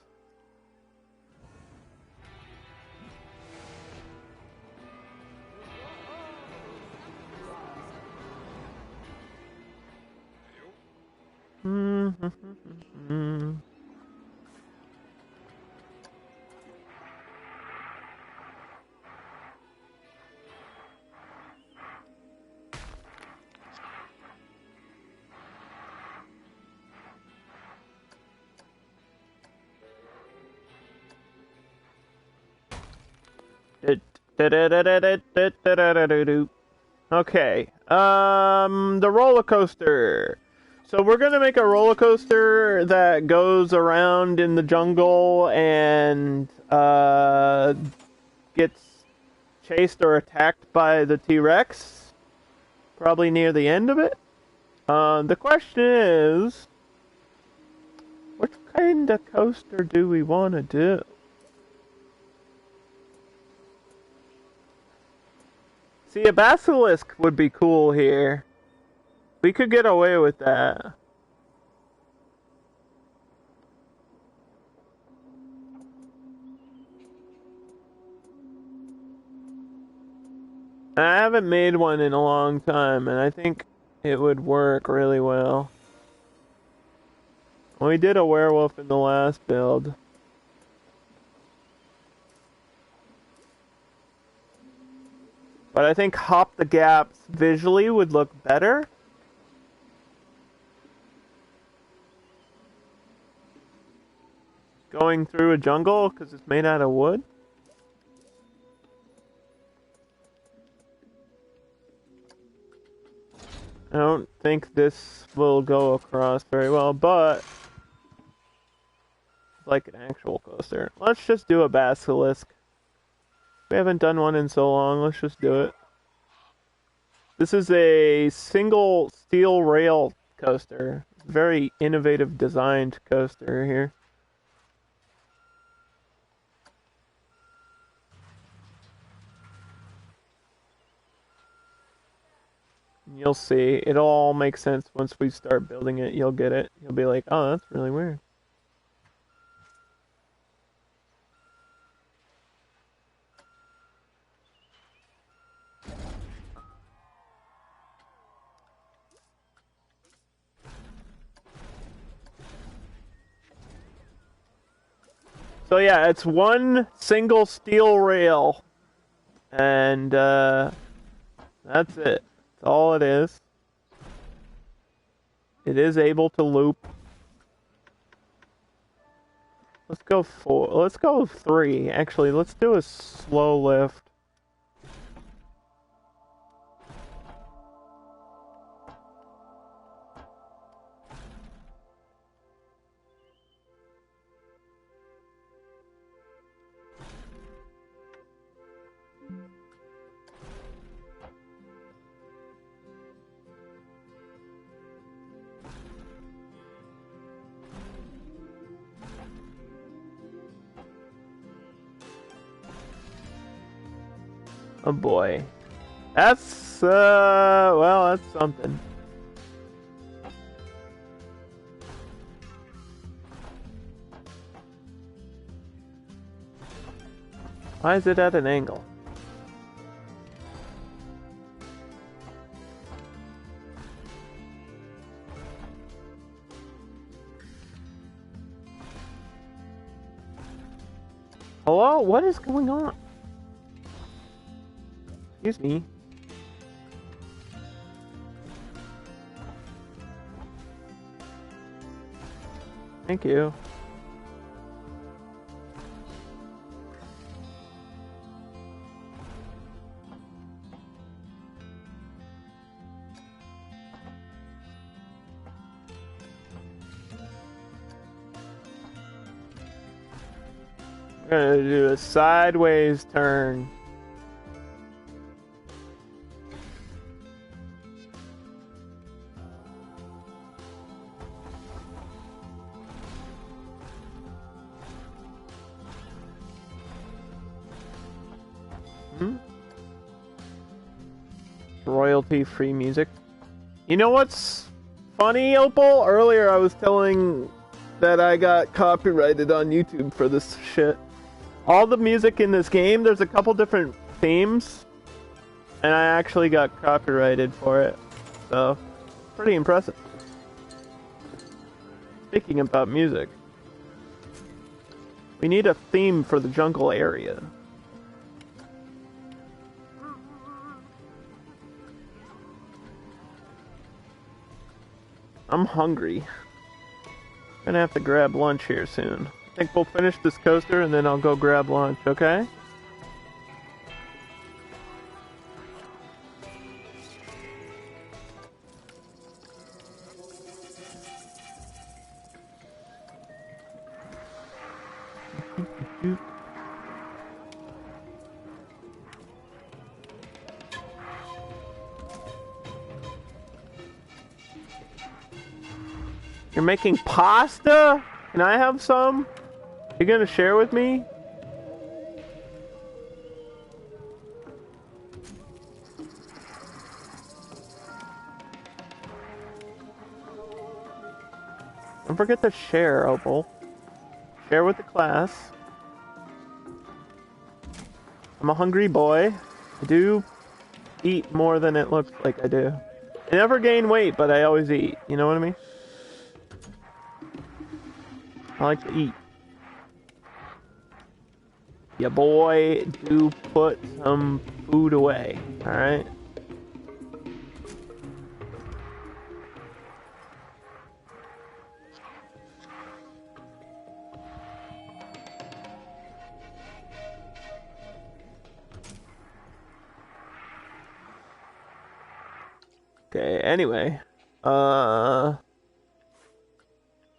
Okay, the roller coaster. So we're gonna make a roller coaster that goes around in the jungle and gets chased or attacked by the T-Rex, probably near the end of it. The question is, what kind of coaster do we want to do? See, a basilisk would be cool here. We could get away with that. I haven't made one in a long time, and I think it would work really well. We did a werewolf in the last build. But I think Hop the Gaps visually would look better. Going through a jungle because it's made out of wood. I don't think this will go across very well, but it's like an actual coaster. Let's just do a basilisk. We haven't done one in so long, let's just do it. This is a single steel rail coaster. Very innovative designed coaster here. You'll see, it'll all make sense once we start building it. You'll get it. You'll be like, oh, that's really weird. So yeah, it's one single steel rail, and that's it. That's all it is. It is able to loop. Let's go 4. Let's go 3. Actually, let's do a slow lift. Oh boy. That's, well, that's something. Why is it at an angle? Hello? What is going on? Excuse me. Thank you. We're gonna do a sideways turn. Royalty-free music. You know what's funny, Opal? Earlier I was telling that I got copyrighted on YouTube for this shit. All the music in this game, there's a couple different themes, and I actually got copyrighted for it. So, pretty impressive. Speaking about music, we need a theme for the jungle area. I'm hungry. Gonna have to grab lunch here soon. I think we'll finish this coaster and then I'll go grab lunch, okay? You're making pasta? Can I have some? You gonna share with me? Don't forget to share, Opal. Share with the class. I'm a hungry boy. I do eat more than it looks like I do. I never gain weight, but I always eat. You know what I mean? I like to eat. Ya boy, do put some food away, alright? Okay, anyway.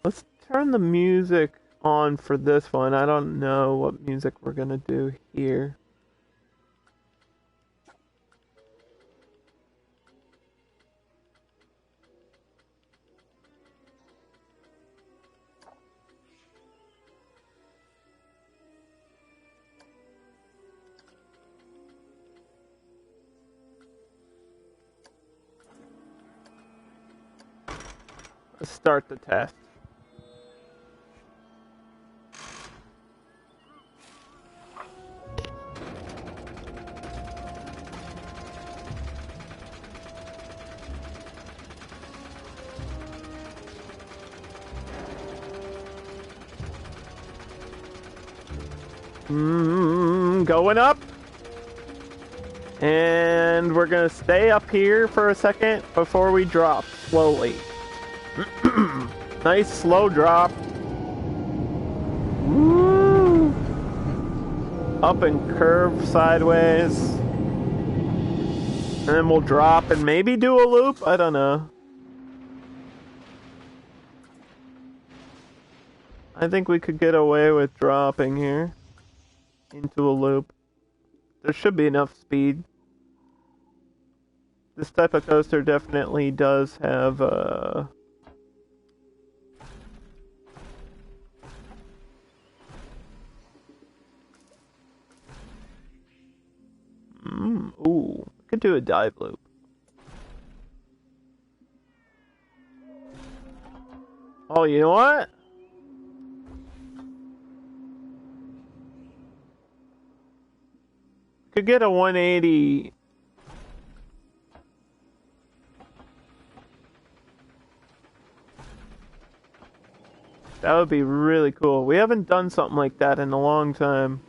Let's turn the music on for this one. I don't know what music we're gonna do here. Let's start the test. Going up. And we're gonna stay up here for a second before we drop slowly. Nice slow drop. Woo. up and curve sideways. And then we'll drop and maybe do a loop? I don't know. I think we could get away with dropping here into a loop. There should be enough speed. This type of coaster definitely does have ooh, could do a dive loop. Oh, you know what? Could get a 180. That would be really cool. We haven't done something like that in a long time.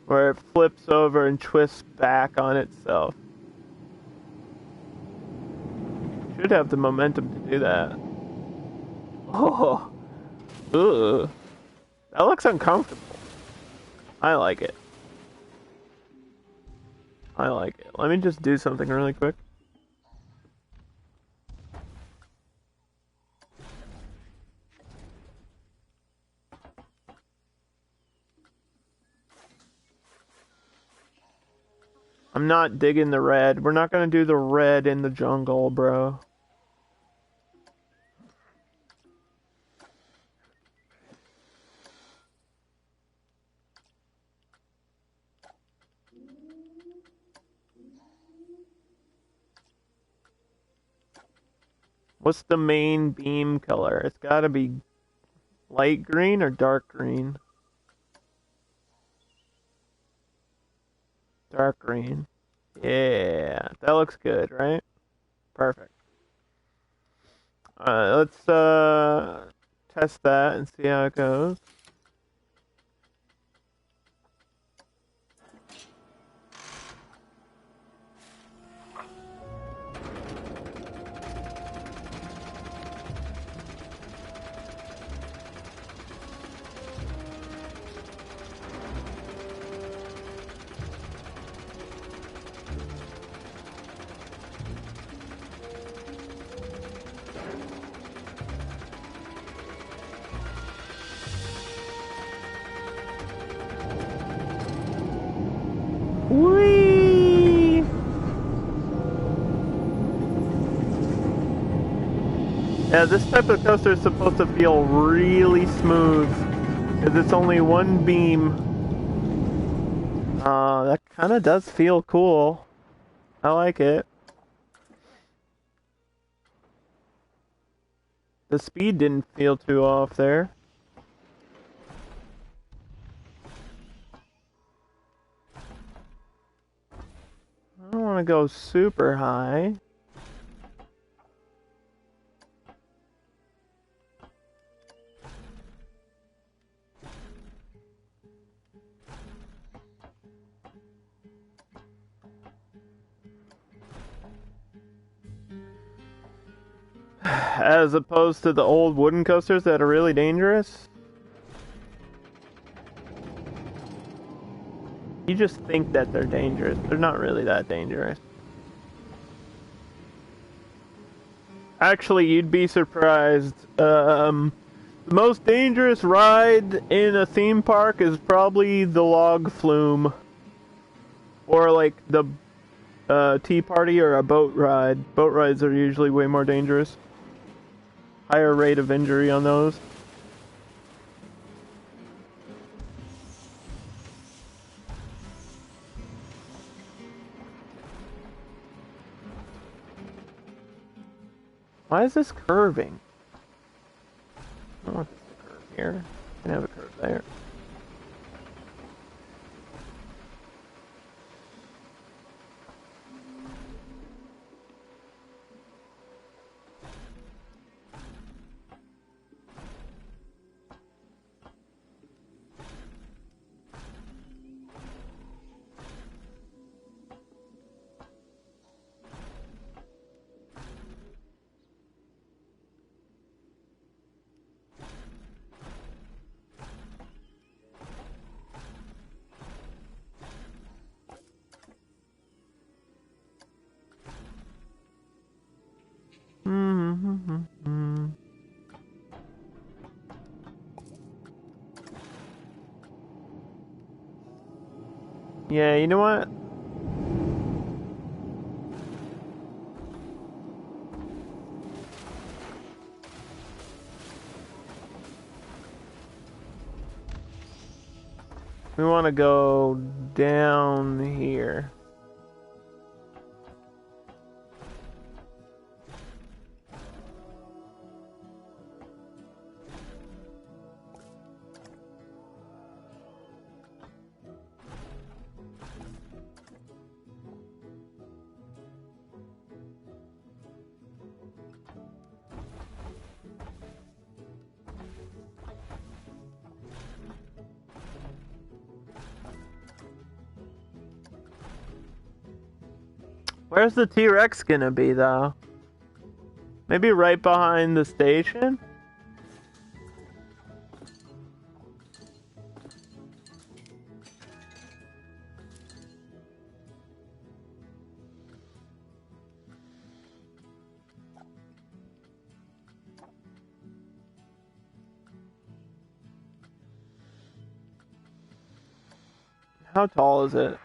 Where it flips over and twists back on itself. Should have the momentum to do that. Oh, ugh. That looks uncomfortable. I like it. I like it. Let me just do something really quick. I'm not digging the red. We're not gonna do the red in the jungle, bro. What's the main beam color? It's gotta be light green or dark green? Dark green. Yeah, that looks good, right? Perfect. Alright, let's test that and see how it goes. Whee! Yeah, this type of coaster is supposed to feel really smooth because it's only one beam. That kind of does feel cool. I like it. The speed didn't feel too off there. I don't want to go super high. As opposed to the old wooden coasters that are really dangerous. You just think that they're dangerous. They're not really that dangerous. Actually, you'd be surprised. The most dangerous ride in a theme park is probably the log flume. Or like the tea party or a boat ride. Boat rides are usually way more dangerous. Higher rate of injury on those. Why is this curving? I don't want this to curve here. I can have a curve there. Yeah, you know what? We want to go down here. Where's the T-Rex gonna be, though? Maybe right behind the station? How tall is it?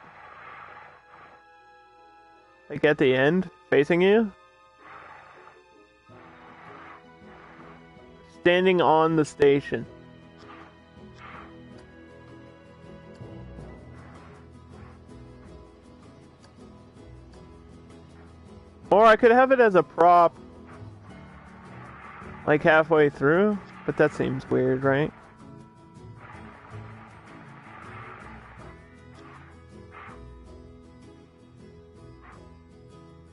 Like at the end? Facing you? Standing on the station. Or I could have it as a prop. Like halfway through? But that seems weird, right?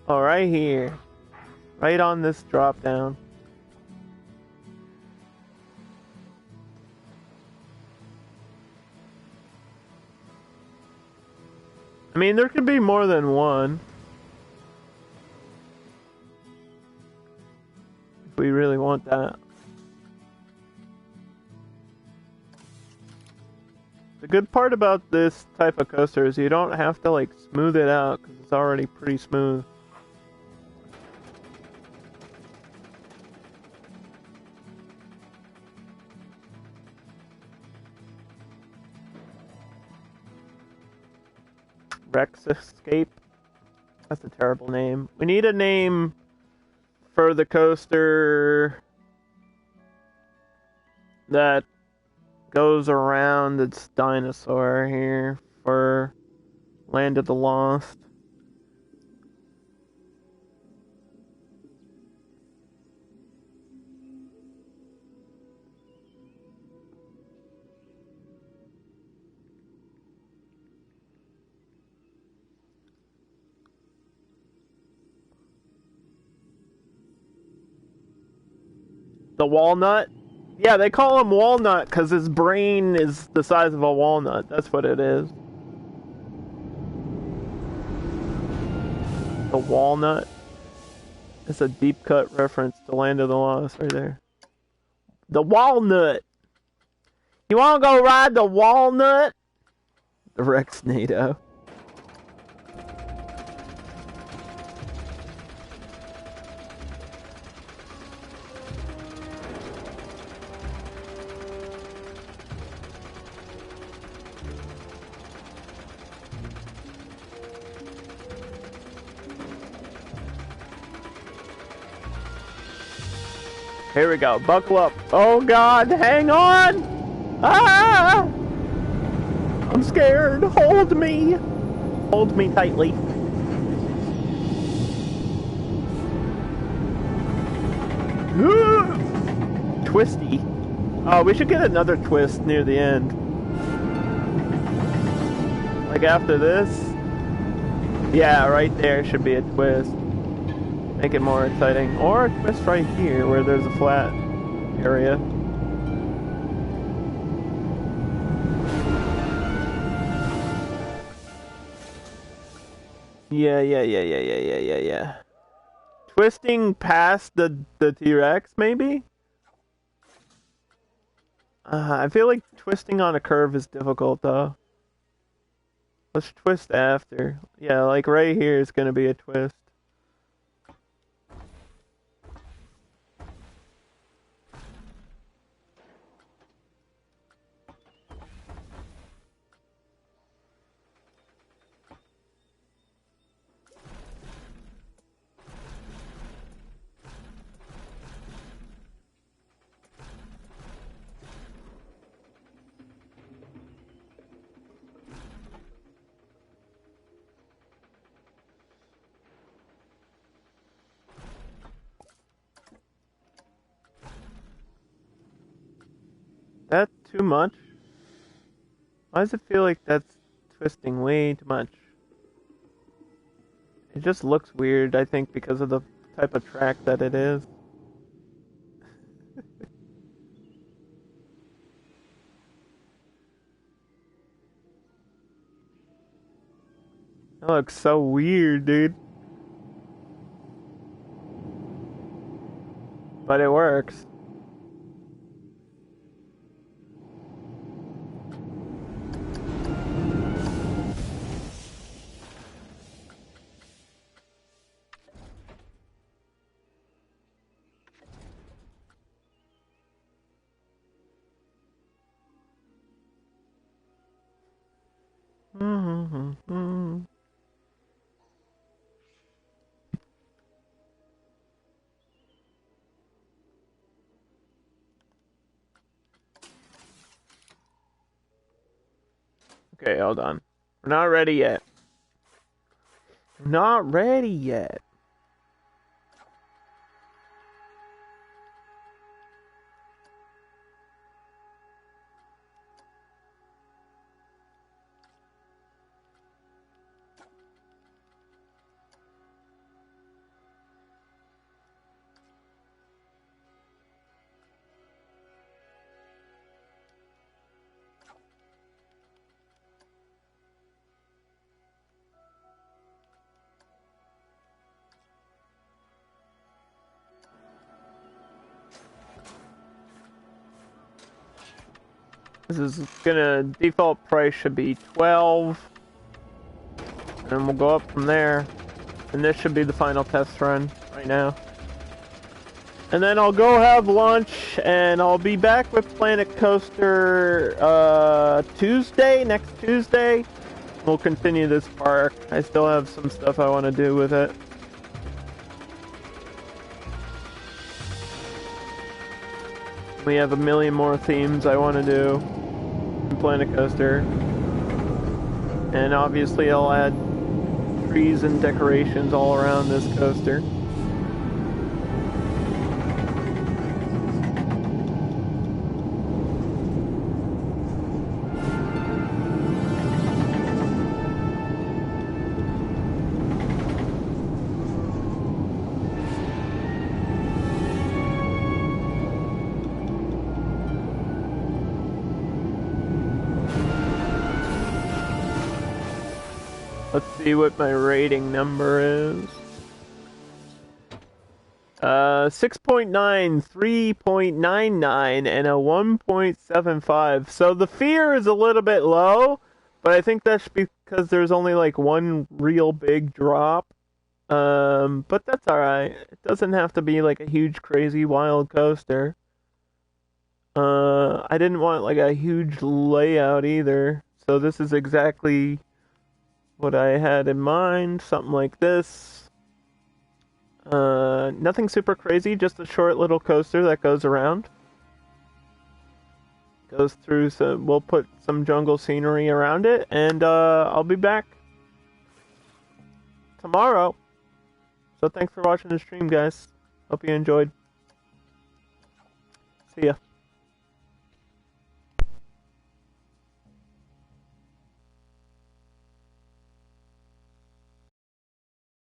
Oh, right here. Right on this drop down. I mean, there could be more than one. If we really want that. The good part about this type of coaster is you don't have to like smooth it out because it's already pretty smooth. Rex Escape. That's a terrible name. We need a name for the coaster that goes around its dinosaur here for Land of the Lost. The Walnut? Yeah, they call him Walnut because his brain is the size of a walnut. That's what it is. The Walnut. It's a deep cut reference to Land of the Lost right there. The Walnut. You want to go ride the Walnut? The Rex NATO. Here we go. Buckle up. Oh God, hang on! Ah! I'm scared. Hold me. Hold me tightly. Twisty. Oh, we should get another twist near the end. Like after this? Yeah, right there should be a twist. Make it more exciting. Or a twist right here where there's a flat area. Yeah. Twisting past the T-Rex, maybe? I feel like twisting on a curve is difficult, though. Let's twist after. Yeah, like right here is gonna be a twist. That too much? Why does it feel like that's twisting way too much? It just looks weird, I think, because of the type of track that it is. That looks so weird, dude. But it works. Okay, hold on. We're not ready yet. Not ready yet. This is gonna, default price should be 12. And we'll go up from there. And this should be the final test run right now. And then I'll go have lunch, and I'll be back with Planet Coaster Tuesday, next Tuesday. We'll continue this park. I still have some stuff I want to do with it. We have a million more themes I want to do in Planet Coaster. And obviously I'll add trees and decorations all around this coaster. Let's see what my rating number is. 6.9, 3.99, and a 1.75. So the fear is a little bit low, but I think that's because there's only like one real big drop. But that's alright. It doesn't have to be like a huge, crazy, wild coaster. I didn't want like a huge layout either. So this is exactly what I had in mind, something like this. Nothing super crazy, just a short little coaster that goes around. Goes through some, we'll put some jungle scenery around it, and I'll be back tomorrow. So thanks for watching the stream, guys. Hope you enjoyed. See ya.